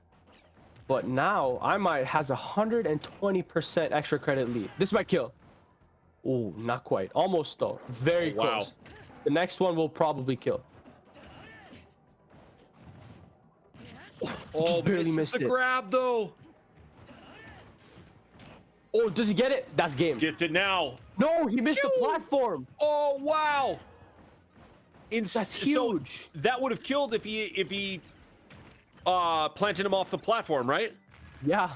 But now I Might has 120% extra credit lead. This might kill. Ooh, not quite. Almost though. Very close. The next one will probably kill. Oh, just barely missed the it. grab though. Oh, does he get it? That's game. Gets it now. No, he missed the platform. Oh wow. That's huge. So that would have killed if he planted him off the platform, right? Yeah.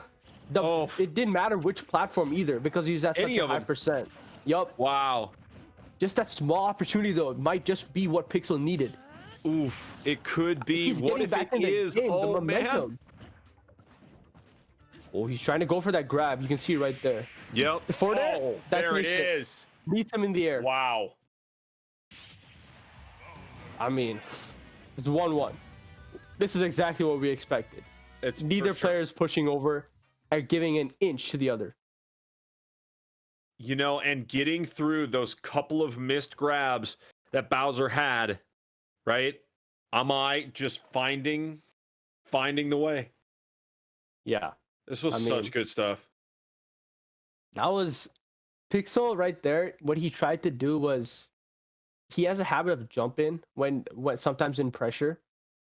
It didn't matter which platform either because he was at such a high percent. Yup. Wow. Just that small opportunity though, it might just be what Pixel needed. Oof. It could be. He's What getting if back it in the is? game, Oh the momentum. man. Oh, he's trying to go for that grab. You can see right there. Yep. Before that, there it is. Meets him in the air. Wow. I mean, it's 1-1. This is exactly what we expected. It's neither player is pushing over and giving an inch to the other. You know, and getting through those couple of missed grabs that Bowser had, right? Am I just finding the way? Yeah. This was such good stuff. That was Pixel right there. What he tried to do was he has a habit of jumping when sometimes in pressure.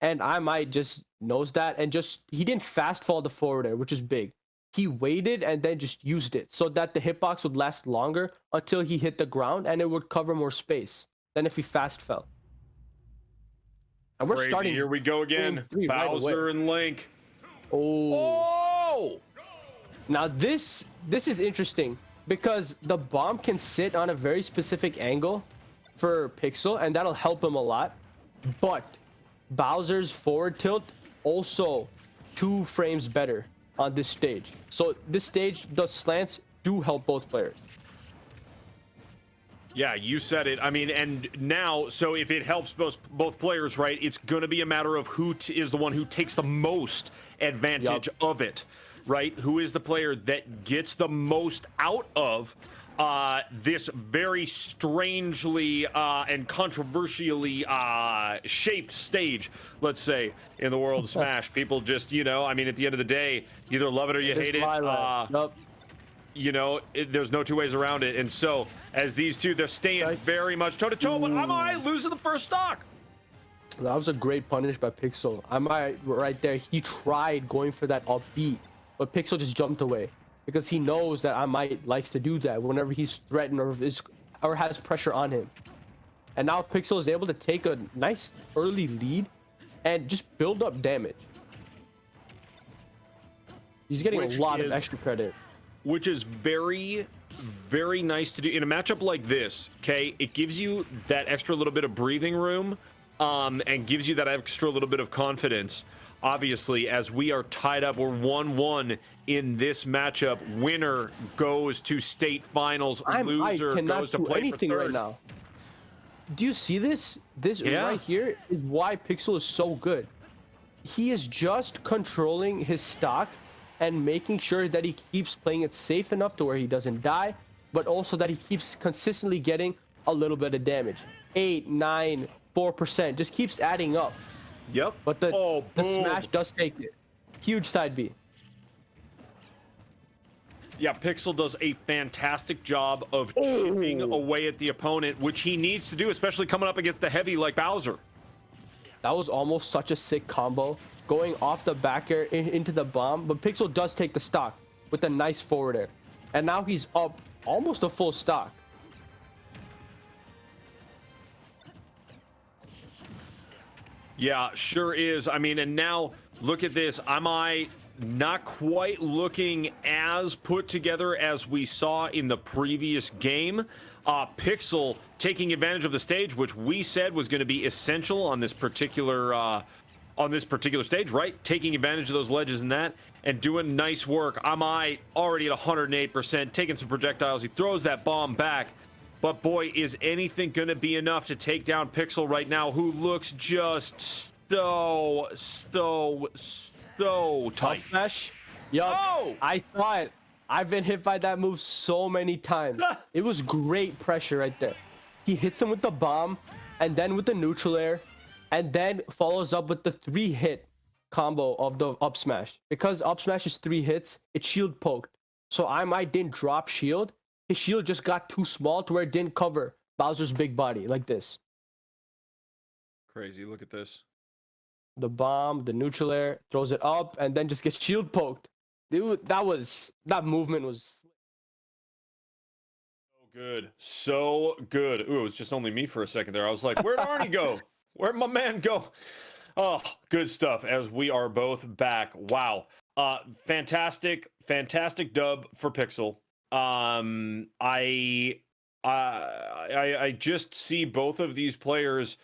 And I Might just knows that and he didn't fast fall the forward air, which is big. He waited and then just used it so that the hitbox would last longer until he hit the ground and it would cover more space than if he fast fell. And we're starting. Here we go again. Bowser and Link. Oh. Now this is interesting because the bomb can sit on a very specific angle for Pixel and that'll help him a lot. But Bowser's forward tilt also 2 frames better on this stage. So this stage, the slants do help both players. Yeah, you said it. I mean, and now, so if it helps both players, right, it's going to be a matter of who is the one who takes the most advantage of it, right? Who is the player that gets the most out of this very strangely and controversially shaped stage, let's say, in the world of Smash. People just, you know, I mean, at the end of the day, you either love it or you hate it. You know, there's no two ways around it. And so, as these two, they're staying very much toe-to-toe, but I'm losing the first stock. That was a great punish by Pixel. Right there, he tried going for that up B, but Pixel just jumped away because he knows that likes to do that whenever he's threatened or has pressure on him. And now Pixel is able to take a nice early lead and just build up damage. He's getting a lot of extra credit. Which is very, very nice to do in a matchup like this. Okay, it gives you that extra little bit of breathing room, and gives you that extra little bit of confidence. Obviously, as we are tied up, we're 1-1 in this matchup. Winner goes to state finals. Loser goes to play anything for third. Right now. Do you see this? This right here is why Pixel is so good. He is just controlling his stock and making sure that he keeps playing it safe enough to where he doesn't die, but also that he keeps consistently getting a little bit of damage. 8, 9, 4%, just keeps adding up. Yep. But the smash does take it. Huge side B. Yeah, Pixel does a fantastic job of chipping away at the opponent, which he needs to do, especially coming up against a heavy like Bowser. That was almost such a sick combo. Going off the back air into the bomb, but Pixel does take the stock with a nice forward air. And now he's up almost a full stock. Yeah, sure is. I mean, and now look at this. Am I not quite looking as put together as we saw in the previous game? Pixel taking advantage of the stage, which we said was going to be essential on this particular stage, right? Taking advantage of those ledges and doing nice work. Am I already at 108%, taking some projectiles. He throws that bomb back. But boy, is anything going to be enough to take down Pixel right now, who looks just so tight. Smash. Yup. Oh! I saw it. I've been hit by that move so many times. It was great pressure right there. He hits him with the bomb and then with the neutral air, and then follows up with the 3-hit combo of the up smash. Because up smash is 3 hits, it's shield poked. So I didn't drop shield. His shield just got too small to where it didn't cover Bowser's big body like this. Crazy, look at this. The bomb, the neutral air, throws it up, and then just gets shield poked. Dude, that movement was so good. Ooh, it was just only me for a second there. I was like, where'd Arnie go? Where'd my man go? Oh, good stuff. As we are both back. Wow. Fantastic dub for Pixel. I just see both of these players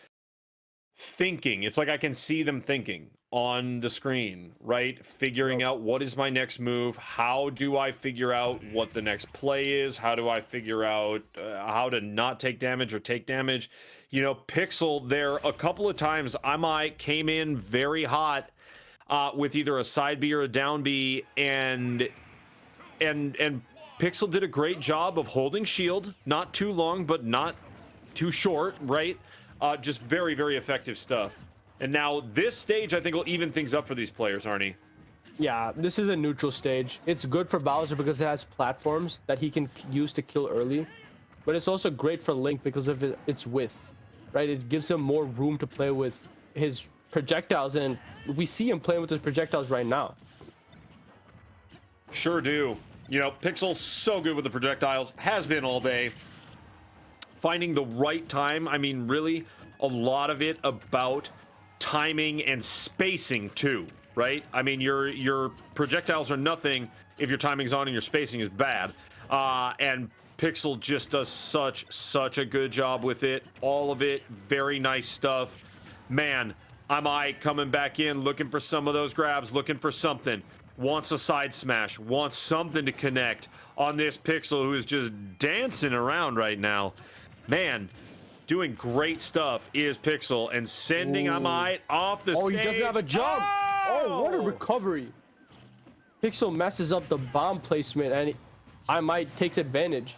thinking. It's like I can see them thinking on the screen, right? Figuring out what is my next move. How do I figure out what the next play is? How do I figure out how to not take damage or take damage? You know, Pixel there a couple of times came in very hot with either a side B or a down B, and Pixel did a great job of holding shield, not too long but not too short, right? Just very, very effective stuff. And now this stage, I think, will even things up for these players, Arnie. Yeah, this is a neutral stage. It's good for Bowser because it has platforms that he can use to kill early. But it's also great for Link because of its width, right? It gives him more room to play with his projectiles, and we see him playing with his projectiles right now. Sure do. You know, Pixel's so good with the projectiles, has been all day. Finding the right time, I mean, really, a lot of it about timing and spacing too, right? I mean, your projectiles are nothing if your timing's on and your spacing is bad. And Pixel just does such a good job with it. All of it, very nice stuff. Man, am I coming back in, looking for some of those grabs, looking for something. Wants a side smash, wants something to connect on this Pixel who is just dancing around right now. Man, doing great stuff is Pixel and sending Amite off the Oh, stage. he doesn't have a jump. Oh, what a recovery. Pixel messes up the bomb placement and I might takes advantage.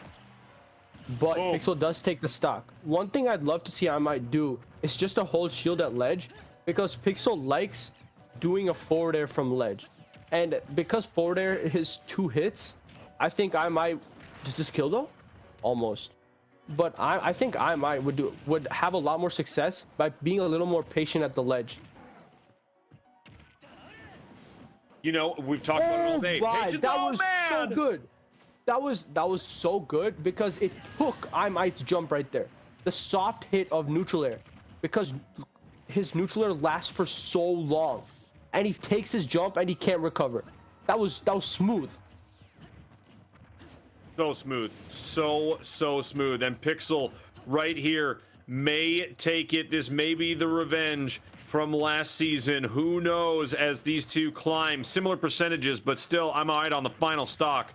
But Pixel does take the stock. One thing I'd love to see I might do is just to hold shield at ledge, because Pixel likes doing a forward air from ledge. And because forward air is 2 hits, I think I might... Does this kill though? Almost. But I think I might would have a lot more success by being a little more patient at the ledge. You know, we've talked about it all day. Right. That was so good. That was so good because it took I Might's jump right there. The soft hit of neutral air, because his neutral air lasts for so long, and he takes his jump and he can't recover. That was smooth. So smooth. So smooth. And Pixel right here may take it. This may be the revenge from last season. Who knows, as these two climb similar percentages, but still I'm all right on the final stock.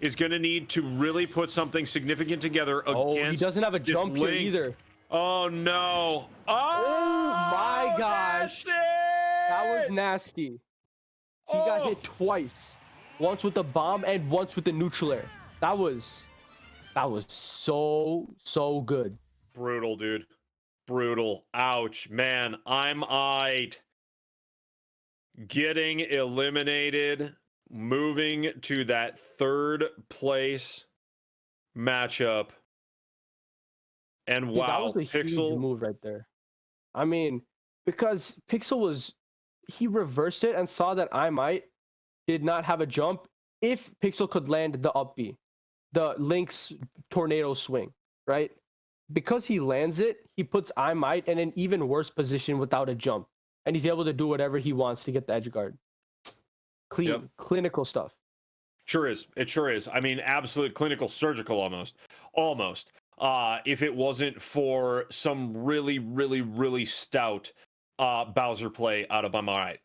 Is going to need to really put something significant together against. Oh, he doesn't have a jump here either. Oh no. Oh my gosh. That was nasty. He got hit twice. Once with the bomb and once with the neutral air. That was so good. Brutal, dude. Brutal. Ouch, man. I'm eyed. Getting eliminated. Moving to that 3rd place matchup. And wow, that was a Pixel huge move right there. I mean, because Pixel he reversed it and saw that I Might did not have a jump if Pixel could land the up B, the Link's tornado swing, right? Because he lands it, he puts I Might in an even worse position without a jump, and he's able to do whatever he wants to get the edge guard. Clean, clinical stuff. Sure is. It sure is. I mean, absolute clinical, surgical almost. If it wasn't for some really stout Bowser play out of Amite,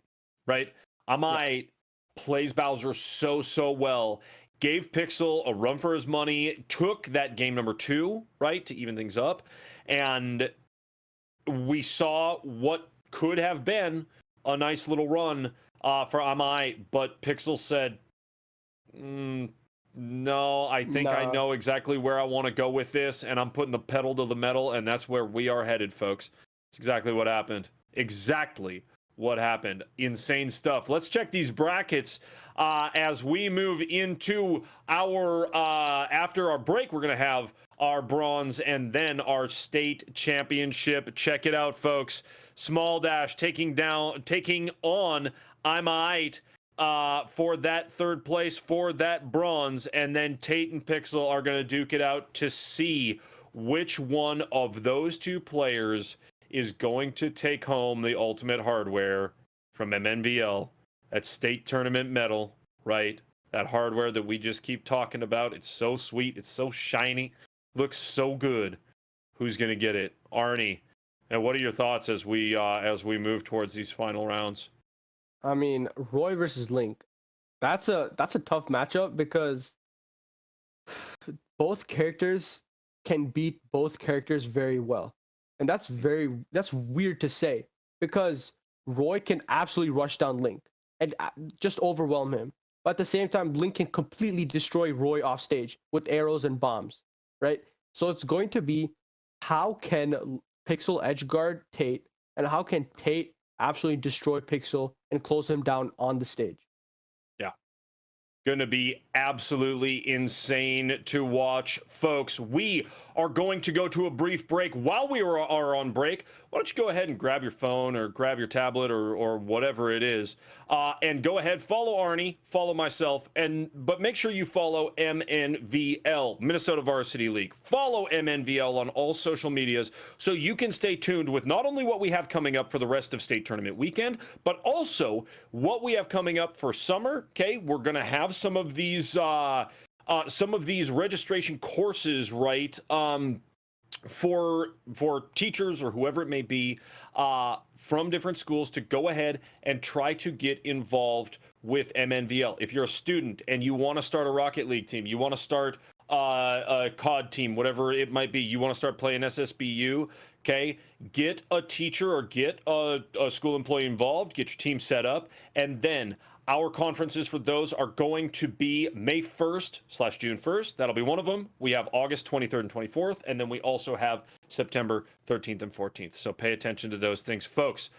right? Amite plays Bowser so well, gave Pixel a run for his money, took that game number 2, right, to even things up, and we saw what could have been a nice little run for Amite, but Pixel said, no, I think I know exactly where I want to go with this, and I'm putting the pedal to the metal, and that's where we are headed, folks. It's exactly what happened. Exactly what happened. Insane stuff. Let's check these brackets as we move into our, after our break, we're going to have our bronze and then our state championship. Check it out, folks. Small Dash taking on I'm Aight for that 3rd place, for that bronze, and then Tate and Pixel are going to duke it out to see which one of those 2 players is going to take home the ultimate hardware from MNVL. That state tournament medal, right? That hardware that we just keep talking about. It's so sweet. It's so shiny. Looks so good. Who's going to get it? Arnie. And what are your thoughts as we move towards these final rounds? I mean, Roy versus Link. That's a tough matchup because both characters can beat both characters very well. And that's weird to say, because Roy can absolutely rush down Link and just overwhelm him. But at the same time, Link can completely destroy Roy off stage with arrows and bombs, right? So it's going to be, how can Pixel edgeguard Tate, and how can Tate absolutely destroy Pixel and close him down on the stage? Yeah. Going to be absolutely insane to watch, folks. We are going to go to a brief break. While we are on break, why don't you go ahead and grab your phone or grab your tablet or whatever it is, and go ahead, follow Arnie, follow myself, but make sure you follow MNVL, Minnesota Varsity League. Follow MNVL on all social medias so you can stay tuned with not only what we have coming up for the rest of state tournament weekend, but also what we have coming up for summer. Okay, we're going to have some of these registration courses, right, for teachers or whoever it may be, from different schools, to go ahead and try to get involved with MNVL. If you're a student and you want to start a Rocket League team, you want to start COD team, whatever it might be, you want to start playing ssbu, okay, get a teacher or get a school employee involved, get your team set up, and then our conferences for those are going to be May 1st / June 1st. That'll be one of them. We have August 23rd and 24th, and then we also have September 13th and 14th. So pay attention to those things, folks.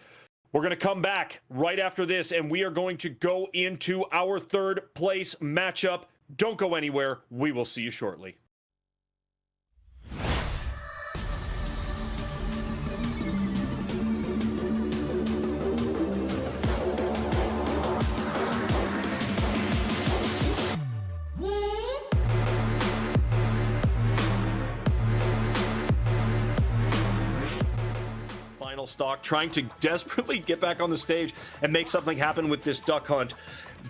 We're going to come back right after this, and we are going to go into our third place matchup. Don't go anywhere. We will see you shortly. Final stock, trying to desperately get back on the stage and make something happen with this duck hunt.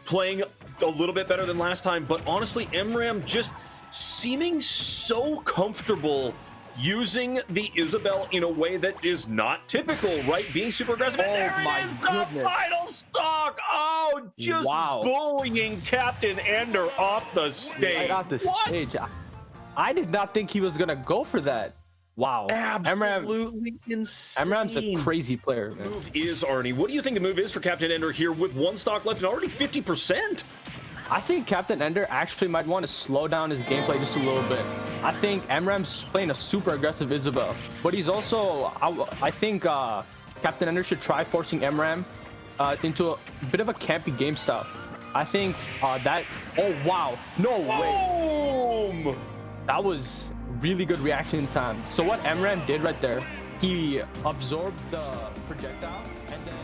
Playing a little bit better than last time, but honestly, MRAM just seeming so comfortable using the Isabel in a way that is not typical, right? Being super aggressive. Oh, And there my it is, goodness. the final stock. Oh, just Wow. bullying Captain Ender off the stage. Right off the What? stage. I did not think he was gonna go for that. Wow. Absolutely insane. MRAM's a crazy player, man. Move is, Arnie. What do you think the move is for Captain Ender here with one stock left and already 50%? I think Captain Ender actually might want to slow down his gameplay just a little bit. I think MRAM's playing a super aggressive Isabel, but he's also, I think Captain Ender should try forcing MRAM into a bit of a campy game style. I think that, oh wow, no way. Boom! That was really good reaction time. So what MRAM did right there, he absorbed the projectile and then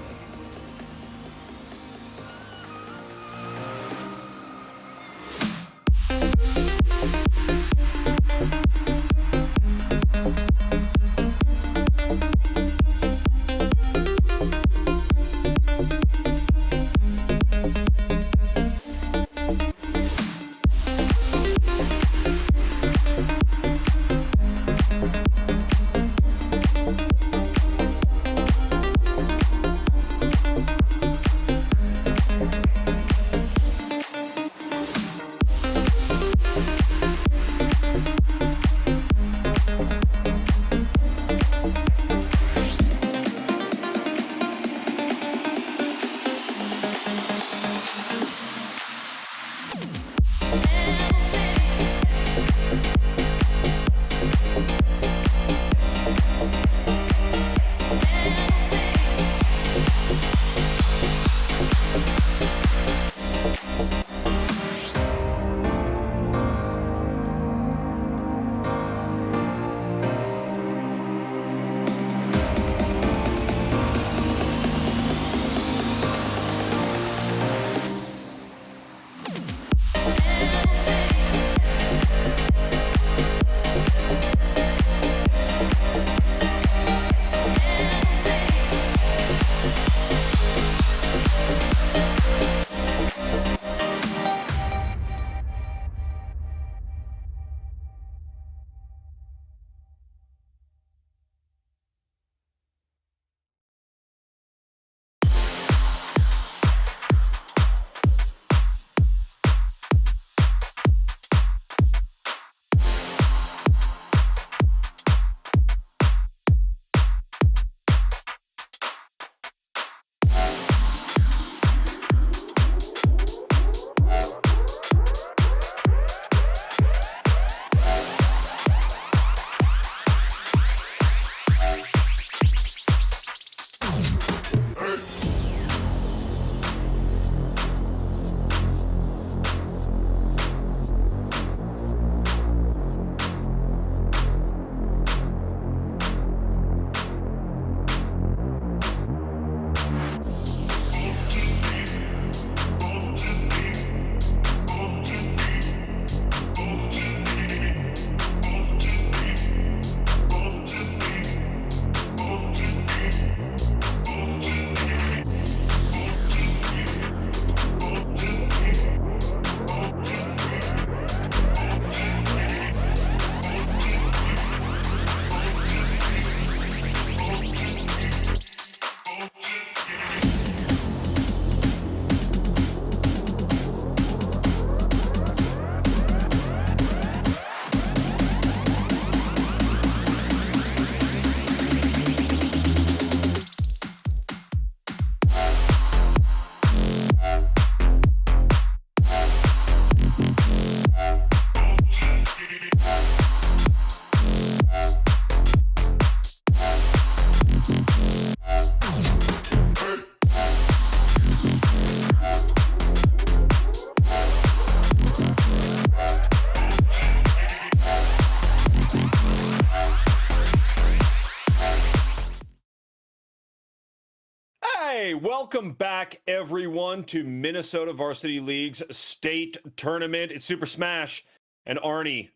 Hey, welcome back, everyone, to Minnesota Varsity League's state tournament. It's Super Smash. And Arnie,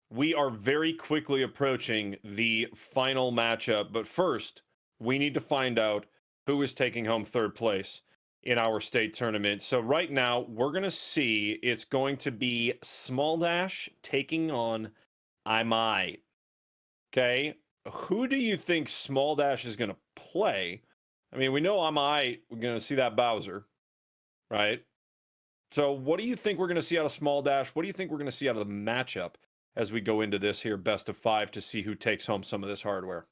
we are very quickly approaching the final matchup. But first, we need to find out who is taking home third place in our state tournament. So right now, we're going to see it's going to be Small Dash taking on I Might. Okay, who do you think Small Dash is going to play? I mean, we know we're going to see that Bowser, right? So what do you think we're going to see out of Small Dash? What do you think we're going to see out of the matchup as we go into this here best of 5 to see who takes home some of this hardware?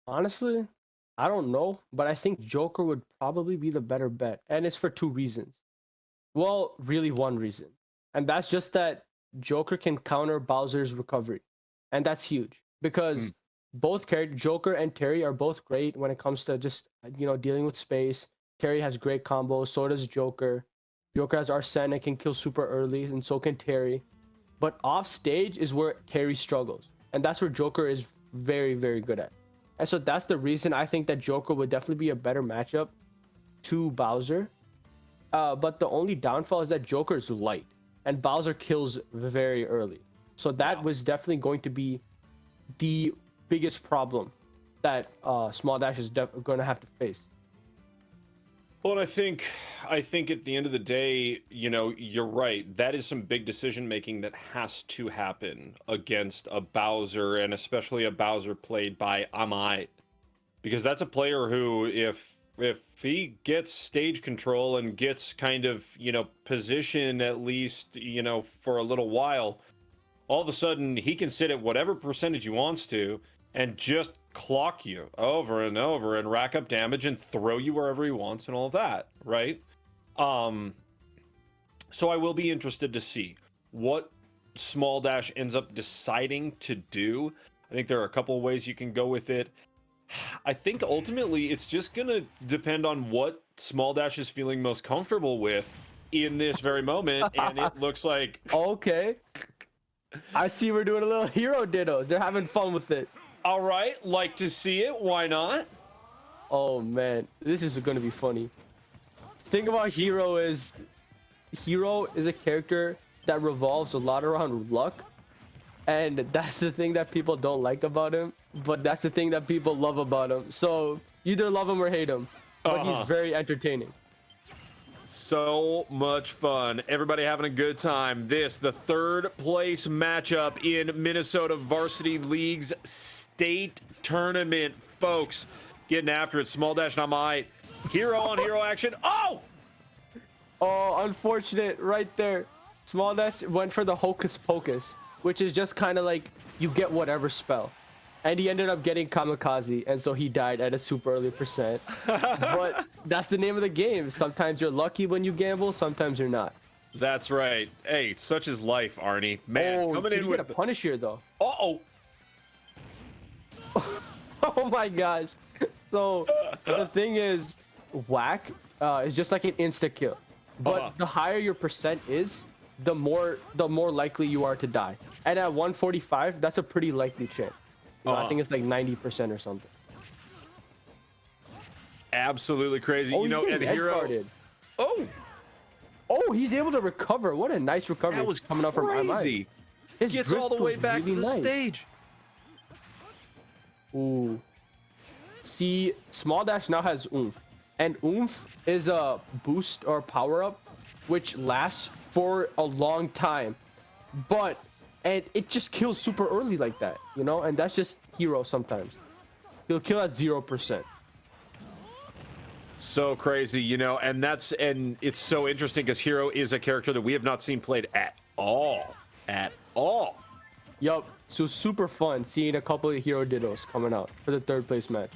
Honestly, I don't know, but I think Joker would probably be the better bet. And it's for two reasons. Well, really one reason. And that's just that Joker can counter Bowser's recovery. And that's huge because both characters, Joker and Terry, are both great when it comes to just, dealing with space. Terry has great combos, so does Joker. Joker has Arsene and can kill super early, and so can Terry. But off stage is where Terry struggles. And that's where Joker is very, very good at. And so that's the reason I think that Joker would definitely be a better matchup to Bowser. But the only downfall is that Joker is light and Bowser kills very early. So that was definitely going to be the biggest problem that Small Dash is going to have to face. Well, and I think at the end of the day, you're right. That is some big decision making that has to happen against a Bowser, and especially a Bowser played by Amai, because that's a player who, if he gets stage control and gets kind of position at least for a little while, all of a sudden he can sit at whatever percentage he wants to and just clock you over and over and rack up damage and throw you wherever he wants and all of that, right? So I will be interested to see what Small Dash ends up deciding to do. I think there are a couple of ways you can go with it. I think ultimately it's just gonna depend on what Small Dash is feeling most comfortable with in this very moment, and it looks like okay. I see we're doing a little hero dittos. They're having fun with it. All right, like to see it. Why not? Oh man, this is going to be funny. Thing about Hero is a character that revolves a lot around luck, and that's the thing that people don't like about him, but that's the thing that people love about him. So either love him or hate him, but he's very entertaining. So much fun. Everybody having a good time. The third place matchup in Minnesota Varsity League's state tournament, folks. Getting after it. Small Dash and Amai. Hero on hero action. Oh, unfortunate right there. Small Dash went for the Hocus Pocus, which is just kind of like you get whatever spell. And he ended up getting Kamikaze, and so he died at a super early percent. But that's the name of the game. Sometimes you're lucky when you gamble, sometimes you're not. That's right. Hey, such is life, Arnie. Man, coming in with a punish here, though. Uh-oh. Oh my gosh. So the thing is, whack is just like an insta kill. But the higher your percent is, the more likely you are to die. And at 145, that's a pretty likely chance. I think it's like 90% or something. Absolutely crazy. Oh, and Hero. Oh, he's able to recover. What a nice recovery. That was coming up from crazy. His gets all the way back to the stage. Ooh. See, Small Dash now has Oomph. And Oomph is a boost or power up which lasts for a long time. And it just kills super early like that, and that's just Hero sometimes. He'll kill at 0%. So crazy, and it's so interesting because Hero is a character that we have not seen played at all. Yup, so super fun seeing a couple of Hero Dittos coming out for the third place match.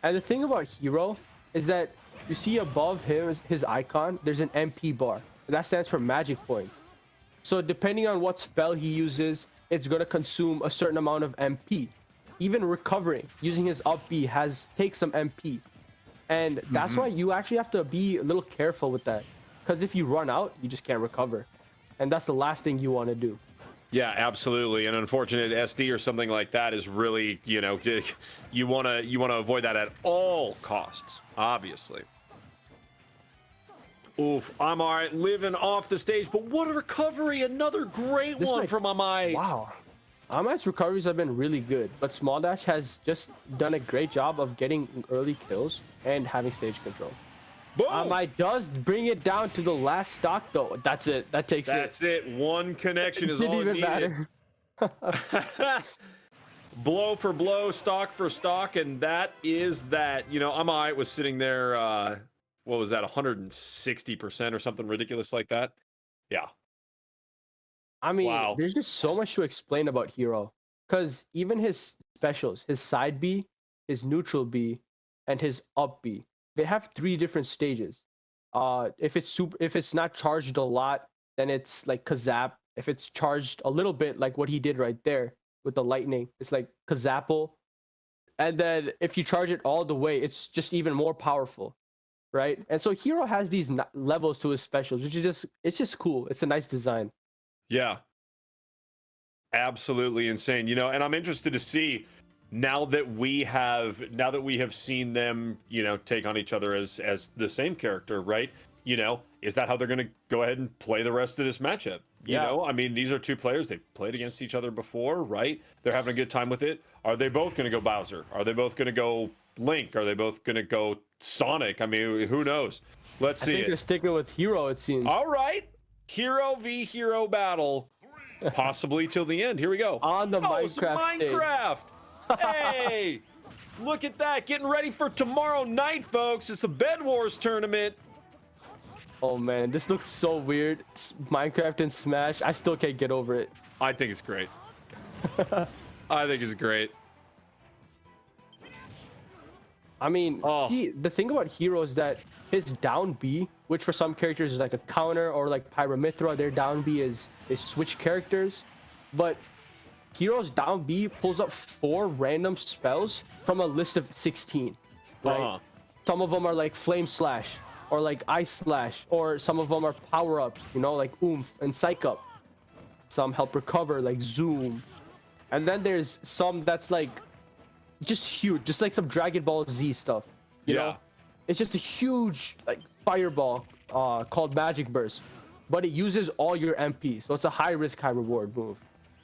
And the thing about Hero is that you see above his icon, there's an MP bar. That stands for magic points. So depending on what spell he uses, it's going to consume a certain amount of MP. Even recovering using his up B takes some MP. And that's why you actually have to be a little careful with that. Because if you run out, you just can't recover. And that's the last thing you want to do. Yeah, absolutely. An unfortunate SD or something like that is really, you want to avoid that at all costs, obviously. Oof, I'm all right, living off the stage, but what a recovery! Another great This one might, from Amai. wow. Amai's recoveries have been really good, but Small Dash has just done a great job of getting early kills and having stage control. Boom! Amai does bring it down to the last stock though. That's it. That takes it. That's it. One connection It is didn't all it even needed. matter. Blow for blow, stock for stock, and that is that. Amai was sitting there, what was that, 160% or something ridiculous like that? Yeah. I mean, Wow. there's just so much to explain about Hero. Because even his specials, his side B, his neutral B, and his up B, they have 3 different stages. If it's not charged a lot, then it's like Kazap. If it's charged a little bit, like what he did right there with the lightning, it's like Kazapple. And then if you charge it all the way, it's just even more powerful, right? And so Hero has these levels to his specials, which is it's just cool. It's a nice design. Yeah. Absolutely insane. And I'm interested to see now that we have seen them, take on each other as the same character, right? Is that how they're going to go ahead and play the rest of this matchup? Yeah. I mean, these are two players, they've played against each other before, right? They're having a good time with it. Are they both going to go Bowser? Are they both going to go Link? Are they both going to go Sonic? I mean, who knows? Let's I see think they're it. sticking with Hero, it seems. All right. Hero v Hero battle. Possibly till the end. Here we go. On the Oh, some Minecraft stage. Minecraft. Hey, look at that. Getting ready for tomorrow night, folks. It's the Bed Wars tournament. Oh man, this looks so weird. Minecraft and Smash. I still can't get over it. I think it's great. I think it's great. I mean, see, the thing about Hero is that his down B, which for some characters is like a counter, or like Pyramithra, their down B is they switch characters. But Hero's down B pulls up 4 random spells from a list of 16. Right? Some of them are like Flame Slash, or like Ice Slash, or some of them are power-ups, like Oomph and Psych Up. Some help recover, like Zoom. And then there's some that's like just huge, just like some Dragon Ball Z stuff. You know? It's just a huge like fireball called Magic Burst, but it uses all your MP, so it's a high risk, high reward move.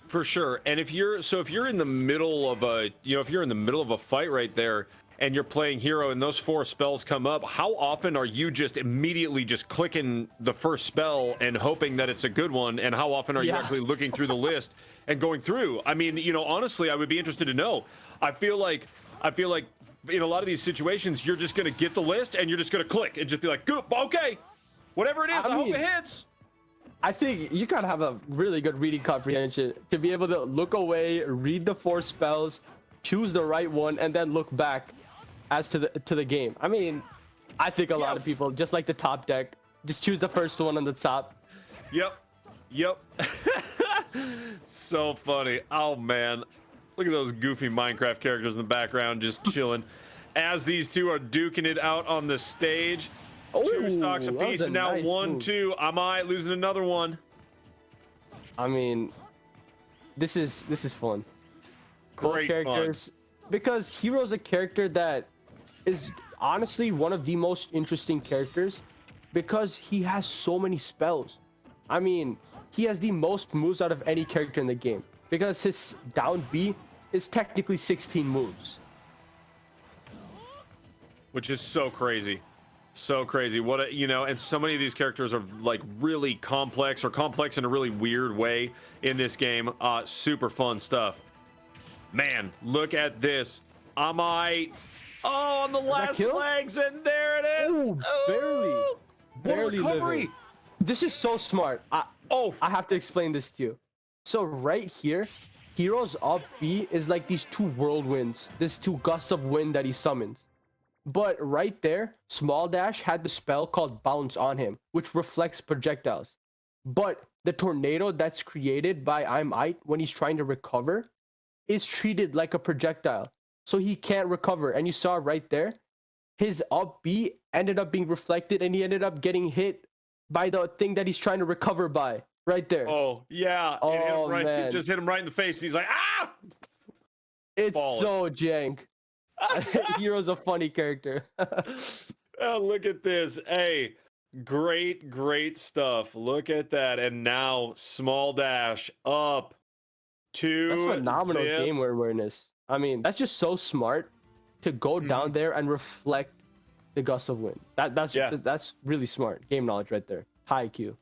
For sure. And if you're in the middle of a fight right there, and you're playing Hero and those 4 spells come up, how often are you just immediately just clicking the first spell and hoping that it's a good one? And how often are you actually looking through the list and going through? I mean, honestly, I would be interested to know. I feel like in a lot of these situations, you're just going to get the list and you're just going to click and just be like, good, okay, whatever it is, I hope it hits. I think you gotta have a really good reading comprehension to be able to look away, read the 4 spells, choose the right one, and then look back as to the game. I mean, I think a lot of people just like the top deck, just choose the first one on the top. Yep. So funny. Oh man, look at those goofy Minecraft characters in the background just chilling as these two are duking it out on the stage. 2 stocks apiece, and now nice 1, move. 2. I losing another one. I mean, this is fun. Great Both characters, because Hero's a character that is honestly one of the most interesting characters because he has so many spells. I mean, he has the most moves out of any character in the game because his down B is technically 16 moves. Which is so crazy. So crazy. And so many of these characters are like really complex, or complex in a really weird way in this game. Super fun stuff. Man, look at this. On the last legs, and there it is. Ooh, barely recovery. living. This is so smart. I have to explain this to you. So right here, Hero's up B is like these 2 whirlwinds, these 2 gusts of wind that he summons. But right there, Small Dash had the spell called Bounce on him, which reflects projectiles. But the tornado that's created by I'm Ite when he's trying to recover is treated like a projectile. So he can't recover. And you saw right there, his up B ended up being reflected and he ended up getting hit by the thing that he's trying to recover by. right there. Oh yeah. It hit him Oh, right. It man. just hit him right in the face. He's like, ah! It's falling. so jank. Hero's a funny character. Oh, look at this. Hey, great stuff. Look at that. And now Small Dash up That's to phenomenal zip. game awareness. I mean, that's just so smart to go down there and reflect the gust of wind. That's really smart game knowledge right there. High IQ.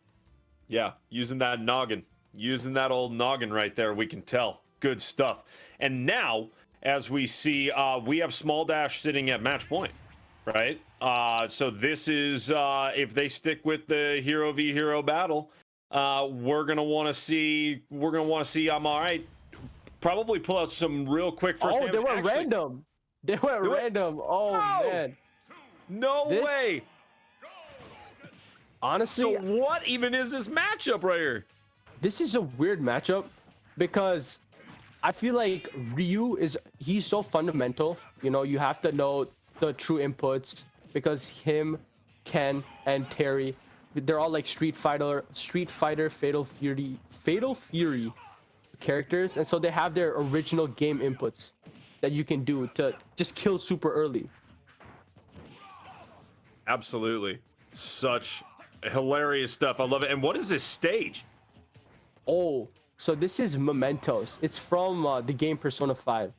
Yeah, using that noggin. Using that old noggin right there, we can tell. Good stuff. And now, as we see, we have Small Dash sitting at match point, right? So this is, if they stick with the hero v hero battle, we're gonna want to see. I'm all right. Probably pull out some real quick first. Oh, they went random. They went random. Oh man. No way. Honestly, So what even is this matchup right here? this is a weird matchup because I feel like he's so fundamental. You know, you have to know the true inputs because him, Ken, and Terry, they're all like Street Fighter, Fatal Fury characters, and so they have their original game inputs that you can do to just kill super early. Absolutely. Such hilarious stuff. I love it. And what is this stage? Oh, so this is Mementos. It's from the game Persona 5.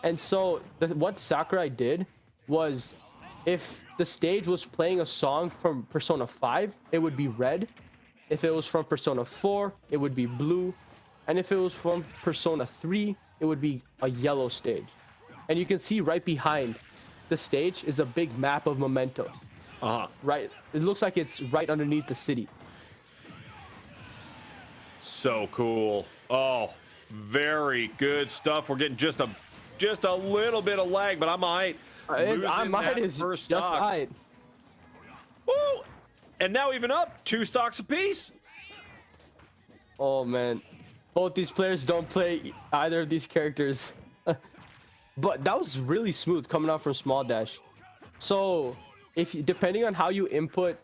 And so what Sakurai did was, if the stage was playing a song from Persona 5, it would be red. If it was from Persona 4, it would be blue. And if it was from Persona 3, it would be a yellow stage. And you can see right behind the stage is a big map of Mementos. Right, it looks like it's right underneath the city. So cool. Oh, very good stuff. We're getting just a little bit of lag, but I'm all right. Mine is first just stock. right. Woo! And now even up 2 stocks apiece. Oh man, both these players don't play either of these characters. But that was really smooth coming out from Small Dash. So depending on how you input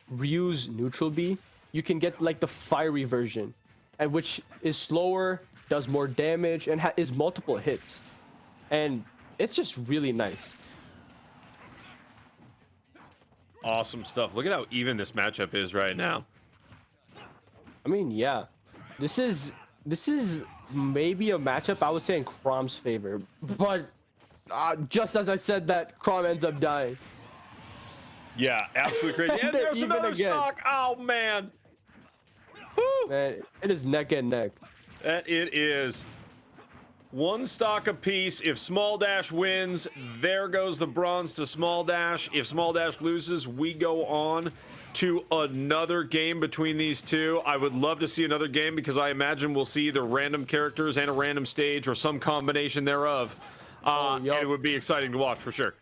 Ryu's neutral B, you can get like the fiery version, and which is slower, does more damage, and is multiple hits, and it's just really nice. Awesome stuff. Look at how even this matchup is right now. I mean, yeah, this is maybe a matchup I would say in Chrom's favor, but just as I said that, Chrom ends up dying. Yeah, absolutely crazy. And there's another stock. Oh man. Woo. Man, it is neck and neck. That it is. 1 stock apiece. If Small Dash wins, there goes the bronze to Small Dash. If Small Dash loses, we go on to another game between these two. I would love to see another game because I imagine we'll see either random characters and a random stage or some combination thereof. It would be exciting to watch for sure.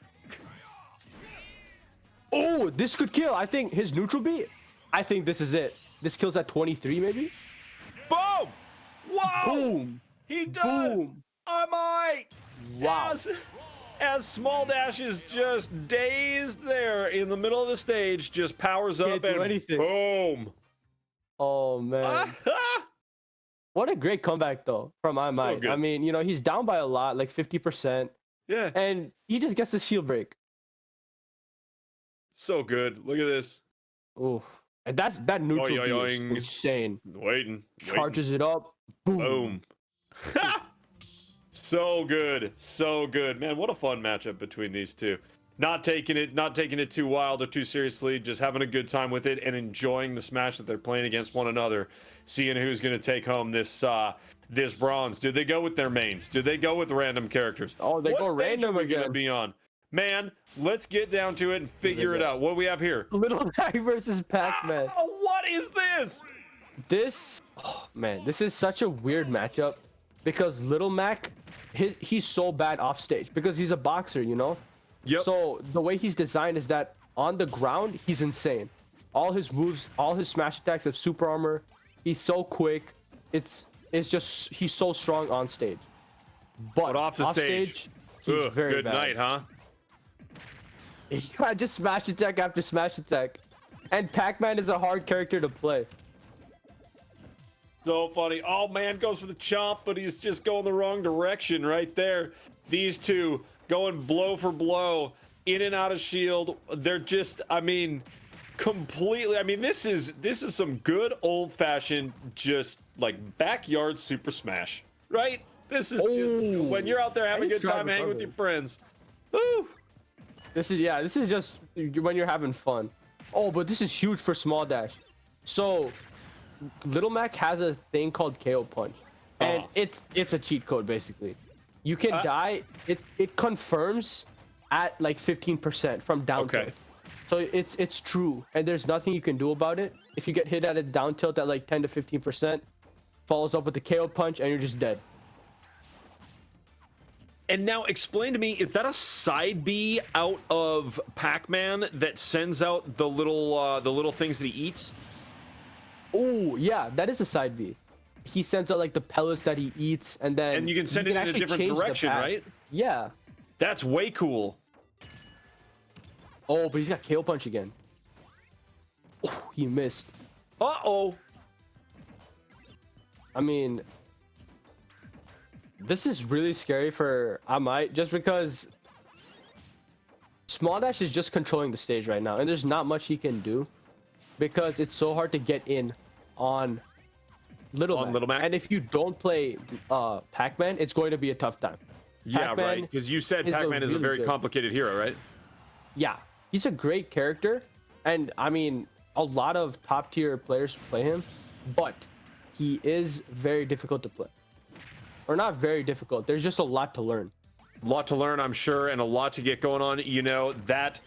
Oh, this could kill. I think his neutral beat. I think this is it. This kills at 23 maybe. Boom! Wow! Boom! He does! Boom! I might! Wow. As Small Dash is just dazed there in the middle of the stage, just powers up and anything. Boom! Oh man. What a great comeback though from I Might. I mean, you know, he's down by a lot, like 50%. Yeah. And he just gets this shield break. So good. Look at this. Ooh. And that neutral beat is insane. Waiting. Charges it up. Boom. So good. So good. Man, what a fun matchup between these two. Not taking it too wild or too seriously, just having a good time with it and enjoying the smash that they're playing against one another, seeing who's going to take home this bronze. Do they go with their mains? Do they go with random characters? Oh, they go random again. Gonna be on? Man, let's get down to it and figure it out. What do we have here? Little Mac versus Pac-Man. Oh, what is this? Oh man, this is such a weird matchup because Little Mac, he's so bad off stage because he's a boxer, you know? Yep. So the way he's designed is that on the ground, he's insane. All his moves, all his smash attacks have super armor. He's so quick. It's just, he's so strong on stage. But off the stage, he's very good bad. night, huh? Yeah, just smash attack after smash attack. And Pac-Man is a hard character to play. So funny. Oh man, goes for the chomp, but he's just going the wrong direction right there. These two going blow for blow, in and out of shield. They're just, I mean, completely. I mean, this is some good old fashioned, just like backyard Super Smash, right? This is just when you're out there having a good time, hanging with your friends. Woo! This is just when you're having fun. Oh, but this is huge for Small Dash. So Little Mac has a thing called KO Punch, and it's a cheat code basically. You can die. It confirms at like 15% from down tilt. So it's true, and there's nothing you can do about it. If you get hit at a down tilt at like 10 to 15%, follows up with the KO Punch, and you're just dead. And now explain to me, is that a side B out of Pac-Man that sends out the little things that he eats? Oh, yeah, that is a side B. He sends out like the pellets that he eats, and then and you can send it in a different direction, right? Yeah. That's way cool. Oh, but he's got KO Punch again. Oh, he missed. Uh-oh. I mean, this is really scary for I might, just because Small Dash is just controlling the stage right now, and there's not much he can do because it's so hard to get in on Little Mac. And if you don't play Pac-Man, it's going to be a tough time. Yeah, right. Because you said Pac-Man is a very complicated hero, right? Yeah, he's a great character, and I mean, a lot of top-tier players play him, but he is very difficult to play. Or not very difficult. There's just a lot to learn. A lot to learn, I'm sure, and a lot to get going on. You know, that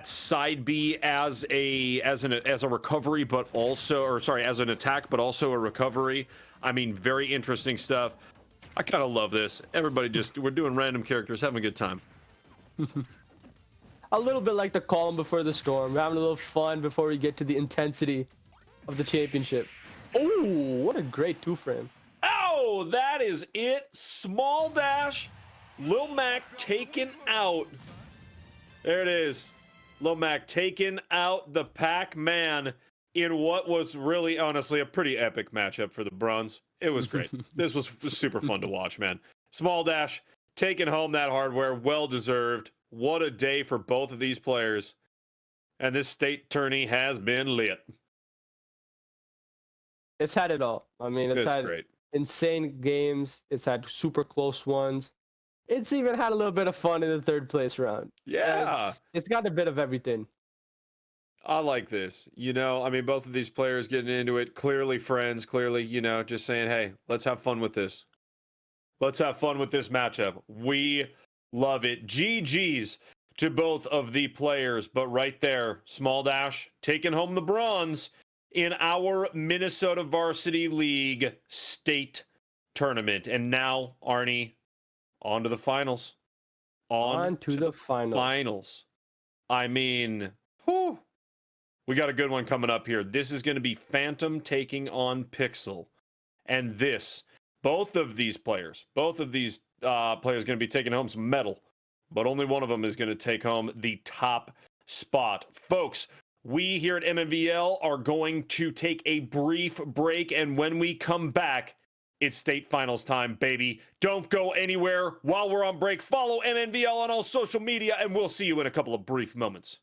side B as a recovery, but also, or sorry, as an attack, but also a recovery. I mean, very interesting stuff. I kind of love this. Everybody we're doing random characters, having a good time. A little bit like the calm before the storm. We're having a little fun before we get to the intensity of the championship. Oh, what a great two-frame. Oh, that is it. Small Dash. Lil Mac taken out. There it is. Lil Mac taking out the Pac-Man in what was really, honestly, a pretty epic matchup for the Bruns. It was great. This was super fun to watch, man. Small Dash taking home that hardware. Well-deserved. What a day for both of these players. And this state tourney has been lit. It's had it all. I mean, it's had insane games. It's had super close ones. It's even had a little bit of fun in the third place round. Yeah. It's got a bit of everything. I like this. You know, I mean, both of these players getting into it, clearly friends, clearly, you know, just saying, hey, let's have fun with this. Let's have fun with this matchup. We love it. GG's to both of the players. But right there, Small Dash taking home the bronze in our Minnesota Varsity League state tournament. And now, Arnie, on to the finals. On to the finals. I mean, whew, we got a good one coming up here. This is going to be Phantom taking on Pixel. And both of these players going to be taking home some medal. But only one of them is going to take home the top spot. Folks, we here at MNVL are going to take a brief break. And when we come back, it's state finals time, baby. Don't go anywhere while we're on break. Follow MNVL on all social media, and we'll see you in a couple of brief moments.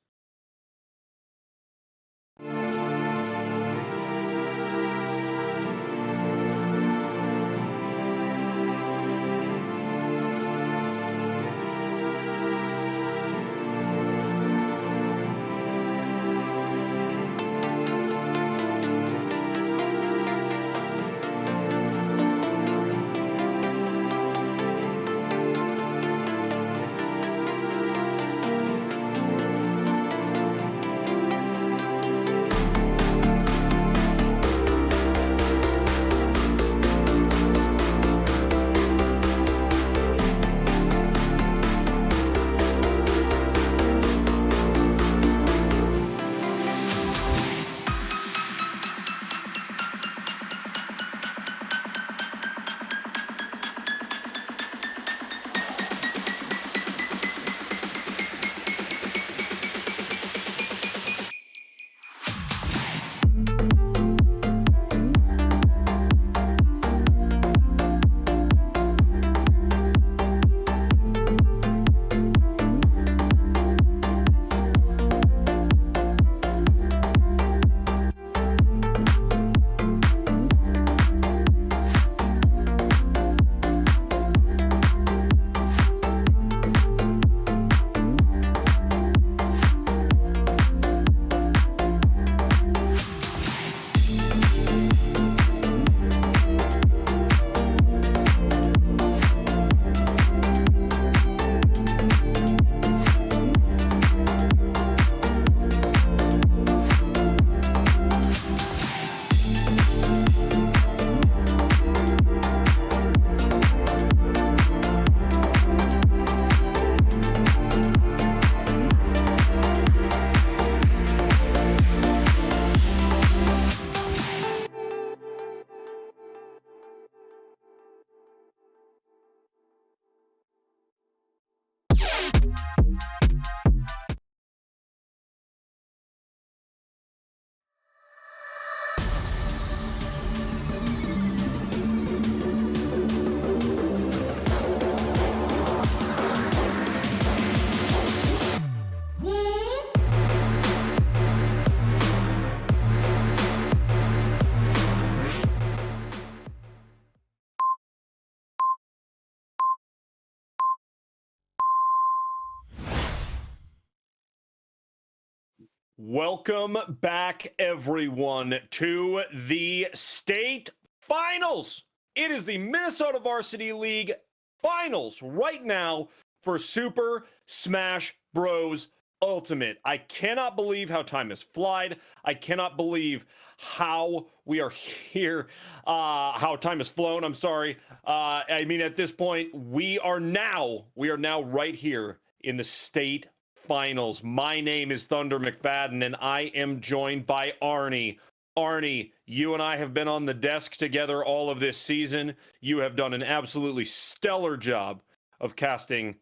Welcome back, everyone, to the state finals. It is the Minnesota Varsity League finals right now for Super Smash Bros. Ultimate. I cannot believe how time has flied. I cannot believe how we are here, how time has flown. I'm sorry. I mean, at this point, we are now right here in the state finals. My name is Thunder McFadden, and I am joined by Arnie. Arnie, you and I have been on the desk together all of this season. You have done an absolutely stellar job of casting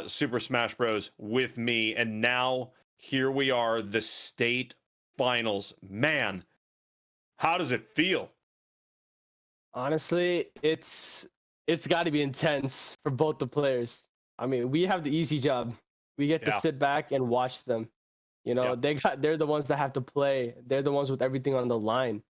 Super Smash Bros. With me, and now here we are, the state finals. Man, how does it feel? Honestly, it's got to be intense for both the players. I mean, we have the easy job. We get to sit back and watch them. You know, they're the ones that have to play. They're the ones with everything on the line.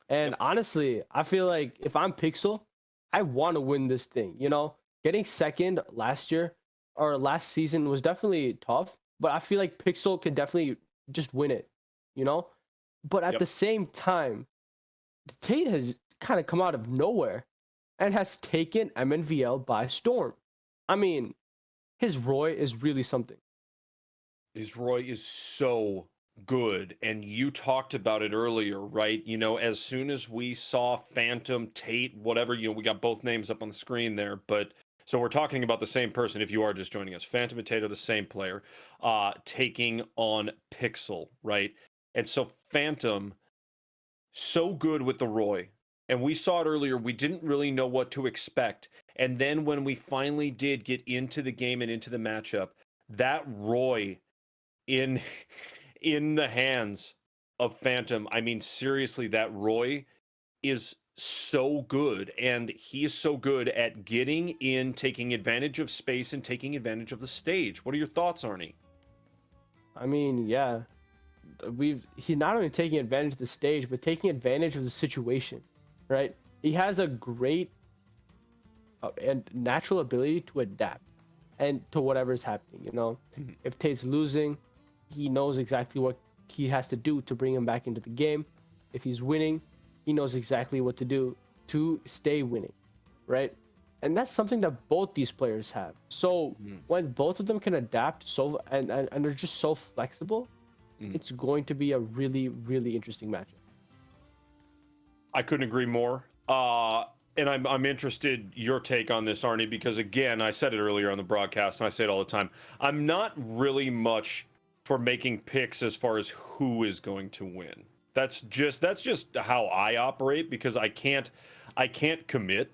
And honestly, I feel like if I'm Pixel, I want to win this thing. You know, getting second last year or last season was definitely tough, but I feel like Pixel can definitely just win it. You know, but at the same time, Tate has kind of come out of nowhere and has taken MNVL by storm. I mean, his Roy is really something. His Roy is so good, and you talked about it earlier, right? You know, as soon as we saw Phantom, Tate, whatever, you know, we got both names up on the screen there, but so we're talking about the same person if you are just joining us. Phantom and Tate are the same player, taking on Pixel, right? And so Phantom, so good with the Roy. And we saw it earlier, we didn't really know what to expect. And then when we finally did get into the game and into the matchup, that Roy in the hands of Phantom, I mean, seriously, that Roy is so good, and he is so good at getting in, taking advantage of space, and taking advantage of the stage. What are your thoughts, Arnie? I mean, yeah, he's not only taking advantage of the stage, but taking advantage of the situation, right? He has a great and natural ability to adapt and to whatever's happening. You know, if Tate's losing, he knows exactly what he has to do to bring him back into the game. If he's winning, he knows exactly what to do to stay winning, right? And that's something that both these players have. So when both of them can adapt and they're just so flexible, it's going to be a really, really interesting matchup. I couldn't agree more. And I'm interested your take on this, Arnie, because again, I said it earlier on the broadcast, and I say it all the time. I'm not really much for making picks as far as who is going to win. That's just how I operate, because I can't commit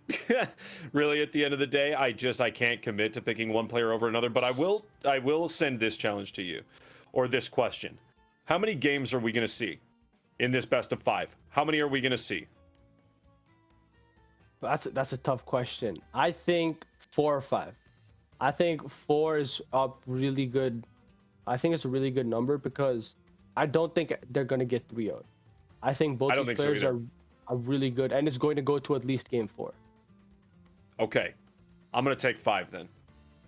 really at the end of the day. I can't commit to picking one player over another, but I will send this challenge to you, or this question. How many games are we going to see in this best of 5? How many are we going to see? That's a tough question. I think 4 or 5. I think 4 is a really good. I think it's a really good number because I don't think they're gonna get 3-0. I think both these players are really good, and it's going to go to at least game 4. Okay, I'm gonna take 5 then.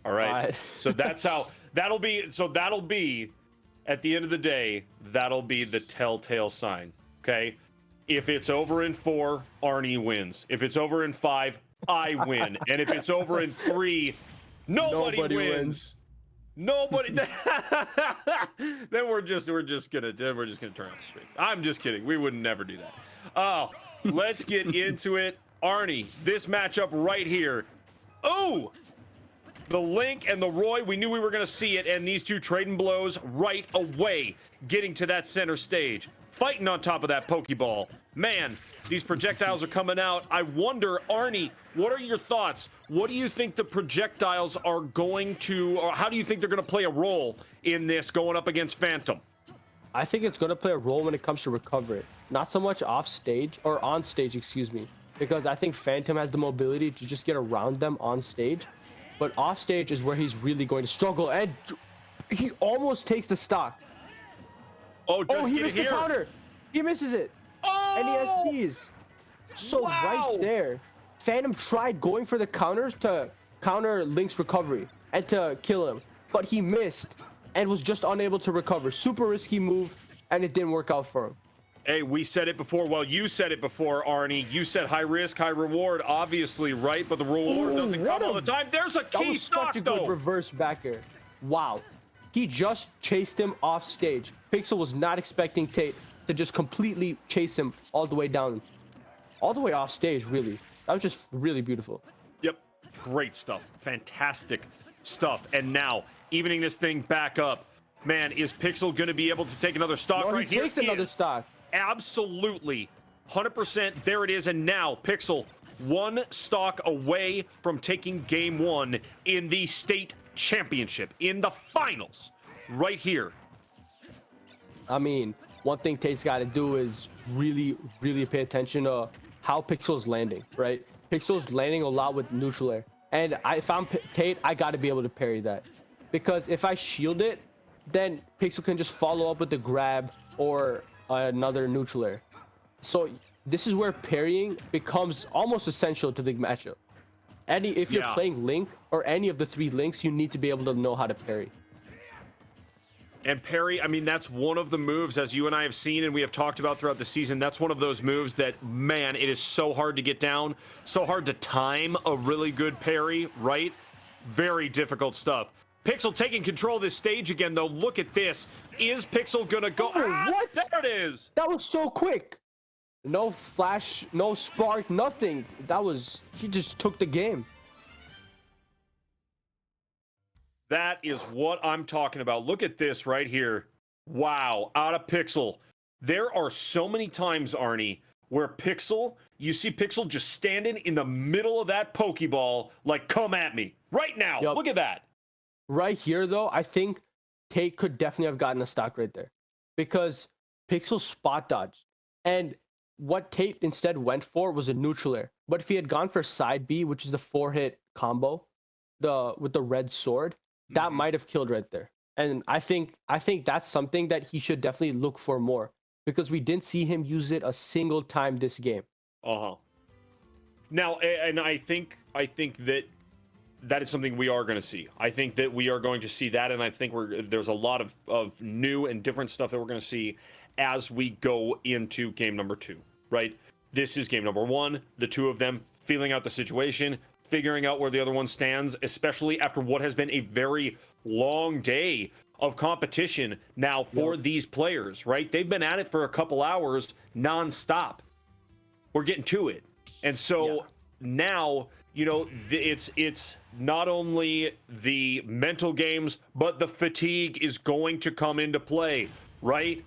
All right. So that's how that'll be. So that'll be at the end of the day. That'll be the telltale sign. Okay. If it's over in 4, Arnie wins. If it's over in 5, I win. And if it's over in 3, nobody wins. Nobody. Then we're just gonna turn off the stream. I'm just kidding. We would never do that. Oh, let's get into it, Arnie. This matchup right here. Oh, the Link and the Roy. We knew we were gonna see it, and these two trading blows right away, getting to that center stage. Fighting on top of that Pokeball. Man, these projectiles are coming out. I wonder, Arnie, what are your thoughts? What do you think the projectiles are going to, or how do you think they're going to play a role in this going up against Phantom? I think it's going to play a role when it comes to recovery. Not so much off stage, or on stage, excuse me. Because I think Phantom has the mobility to just get around them on stage. But off stage is where he's really going to struggle. And he almost takes the stock. Oh, he missed the counter. He misses it. Oh! And he SDs. So right there, Phantom tried going for the counters to counter Link's recovery and to kill him, but he missed. and was just unable to recover. Super risky move, and it didn't work out for him. Hey, we said it before. Well, you said it before, Arnie. You said high risk, high reward, obviously, right? But the reward doesn't come all the time. There's a That key was stock, such a good though. reverse back air. Wow. He just chased him off stage. Pixel was not expecting Tate to just completely chase him all the way down. All the way off stage, really. That was just really beautiful. Yep. Great stuff. Fantastic stuff. And now, evening this thing back up. Man, is Pixel going to be able to take another stock No, right he here? takes another stock. Absolutely. 100%. There it is. And now, Pixel, one stock away from taking game one in the state championship, in the finals, right here. I mean, one thing Tate's got to do is really, really pay attention to how Pixel's landing, right? Pixel's landing a lot with neutral air. And if I'm Tate, I got to be able to parry that. Because if I shield it, then Pixel can just follow up with the grab or another neutral air. So this is where parrying becomes almost essential to the matchup. If you're playing Link or any of the 3 Links, you need to be able to know how to parry. And parry, I mean, that's one of the moves, as you and I have seen and we have talked about throughout the season. That's one of those moves that, man, it is so hard to get down, so hard to time a really good parry, right? Very difficult stuff. Pixel taking control of this stage again, though. Look at this. Is Pixel gonna go? What? There it is. That was so quick. No flash, no spark, nothing. He just took the game. That is what I'm talking about. Look at this right here. Wow, out of Pixel. There are so many times, Arnie, where Pixel, you see Pixel just standing in the middle of that Pokeball, like, come at me right now. Yep. Look at that. Right here, though, I think Tate could definitely have gotten a stock right there because Pixel spot dodged. And what Tate instead went for was a neutral air. But if he had gone for side B, which is the 4-hit combo, with the red sword, that might have killed right there. And I think that's something that he should definitely look for more because we didn't see him use it a single time this game. Uh-huh. Now, and I think that is something we are going to see. I think that we are going to see that, and I think there's a lot of new and different stuff that we're going to see as we go into game number 2, right? This is game number 1, the two of them feeling out the situation, figuring out where the other one stands, especially after what has been a very long day of competition now for these players, right? They've been at it for a couple hours nonstop. We're getting to it. And so now, you know, it's not only the mental games, but the fatigue is going to come into play, right?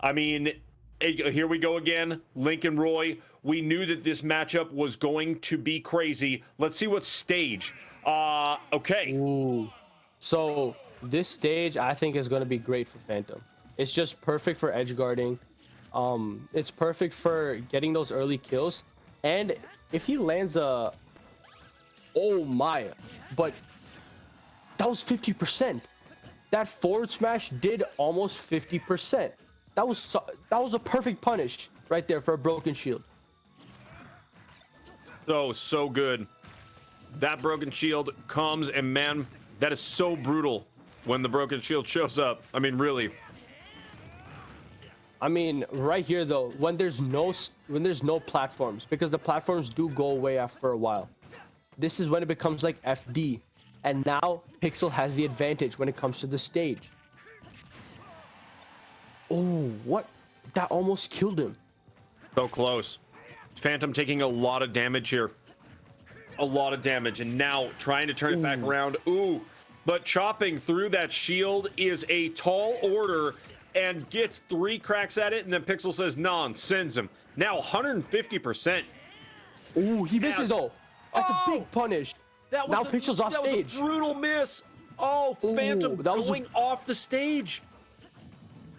I mean, here we go again. Link and Roy. We knew that this matchup was going to be crazy. Let's see what stage. Okay. Ooh. So this stage, I think, is going to be great for Phantom. It's just perfect for edge guarding. It's perfect for getting those early kills. And if he lands a... Oh my. But that was 50%. That forward smash did almost 50%. That was a perfect punish right there for a broken shield. So good. That broken shield comes, and man, that is so brutal when the broken shield shows up. I mean, really. I mean, right here though, when there's no platforms, because the platforms do go away after a while. This is when it becomes like FD, and now Pixel has the advantage when it comes to the stage. Oh, what? That almost killed him. So close. Phantom taking a lot of damage here. A lot of damage. And now trying to turn it back around. Ooh. But chopping through that shield is a tall order and gets 3 cracks at it. And then Pixel says, nah, and sends him. Now 150%. Ooh, he misses though. That's a big punish. Now Pixel's off stage. Was a brutal miss. Oh, Phantom going off the stage.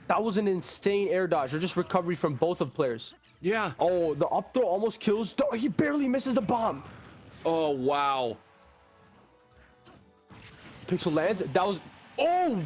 That was an insane air dodge, or just recovery from both of players. Yeah. Oh, the up throw almost kills. He barely misses the bomb. Oh, wow. Pixel lands. That was... Oh!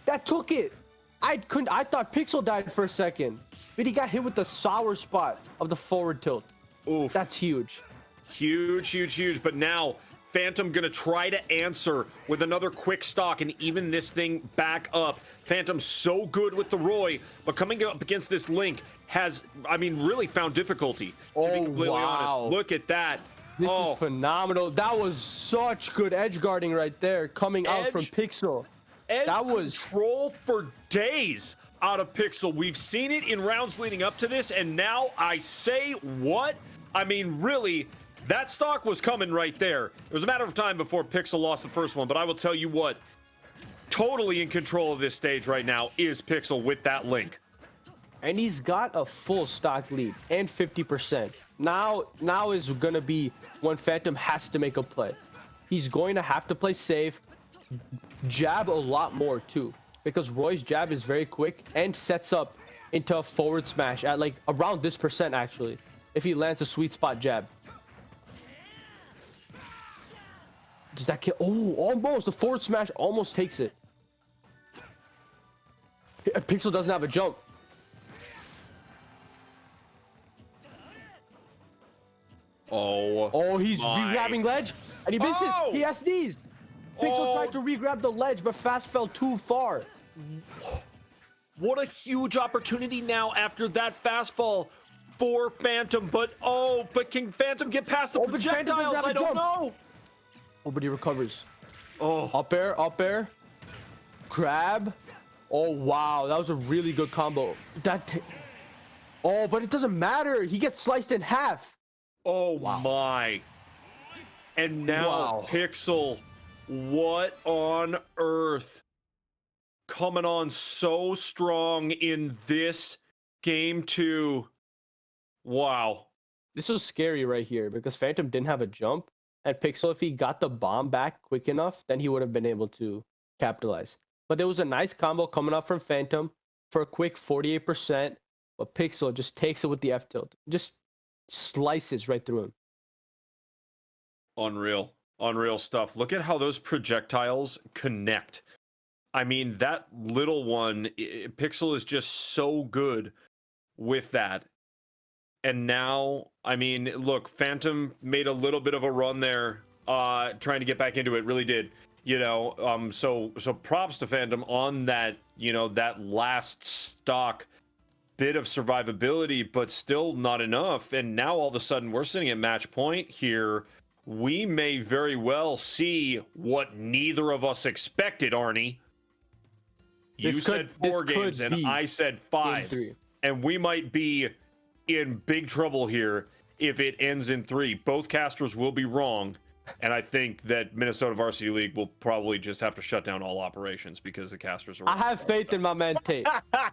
That took it. I thought Pixel died for a second. But he got hit with the sour spot of the forward tilt. Oof. That's huge. Huge. But now Phantom gonna try to answer with another quick stock and even this thing back up. Phantom so good with the Roy, but coming up against this Link has, I mean, really found difficulty, to be completely honest. Look at that. This is phenomenal. That was such good edge guarding right there, coming out from Pixel. That was control for days out of Pixel. We've seen it in rounds leading up to this, and now I say what? I mean, really, that stock was coming right there. It was a matter of time before Pixel lost the first one, but I will tell you what, totally in control of this stage right now is Pixel with that Link. And he's got a full stock lead and 50%. Now is gonna be when Phantom has to make a play. He's going to have to play safe, jab a lot more too, because Roy's jab is very quick and sets up into a forward smash at like around this percent actually, if he lands a sweet spot jab. Does that kill? Oh, almost. The forward smash almost takes it. Pixel doesn't have a jump. Oh, he's re-grabbing ledge and he misses. He has sneezed. Pixel tried to re-grab the ledge, but Fast fell too far. What a huge opportunity now after that fast fall for Phantom. But can Phantom get past the projectiles? I don't know. Oh, but he recovers. Up air. Grab. Oh, wow. That was a really good combo. But it doesn't matter. He gets sliced in half. Oh, wow. My. And now Pixel. What on earth? Coming on so strong in this game 2. Wow. This was scary right here because Phantom didn't have a jump. And Pixel, if he got the bomb back quick enough, then he would have been able to capitalize. But there was a nice combo coming up from Phantom for a quick 48%. But Pixel just takes it with the F tilt. Just slices right through him. Unreal stuff. Look at how those projectiles connect. I mean, that little one, Pixel is just so good with that. And now, I mean, look, Phantom made a little bit of a run there, trying to get back into it, really did. You know, so props to Phantom on that, you know, that last stock bit of survivability, but still not enough. And now all of a sudden we're sitting at match point here. We may very well see what neither of us expected, Arnie. You said 4 games and I said 5. And we might be in big trouble here if it ends in 3. Both casters will be wrong. And I think that Minnesota Varsity League will probably just have to shut down all operations because the casters are wrong. I have faith in my man Tate.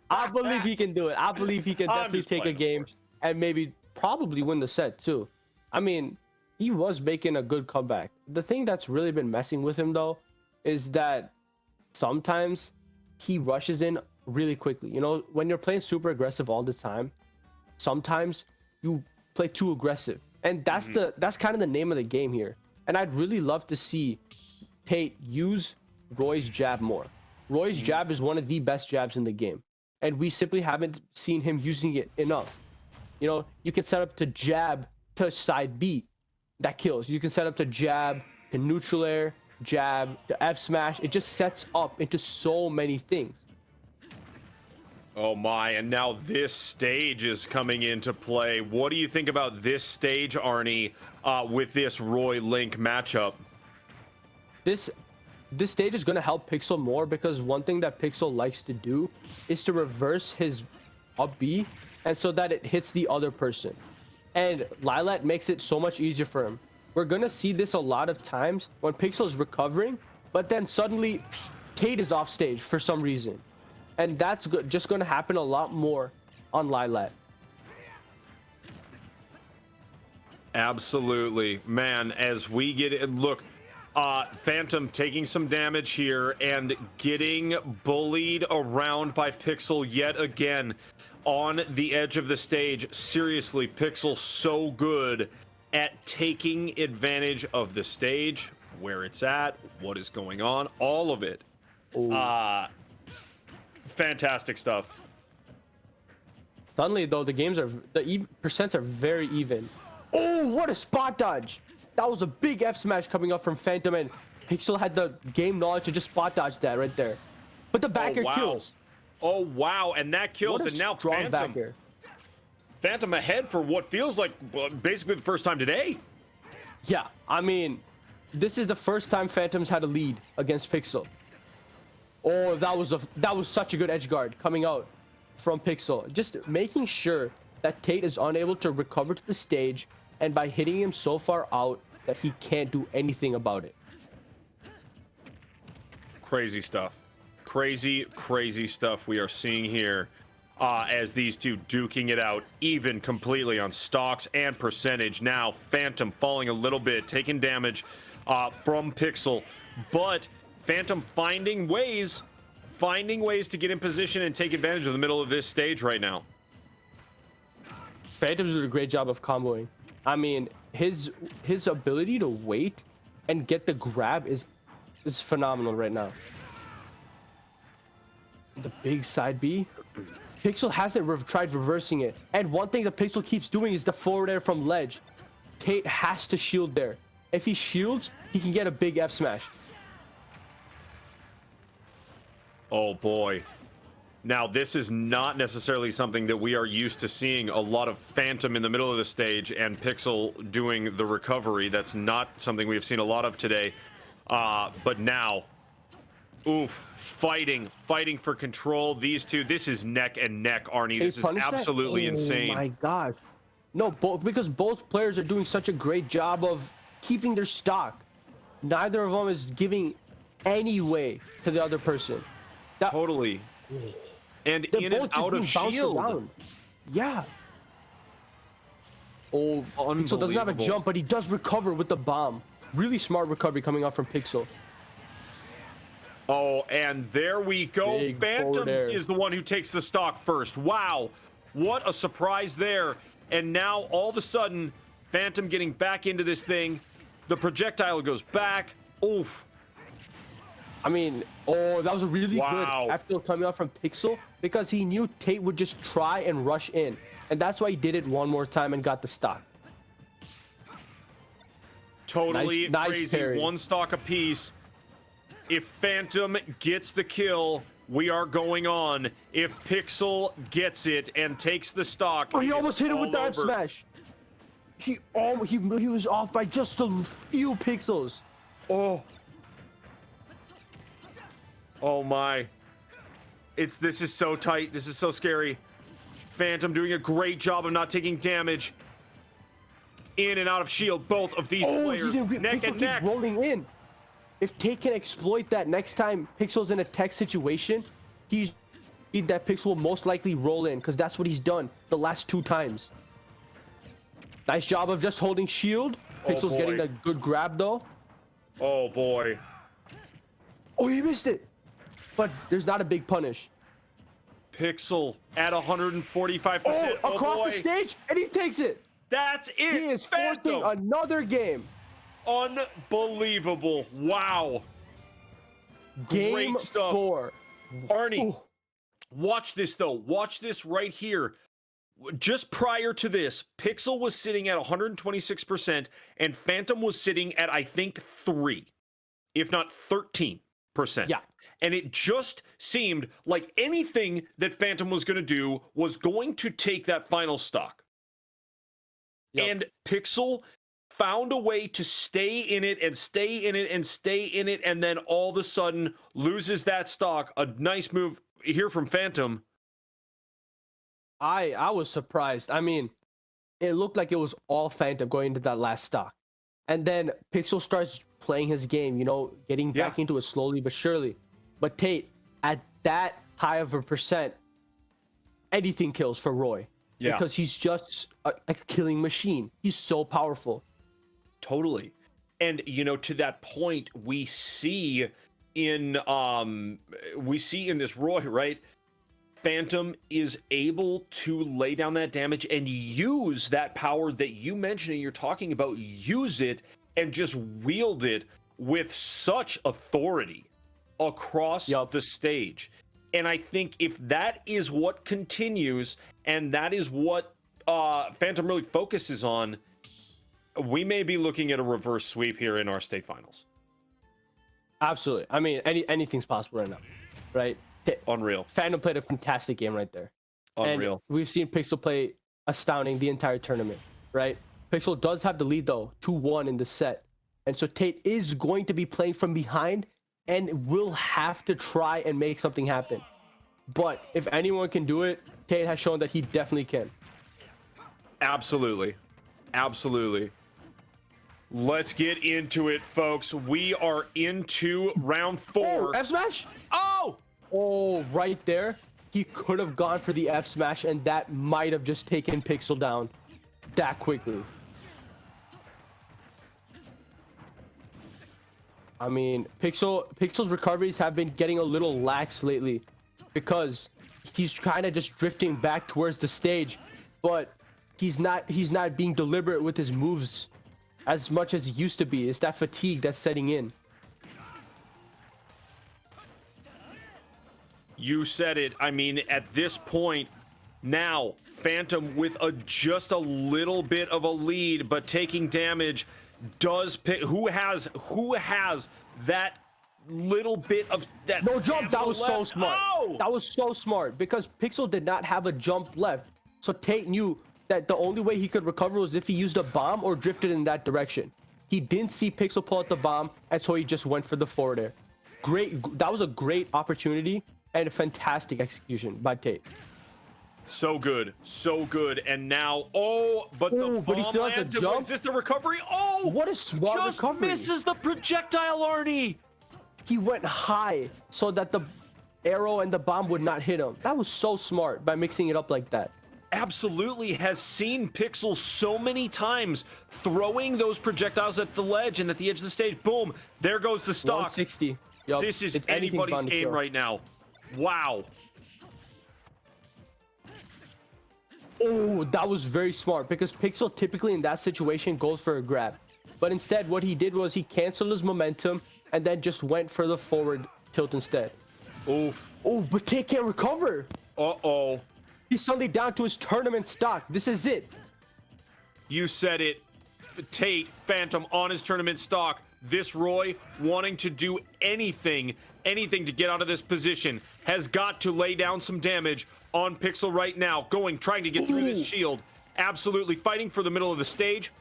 I believe he can do it. I believe he can definitely take a game and probably win the set too. I mean, he was making a good comeback. The thing that's really been messing with him though is that sometimes he rushes in really quickly. You know, when you're playing super aggressive all the time, sometimes you play too aggressive. And that's kind of the name of the game here. And I'd really love to see Tate use Roy's jab more. Roy's jab is one of the best jabs in the game. And we simply haven't seen him using it enough. You know, you can set up to jab to side B. That kills. You can set up to jab to neutral air, jab to F smash. It just sets up into so many things. Oh my, and now this stage is coming into play. What do you think about this stage, Arnie, with this Roy Link matchup? This stage is going to help Pixel more because one thing that Pixel likes to do is to reverse his up B, and so that it hits the other person. And Lilat makes it so much easier for him. We're going to see this a lot of times when Pixel is recovering, but then suddenly Tate is off stage for some reason. And that's just going to happen a lot more on Lilat. Absolutely. Man, as we get it, look, Phantom taking some damage here and getting bullied around by Pixel yet again on the edge of the stage. Seriously, Pixel so good at taking advantage of the stage, where it's at, what is going on, all of it. Fantastic stuff. Suddenly, though, the percents are very even. Oh, what a spot dodge! That was a big F smash coming up from Phantom, and Pixel had the game knowledge to just spot dodge that right there. But the back air wow. kills. Oh wow, and that kills, What a and now strong back air. Phantom ahead for what feels like basically the first time today. Yeah, I mean, this is the first time Phantom's had a lead against Pixel. Oh, that was such a good edge guard coming out from Pixel. Just making sure that Tate is unable to recover to the stage, and by hitting him so far out that he can't do anything about it. Crazy stuff. Crazy stuff we are seeing here as these two duking it out even completely on stocks and percentage. Now Phantom falling a little bit, taking damage from Pixel, but Phantom finding ways to get in position and take advantage of the middle of this stage right now. Phantom's doing a great job of comboing. I mean, his ability to wait and get the grab is phenomenal right now. The big side B. Pixel hasn't tried reversing it. And one thing that Pixel keeps doing is the forward air from ledge. Tate has to shield there. If he shields, he can get a big F smash. Oh boy. Now this is not necessarily something that we are used to seeing. A lot of Phantom in the middle of the stage and Pixel doing the recovery. That's not something we have seen a lot of today. But now, oof, fighting for control. These two, this is neck and neck, Arnie. This is absolutely insane. Oh my gosh. No, because both players are doing such a great job of keeping their stock. Neither of them is giving any way to the other person. Totally. And in and out of shield. Around. Yeah. Oh, Pixel doesn't have a jump, but he does recover with the bomb. Really smart recovery coming out from Pixel. Oh, and there we go. Big Phantom is the one who takes the stock first. Wow. What a surprise there. And now all of a sudden, Phantom getting back into this thing. The projectile goes back. Oof. I mean, oh, that was a really good after coming out from Pixel, because he knew Tate would just try and rush in. And that's why he did it one more time and got the stock. Totally nice crazy. Parry. One stock apiece. If Phantom gets the kill, we are going on. If Pixel gets it and takes the stock, oh, he almost hit it with the F smash. He was off by just a few pixels. Oh. Oh my. This is so tight. This is so scary. Phantom doing a great job of not taking damage. In and out of shield, both of these players. Neck and neck. Rolling in. If Tate can exploit that next time Pixel's in a tech situation, that Pixel will most likely roll in, because that's what he's done the last 2 times. Nice job of just holding shield. Pixel's getting a good grab though. Oh boy. Oh, he missed it. But there's not a big punish. Pixel at 145%. Oh, across the stage, and he takes it. That's it. He is forcing another game. Unbelievable. Wow. Game 4. Arnie, watch this though. Watch this right here. Just prior to this, Pixel was sitting at 126% and Phantom was sitting at, I think, 3, if not 13%. Yeah. And it just seemed like anything that Phantom was going to do was going to take that final stock. Yep. And Pixel found a way to stay in it and stay in it and stay in it, and then all of a sudden loses that stock. A nice move here from Phantom. I was surprised. I mean, it looked like it was all Phantom going into that last stock. And then Pixel starts playing his game, you know, getting back into it slowly but surely. But Tate, at that high of a percent, anything kills for Roy. Yeah. Because he's just a killing machine. He's so powerful. Totally. And, you know, to that point, we see in this Roy, right? Phantom is able to lay down that damage and use that power that you mentioned and you're talking about, use it and just wield it with such authority across the stage. And I think if that is what continues and that is what Phantom really focuses on, we may be looking at a reverse sweep here in our state finals. Absolutely. I mean, anything's possible right now, right? Unreal. Phantom played a fantastic game right there. Unreal. And we've seen Pixel play astounding the entire tournament, right? Pixel does have the lead though, 2-1 in the set. And so Tate is going to be playing from behind and will have to try and make something happen. But if anyone can do it, Tate has shown that he definitely can. Absolutely. Absolutely. Let's get into it, folks. We are into round 4. Oh, F smash! Oh! Oh, right there. He could have gone for the F smash, and that might have just taken Pixel down that quickly. I mean, Pixel's recoveries have been getting a little lax lately because he's kind of just drifting back towards the stage, but he's not being deliberate with his moves as much as he used to be. It's that fatigue that's setting in. You said it. I mean, at this point, now Phantom with just a little bit of a lead, but taking damage does pick. Who has that little bit of that? No jump. That was left? so smart. Oh! That was so smart because Pixel did not have a jump left. So Tate knew that the only way he could recover was if he used a bomb or drifted in that direction. He didn't see Pixel pull out the bomb, and so he just went for the forward air. Great. That was a great opportunity and a fantastic execution by Tate. So good, so good. And now, but he still has lands. to jump. Is this the recovery? Oh, What a smart just recovery. misses the projectile, Arnie. He went high so that the arrow and the bomb would not hit him. That was so smart by mixing it up like that. Absolutely has seen Pixel so many times throwing those projectiles at the ledge and at the edge of the stage. Boom, there goes the stock. 160. Yup. This is It's anything's anybody's bound to game kill. right now. Wow. Oh, that was very smart because Pixel typically in that situation goes for a grab. But instead, what he did was he canceled his momentum and then just went for the forward tilt instead. Oof. Oh, but Tate can't recover. Uh-oh. He's suddenly down to his tournament stock. This is it. You said it. Tate, Phantom on his tournament stock. This Roy wanting to do anything to get out of this position has got to lay down some damage on Pixel right now. Trying to get through this shield. Absolutely fighting for the middle of the stage.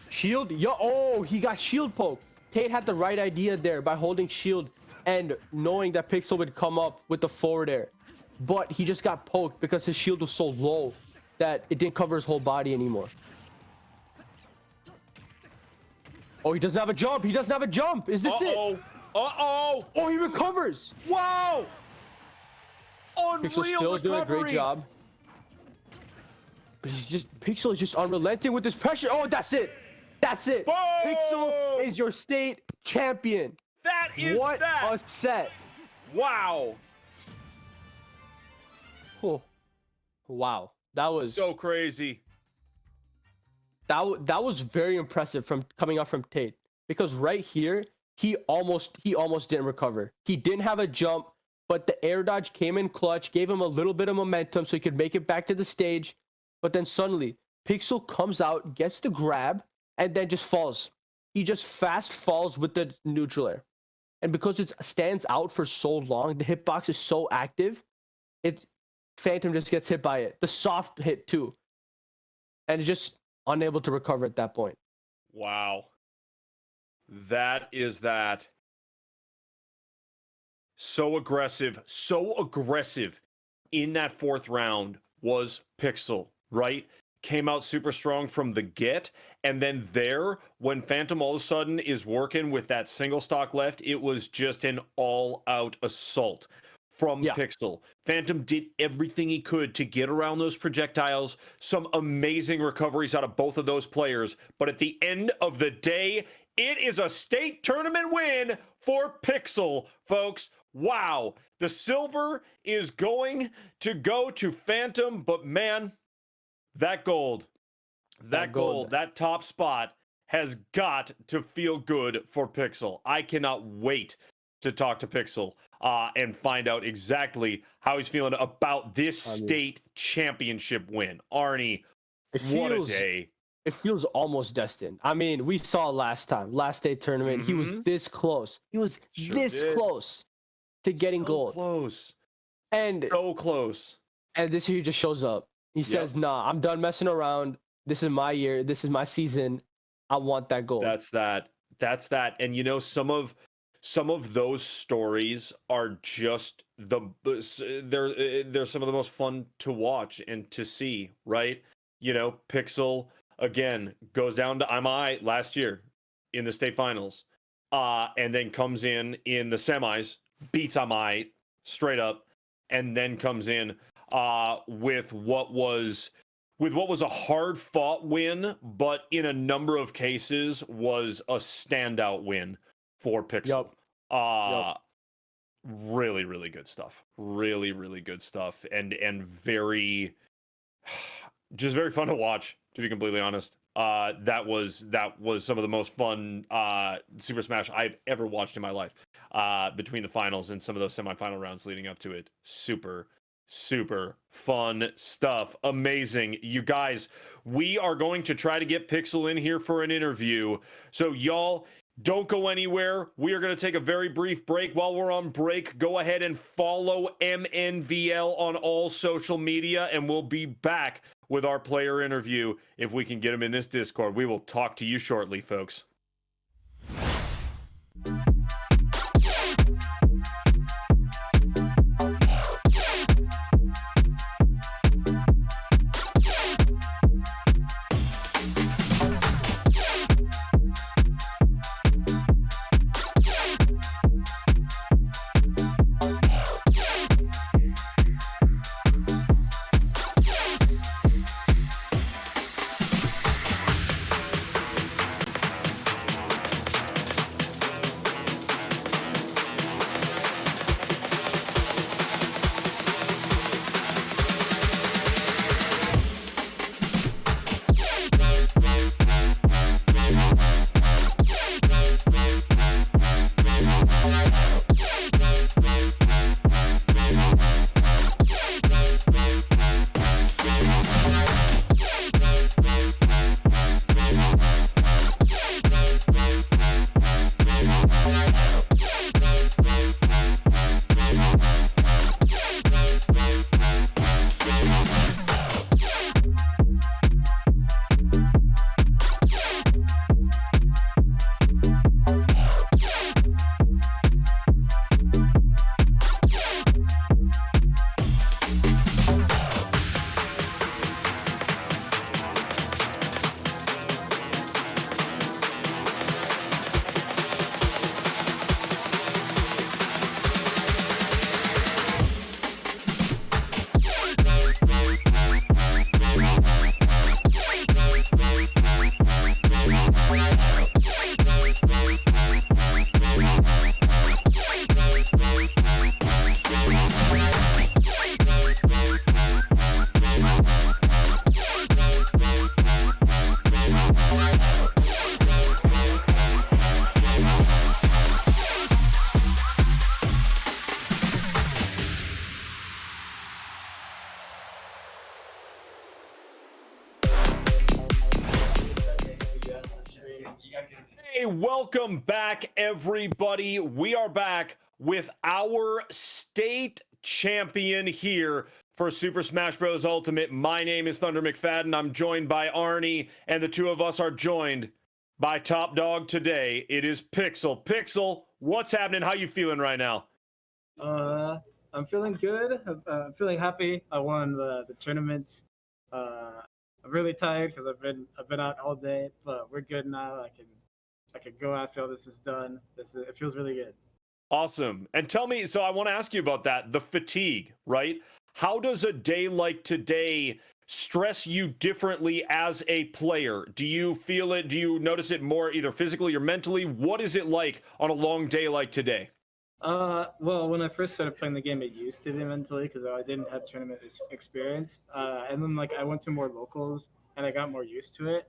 Shield? Oh, he got shield poke. Tate had the right idea there by holding shield and knowing that Pixel would come up with the forward air. But he just got poked because his shield was so low that it didn't cover his whole body anymore. Oh, he doesn't have a jump. He doesn't have a jump. Is this it? Uh-oh. Oh, he recovers. Wow. Unreal Pixel still is doing a great recovery. job. But Pixel is just unrelenting with his pressure. Oh, that's it. That's it. Boom! Pixel is your state champion. That is What that. a set. Wow. Oh, wow. That was So crazy. that was very impressive from coming up from Tate because right here he almost didn't recover. He didn't have a jump, but the air dodge came in clutch, gave him a little bit of momentum so he could make it back to the stage. But then suddenly Pixel comes out, gets the grab, and then just falls. He just fast falls with the neutral air. And because it stands out for so long, the hitbox is so active, Phantom just gets hit by it. The soft hit too. And it's just unable to recover at that point. Wow. That is that. So aggressive in that 4th round was Pixel, right? Came out super strong from the get, and then when Phantom all of a sudden is working with that single stock left, it was just an all-out assault from Pixel. Phantom did everything he could to get around those projectiles. Some amazing recoveries out of both of those players, but at the end of the day, it is a state tournament win for Pixel, folks. Wow. The silver is going to go to Phantom, but man, that gold, that top spot has got to feel good for Pixel. I cannot wait to talk to Pixel and find out exactly how he's feeling about this state championship win. Arnie, what a day. it feels almost destined. I mean, we saw last day tournament, he was this close. He was this close to getting gold. Close. And So close. And this year he just shows up. He says, "Nah, I'm done messing around. This is my year. This is my season. I want that gold." That's that. And you know, some of those stories are just they're some of the most fun to watch and to see, right? You know, Pixel again goes down to MI last year in the state finals, and then comes in the semis, beats MI straight up, and then comes in with what was a hard fought win, but in a number of cases was a standout win for Pixel. Really, really good stuff. Really, really good stuff. And very just very fun to watch, to be completely honest. That was some of the most fun Super Smash I've ever watched in my life. Between the finals and some of those semifinal rounds leading up to it. Super fun stuff. Amazing. You guys, we are going to try to get Pixel in here for an interview. So y'all, don't go anywhere. We are going to take a very brief break. While we're on break, go ahead and follow MNVL on all social media, and we'll be back with our player interview if we can get him in this Discord. We will talk to you shortly, folks. Hey, welcome back, everybody. We are back with our state champion here for Super Smash Bros. Ultimate. My name is Thunder McFadden. I'm joined by Arnie, and the two of us are joined by Top Dog today. It is Pixel. Pixel, what's happening? How you feeling right now? I'm feeling good. I'm feeling happy. I won the tournament. I'm really tired because I've been out all day, but we're good now. I can go after this is done. It feels really good. Awesome. And tell me, so I want to ask you about that, the fatigue, right? How does a day like today stress you differently as a player? Do you feel it? Do you notice it more either physically or mentally? What is it like on a long day like today? Well, when I first started playing the game, it used to be mentally because I didn't have tournament experience. And then I went to more locals and I got more used to it.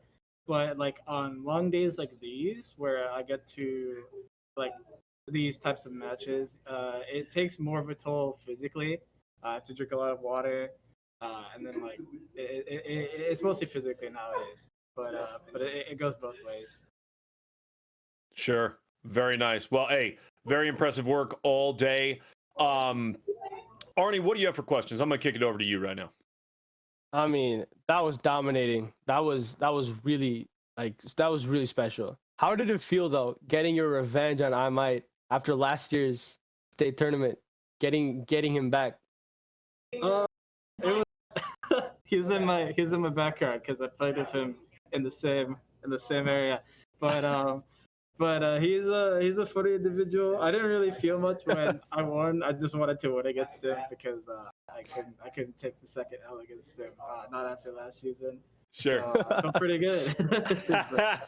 But on long days like these, where I get to like these types of matches, it takes more of a toll physically. I have to drink a lot of water, and then it's mostly physically nowadays. but it goes both ways. Sure. Very nice. Well, hey, very impressive work all day. Arnie, what do you have for questions? I'm gonna kick it over to you right now. I mean, that was dominating. That was really that was really special. How did it feel though, getting your revenge on I Might after last year's state tournament, getting him back? It was he's in my backyard because I played with him in the same area. But he's a funny individual. I didn't really feel much when I won. I just wanted to win against him because I couldn't take the second L against him. Not after last season. Sure. I felt pretty good.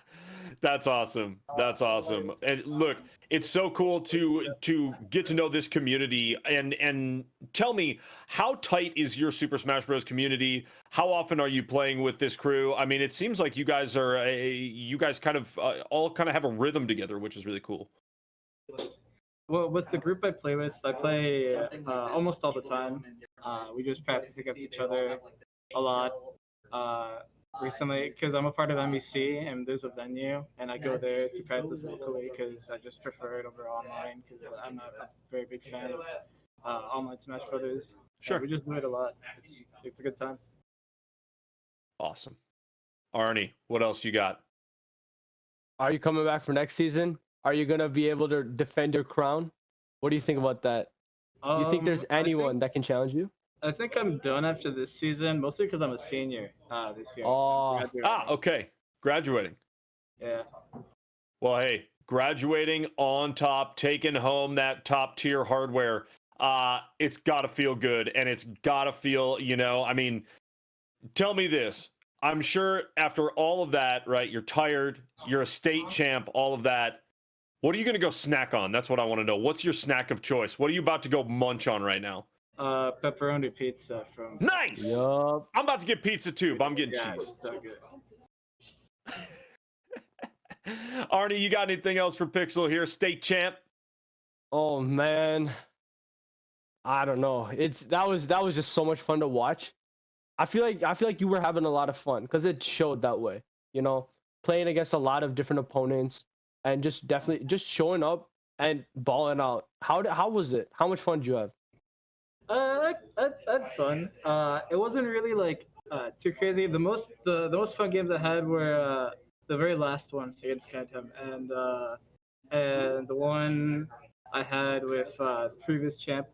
That's awesome. That's awesome. And look, it's so cool to get to know this community. And tell me, how tight is your Super Smash Bros. Community? How often are you playing with this crew? I mean, it seems like you guys kind of all kind of have a rhythm together, which is really cool. Well, with the group I play almost all the time. We just practice against each other a lot. Recently, because I'm a part of MVC and there's a venue, and I go there to practice locally because I just prefer it over online because I'm not a very big fan of online Smash Brothers. Sure. We just do it a lot. It's a good time. Awesome. Arnie, what else you got? Are you coming back for next season? Are you gonna be able to defend your crown? What do you think about that? Do you think there's anyone that can challenge you? I think I'm done after this season, mostly because I'm a senior this year. Oh. Okay. Graduating. Yeah. Well, hey, graduating on top, taking home that top tier hardware. It's got to feel good, and it's got to feel, I mean, tell me this. I'm sure after all of that, right, you're tired, you're a state champ, all of that. What are you going to go snack on? That's what I want to know. What's your snack of choice? What are you about to go munch on right now? Pepperoni pizza from. Nice. Yup. I'm about to get pizza too, but I'm getting cheese. It's so good. Arnie, you got anything else for Pixel here? State champ. Oh man, I don't know. That was just so much fun to watch. I feel like you were having a lot of fun because it showed that way. Playing against a lot of different opponents and definitely showing up and balling out. How was it? How much fun did you have? I had fun. It wasn't really like too crazy. The most fun games I had were the very last one against Phantom and the one I had with the previous champ.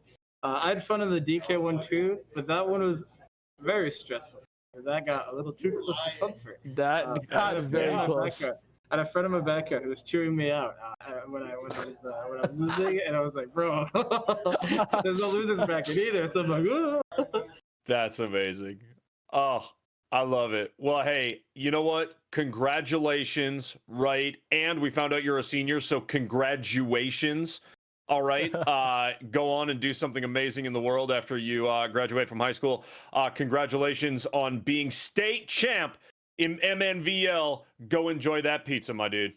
I had fun in the DK one too, but that one was very stressful. That got a little too close to comfort. That got very close. I had a friend in my backyard who was cheering me out when I was losing, and I was like, "Bro, there's no losers bracket either." So I'm like, "Oh." That's amazing. Oh, I love it. Well, hey, you know what? Congratulations, right? And we found out you're a senior, so congratulations. All right. Go on and do something amazing in the world after you graduate from high school. Congratulations on being state champ in MNVL. Go enjoy that pizza, my dude.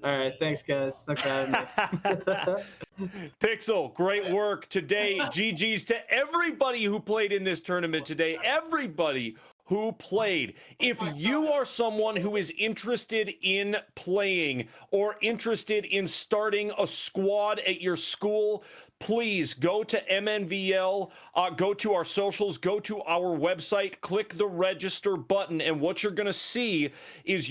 All right, thanks guys. Thanks for having me. Pixel, great work today. GG's to everybody who played in this tournament today. Everybody who played. If you are someone who is interested in playing or interested in starting a squad at your school, please go to MNVL, go to our socials, go to our website, click the register button, and what you're going to see is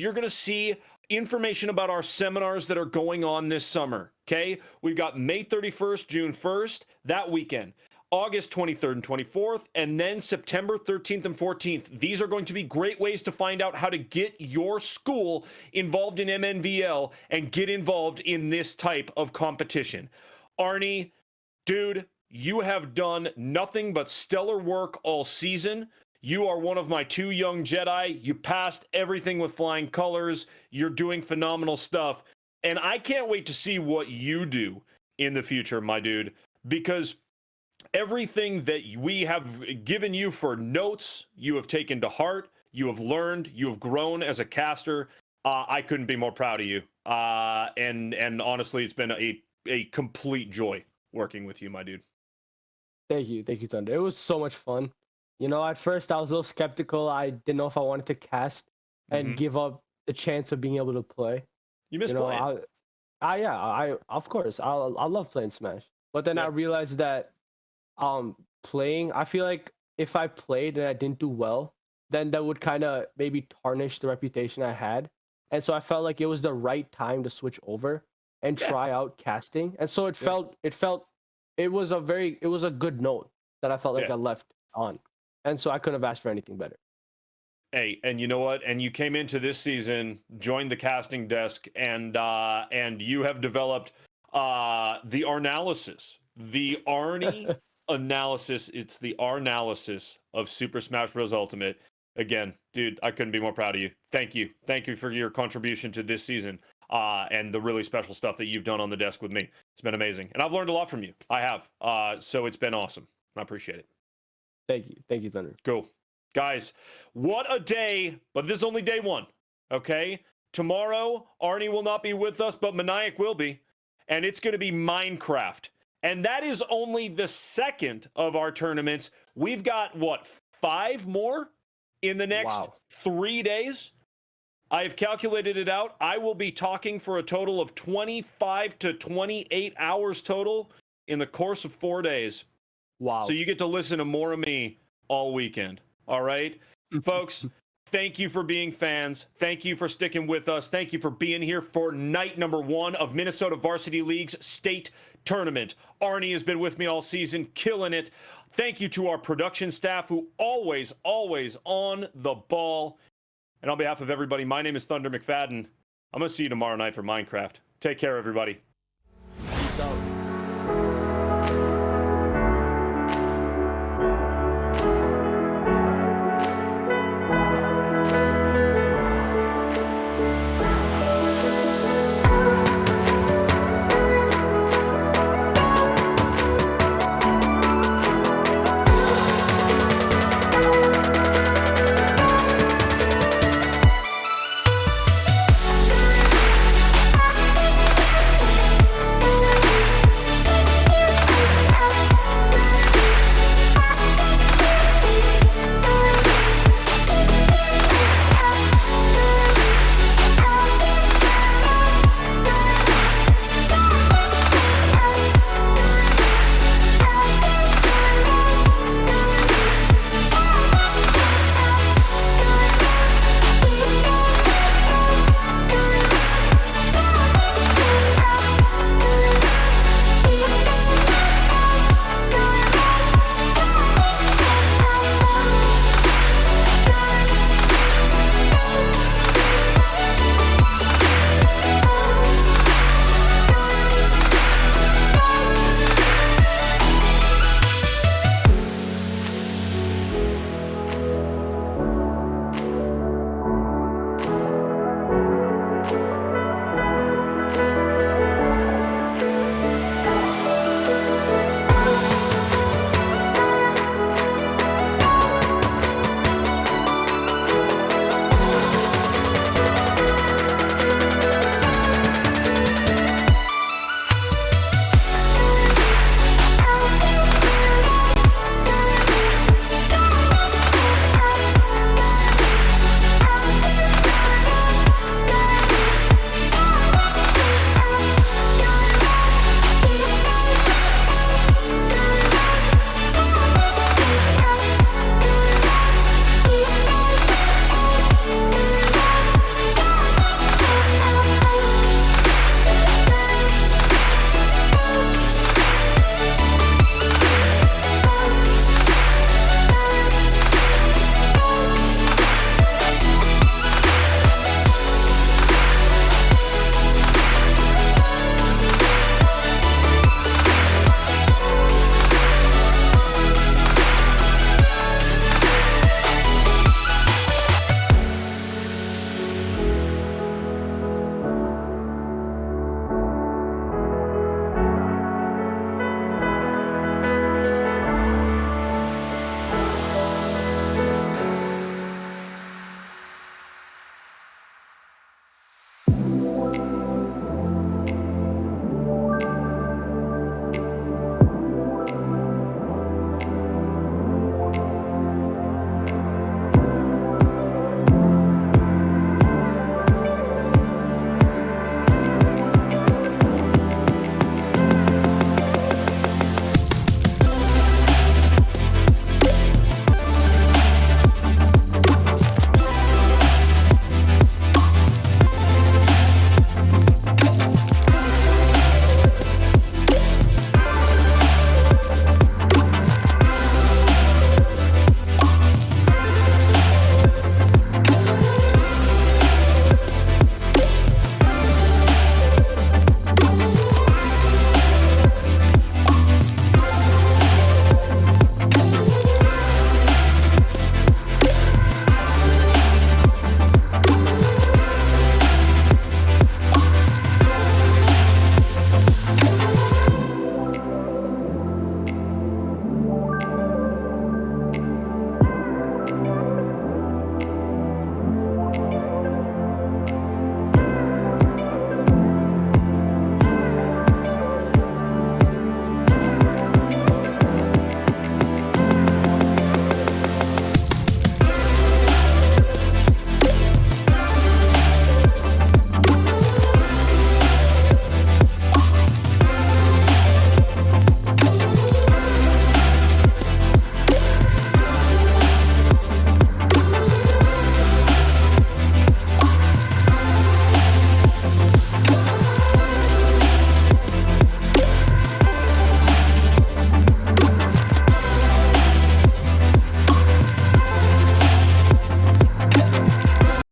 information about our seminars that are going on this summer, okay? We've got May 31st, June 1st, that weekend. August 23rd and 24th, and then September 13th and 14th. These are going to be great ways to find out how to get your school involved in MNVL and get involved in this type of competition. Arnie, dude, you have done nothing but stellar work all season. You are one of my 2 young Jedi. You passed everything with flying colors. You're doing phenomenal stuff. And I can't wait to see what you do in the future, my dude, because everything that we have given you for notes, you have taken to heart, you have learned, you have grown as a caster. I couldn't be more proud of you. And honestly, it's been a complete joy working with you, my dude. Thank you, Thunder. It was so much fun. At first I was a little skeptical. I didn't know if I wanted to cast and Mhm. give up the chance of being able to play. You miss You know, playing. I of course I love playing Smash, but then I Yeah. realized that playing, I feel like if I played and I didn't do well, then that would kind of maybe tarnish the reputation I had. And so I felt like it was the right time to switch over and Yeah. try out casting. And so Yeah. it was a good note that I felt like Yeah. I left on. And so I couldn't have asked for anything better. Hey, and you know what? And you came into this season, joined the casting desk, and you have developed the Arnalysis, the Arnie analysis. It's the Arnalysis of Super Smash Bros. Ultimate. Again, dude, I couldn't be more proud of you. Thank you for your contribution to this season, and the really special stuff that you've done on the desk with me. It's been amazing, and I've learned a lot from you. I have. So it's been awesome. I appreciate it. Thank you, Thunder. Cool. Guys, what a day, but this is only day one, okay? Tomorrow, Arnie will not be with us, but Maniac will be, and it's going to be Minecraft. And that is only the second of our tournaments. We've got, what, 5 more in the next Wow. 3 days? I've calculated it out. I will be talking for a total of 25 to 28 hours total in the course of 4 days. Wow. So you get to listen to more of me all weekend. All right, folks, thank you for being fans. Thank you for sticking with us. Thank you for being here for night number 1 of Minnesota Varsity League's state tournament. Arnie has been with me all season, killing it. Thank you to our production staff who always on the ball. And on behalf of everybody, my name is Thunder McFadden. I'm going to see you tomorrow night for Minecraft. Take care, everybody.